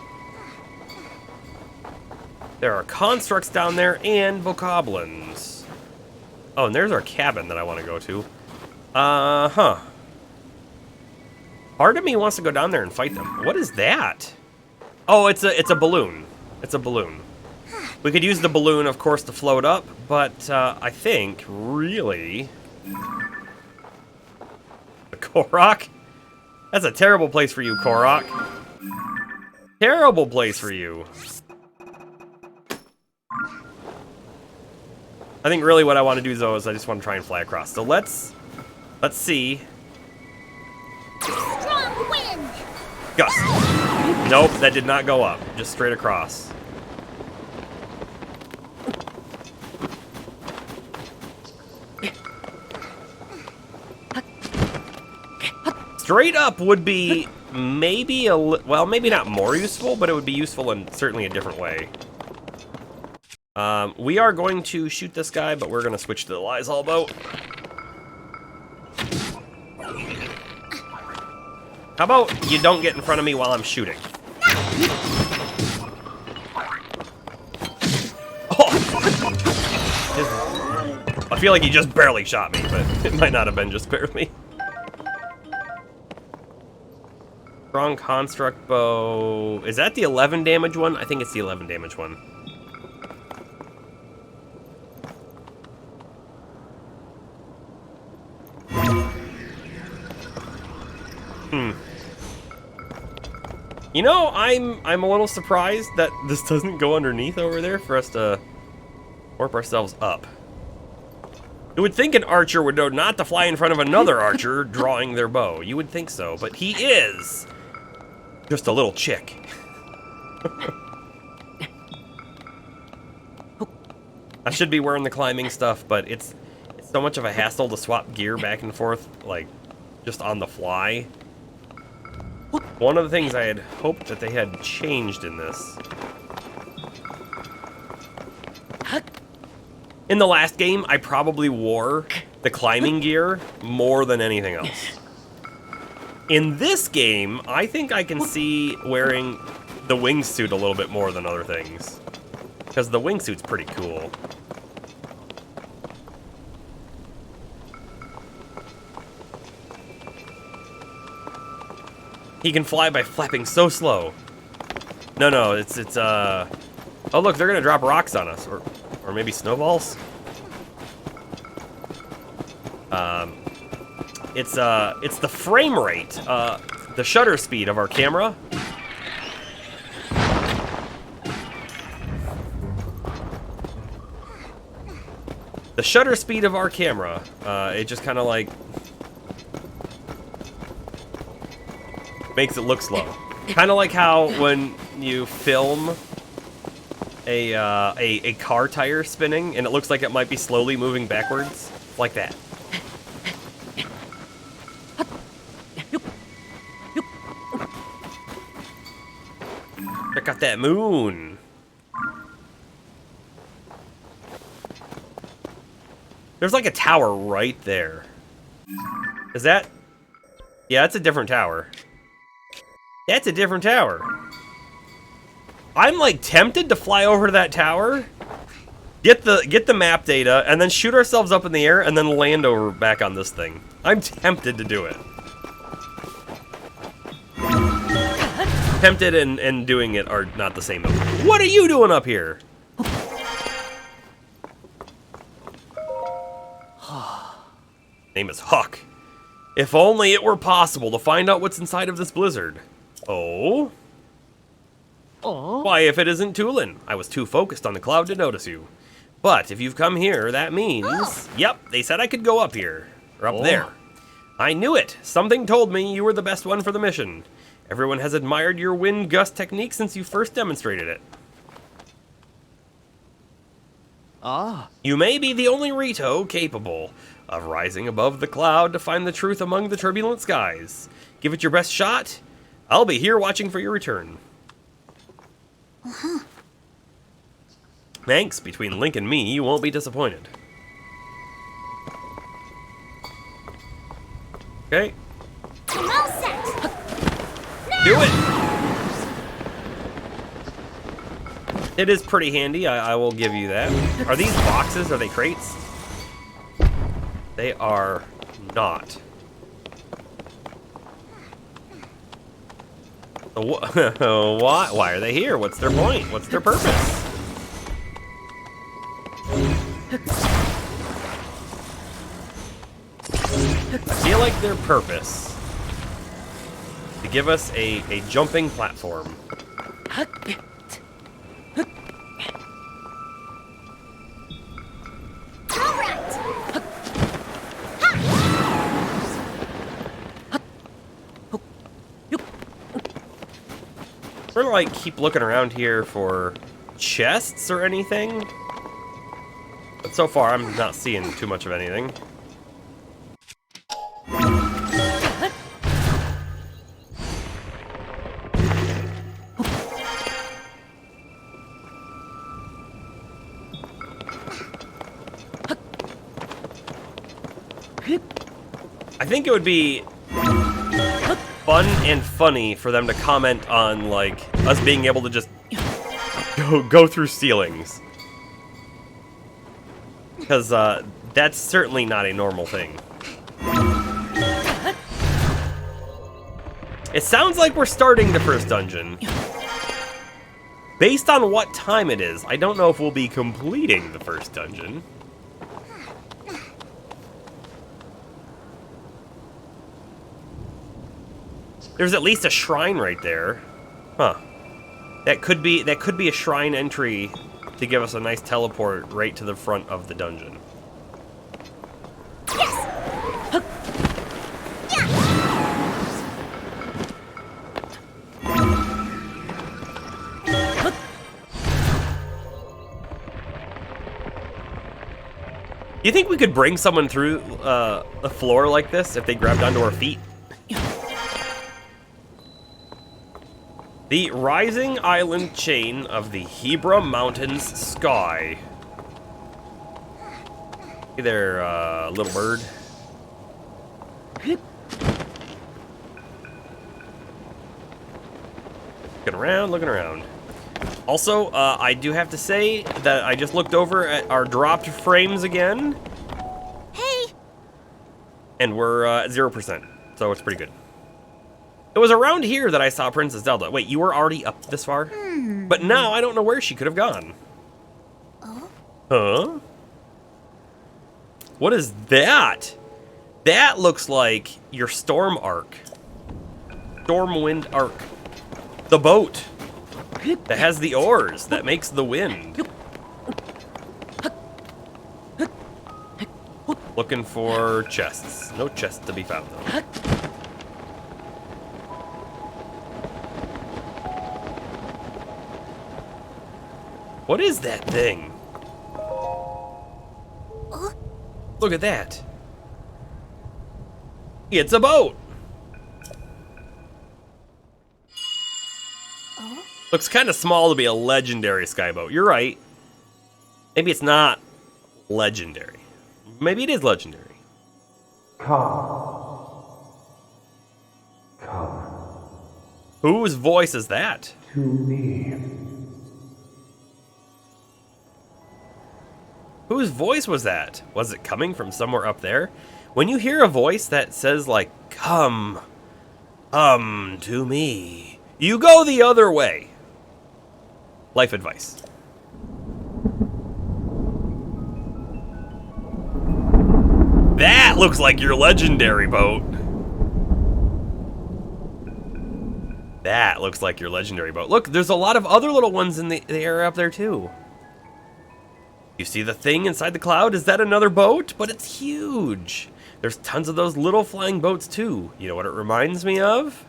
There are constructs down there and bokoblins. Oh, and there's our cabin that I want to go to. Huh. Part of me wants to go down there and fight them. What is that? Oh, it's a balloon. It's a balloon. We could use the balloon, of course, to float up, but I think, really... The Korok? That's a terrible place for you, Korok. Terrible place for you. I think really what I want to do, though, is I just want to try and fly across. So let's see. Strong wind. Gust. Nope, that did not go up. Just straight across. Straight up would be maybe well, maybe not more useful, but it would be useful in certainly a different way. We are going to shoot this guy, but we're going to switch to the Lysol boat. How about you don't get in front of me while I'm shooting? Oh! I feel like he just barely shot me, but it might not have been just barely. Strong construct bow. Is that the 11 damage one? I think it's the 11 damage one. You know, I'm a little surprised that this doesn't go underneath over there for us to warp ourselves up. You would think an archer would know not to fly in front of another archer drawing their bow. You would think so, but he is just a little chick. I should be wearing the climbing stuff, but it's so much of a hassle to swap gear back and forth, like, just on the fly. One of the things I had hoped that they had changed in this. In the last game, I probably wore the climbing gear more than anything else. In this game, I think I can see wearing the wingsuit a little bit more than other things. Because the wingsuit's pretty cool. He can fly by flapping so slow. No, it's oh look, they're gonna drop rocks on us, or maybe snowballs. It's the frame rate, the shutter speed of our camera. The shutter speed of our camera, it just kind of like makes it look slow. Kind of like how when you film a car tire spinning and it looks like it might be slowly moving backwards, like that. Check out that moon. There's like a tower right there. Is that? Yeah, it's a different tower. That's a different tower. I'm like tempted to fly over to that tower, get the map data, and then shoot ourselves up in the air and then land over back on this thing. I'm tempted to do it. Tempted and doing it are not the same. What are you doing up here? Name is Huck. If only it were possible to find out what's inside of this blizzard. Oh? Oh. Why, if it isn't Tulin. I was too focused on the cloud to notice you. But if you've come here, that means... Yep, they said I could go up here. Or up there. I knew it. Something told me you were the best one for the mission. Everyone has admired your wind gust technique since you first demonstrated it. You may be the only Rito capable of rising above the cloud to find the truth among the turbulent skies. Give it your best shot. I'll be here watching for your return. Thanks. Between Link and me, you won't be disappointed. Okay. I'm all set. do it. It is pretty handy, I will give you that. Are these boxes? Are they crates? They are not. What? Why are they here? What's their point? What's their purpose? I feel like their purpose to give us a jumping platform. We're gonna like keep looking around here for chests or anything, but so far I'm not seeing too much of anything. I think it would be fun and funny for them to comment on, like, us being able to just go through ceilings. Because, that's certainly not a normal thing. It sounds like we're starting the first dungeon. Based on what time it is, I don't know if we'll be completing the first dungeon. There's at least a shrine right there. Huh. That could be a shrine entry to give us a nice teleport right to the front of the dungeon. Yes! Do you think we could bring someone through a floor like this if they grabbed onto our feet? The rising island chain of the Hebra Mountains sky. Hey there, little bird. Looking around. Also, I do have to say that I just looked over at our dropped frames again. Hey! And we're at 0%, so it's pretty good. It was around here that I saw Princess Zelda. Wait, you were already up this far? But now I don't know where she could have gone. Oh? Huh? What is that? That looks like your storm arc. Stormwind arc. The boat that has the oars that makes the wind. Looking for chests. No chests to be found though. What is that thing? Look at that. It's a boat. Looks kind of small to be a legendary skyboat. You're right. Maybe it's not legendary. Maybe it is legendary. Come. Come Whose voice is that? to me. Whose voice was that? Was it coming from somewhere up there? When you hear a voice that says, like, come to me, you go the other way. Life advice. That looks like your legendary boat. That looks like your legendary boat. Look, there's a lot of other little ones in the area up there, too. You see the thing inside the cloud? Is that another boat? But it's huge. There's tons of those little flying boats too. You know what it reminds me of?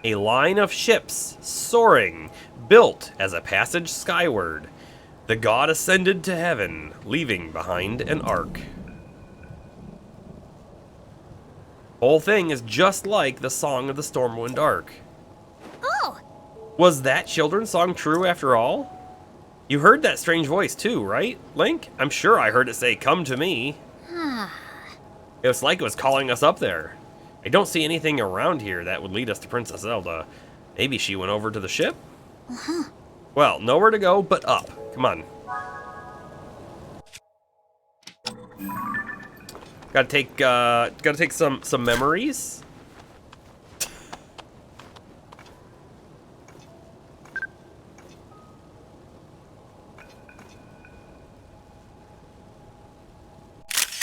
A line of ships soaring, built as a passage skyward. The god ascended to heaven, leaving behind an ark. Whole thing is just like the song of the Stormwind Ark. Oh! Was that children's song true after all? You heard that strange voice too, right, Link? I'm sure I heard it say, come to me. It was like it was calling us up there. I don't see anything around here that would lead us to Princess Zelda. Maybe she went over to the ship? Well, nowhere to go but up. Come on. Gotta take some memories.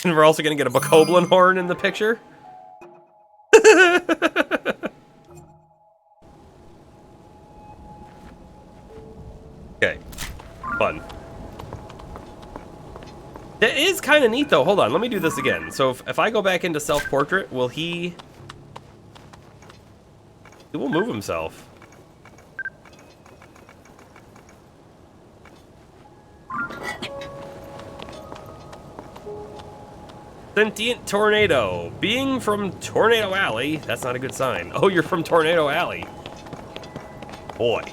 And we're also gonna get a Bokoblin horn in the picture. Okay, fun. That is kind of neat, though. Hold on, let me do this again. So if I go back into self-portrait, will he will move himself. Sentient tornado. Being from Tornado Alley. That's not a good sign. Oh, you're from Tornado Alley. Boy.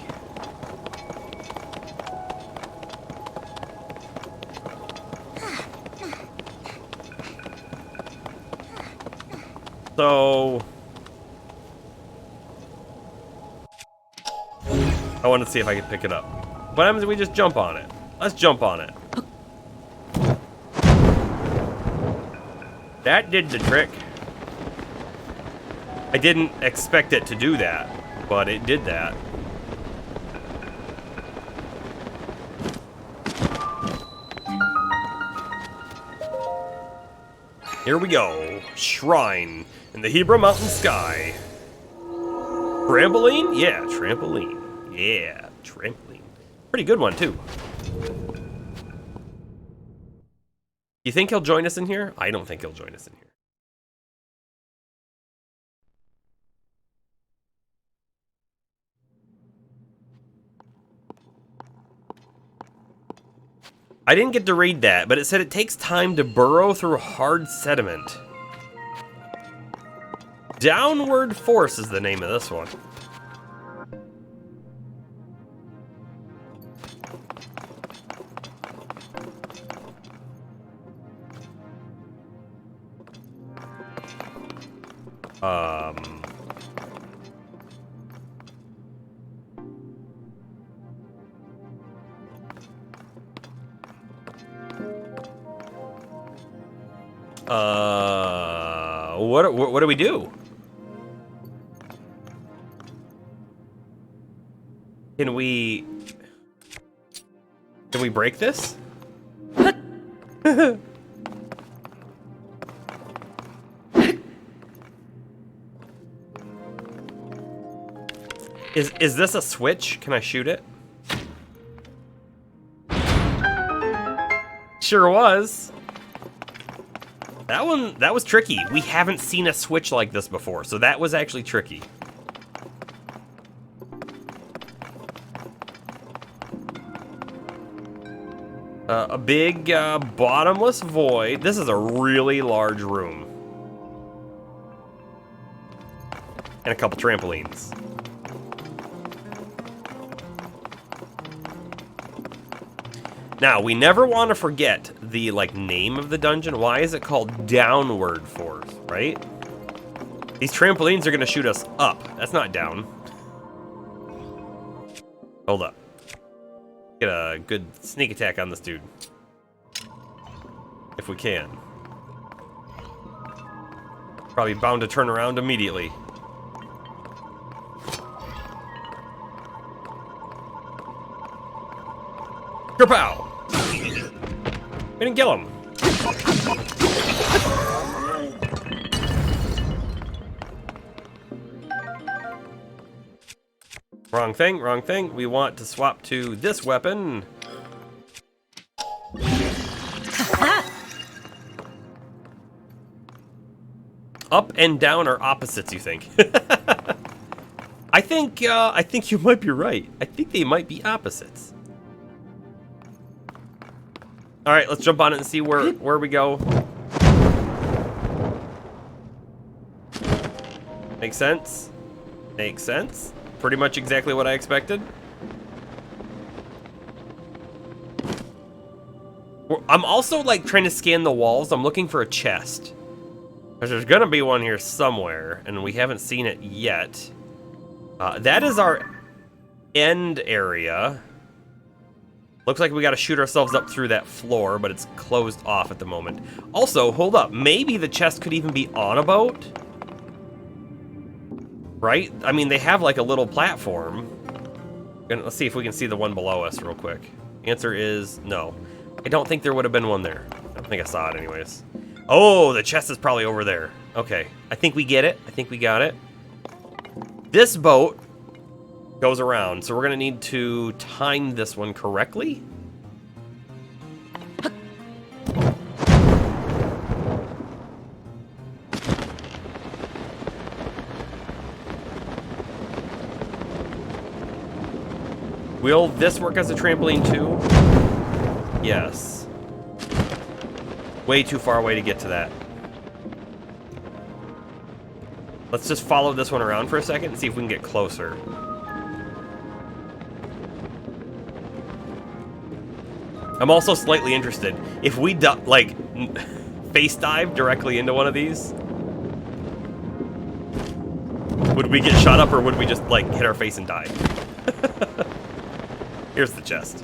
So I want to see if I can pick it up. What happens if we just jump on it? Let's jump on it. That did the trick. I didn't expect it to do that, but it did that. Here we go. Shrine in the Hebra mountain sky. Trampoline? Yeah, trampoline. Yeah, trampoline. Pretty good one, too. You think he'll join us in here? I don't think he'll join us in here. I didn't get to read that, but it said it takes time to burrow through hard sediment. Downward Force is the name of this one. What do we do? Can we break this? Is this a switch? Can I shoot it? Sure was. That was tricky. We haven't seen a switch like this before, so that was actually tricky. A big bottomless void. This is a really large room. And a couple trampolines. Now, we never want to forget the name of the dungeon. Why is it called Downward Force, right? These trampolines are going to shoot us up. That's not down. Hold up. Get a good sneak attack on this dude. If we can. Probably bound to turn around immediately. Kapow! We didn't kill him. Wrong thing, wrong thing. We want to swap to this weapon. Up and down are opposites, you think? I think you might be right. I think they might be opposites. All right, let's jump on it and see where we go. Makes sense. Makes sense. Pretty much exactly what I expected. I'm also trying to scan the walls. I'm looking for a chest. Because there's going to be one here somewhere, and we haven't seen it yet. That is our end area. Looks like we got to shoot ourselves up through that floor, but it's closed off at the moment. Also, hold up. Maybe the chest could even be on a boat? Right? I mean, they have like a little platform. Let's see if we can see the one below us real quick. Answer is no. I don't think there would have been one there. I don't think I saw it anyways. Oh, the chest is probably over there. Okay, I think we get it. I think we got it. This boat goes around, so we're gonna need to time this one correctly. Will this work as a trampoline too? Yes. Way too far away to get to that. Let's just follow this one around for a second and see if we can get closer. I'm also slightly interested. If we like face dive directly into one of these, would we get shot up or would we just like hit our face and die? Here's the chest.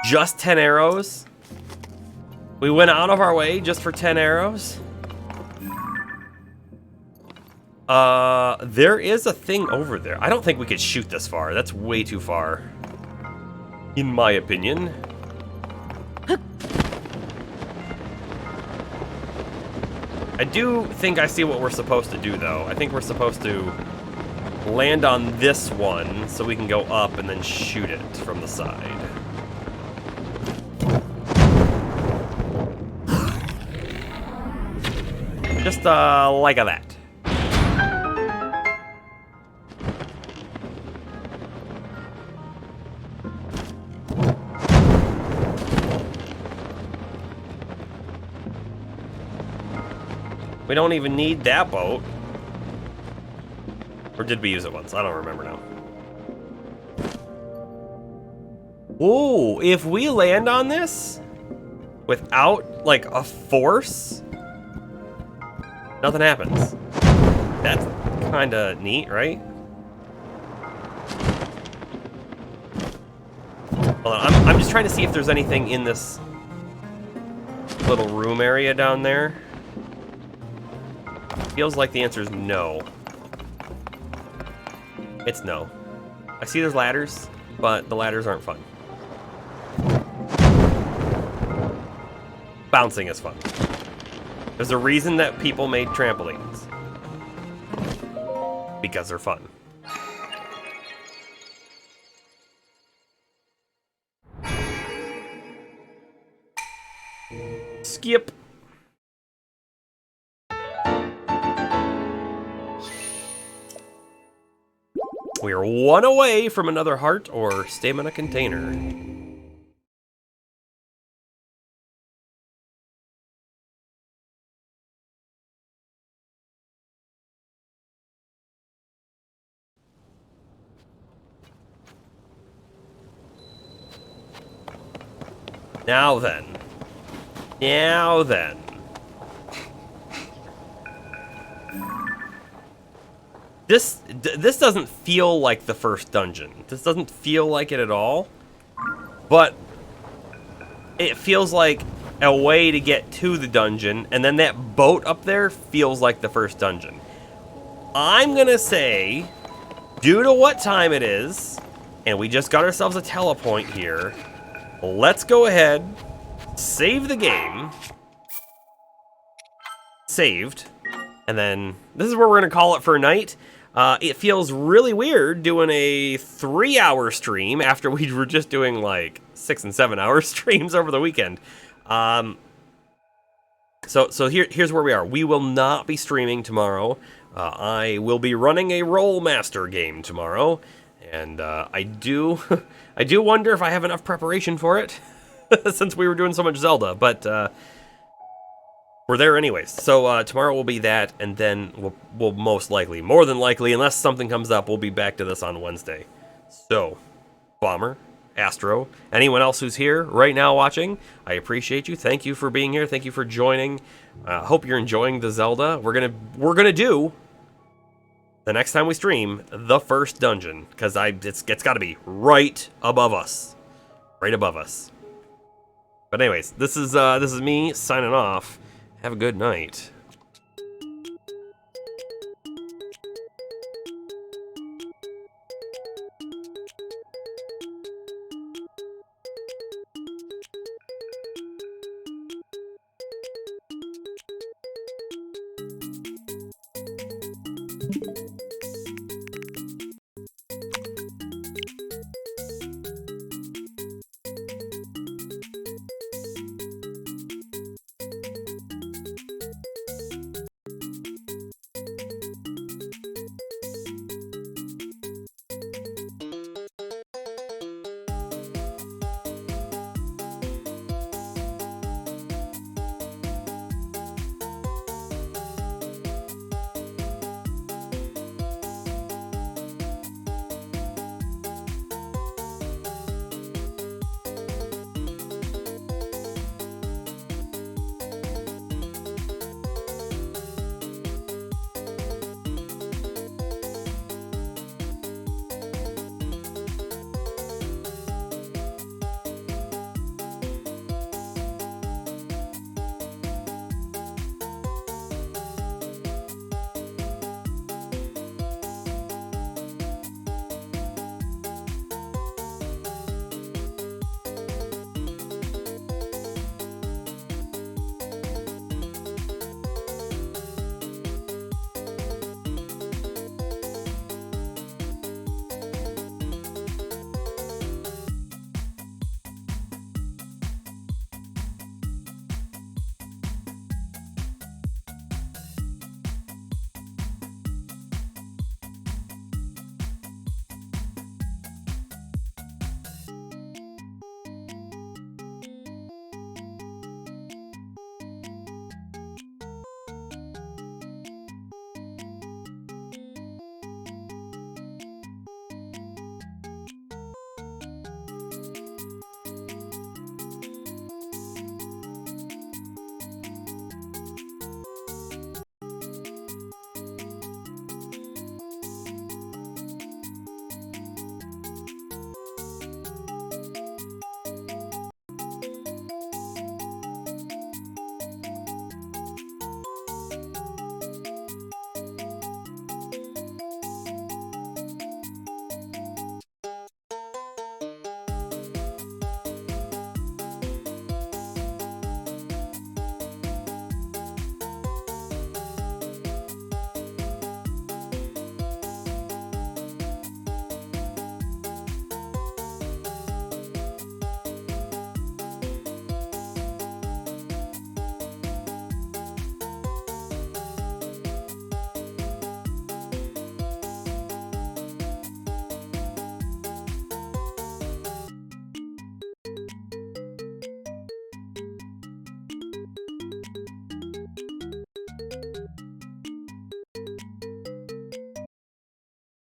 Just 10 arrows? We went out of our way just for 10 arrows? There is a thing over there. I don't think we could shoot this far. That's way too far. In my opinion. I do think I see what we're supposed to do, though. I think we're supposed to land on this one so we can go up and then shoot it from the side. Just, like that. We don't even need that boat. Or did we use it once? I don't remember now. Ooh, if we land on this without, like, a force, nothing happens. That's kinda neat, right? Hold on, I'm just trying to see if there's anything in this little room area down there. Feels like the answer is no. It's no. I see there's ladders, but the ladders aren't fun. Bouncing is fun. There's a reason that people made trampolines. Because they're fun. Skip. We are one away from another heart or stamina container. Now then. Now then. This doesn't feel like the first dungeon. This doesn't feel like it at all. But it feels like a way to get to the dungeon, and then that boat up there feels like the first dungeon. I'm gonna say, due to what time it is, and we just got ourselves a telepoint here, let's go ahead, save the game. Saved. And then this is where we're gonna call it for a night. It feels really weird doing a 3-hour stream after we were just doing like 6 and 7 hour streams over the weekend. So here's where we are. We will not be streaming tomorrow. I will be running a Roll Master game tomorrow, and I do wonder if I have enough preparation for it since we were doing so much Zelda. But we're there anyways. So tomorrow will be that, and then we'll most likely, more than likely, unless something comes up, we'll be back to this on Wednesday. So, Bomber, Astro, anyone else who's here right now watching, I appreciate you. Thank you for being here. Thank you for joining. Hope you're enjoying the Zelda. We're gonna do the next time we stream the first dungeon, because it's got to be right above us, right above us. But anyways, this is me signing off. Have a good night.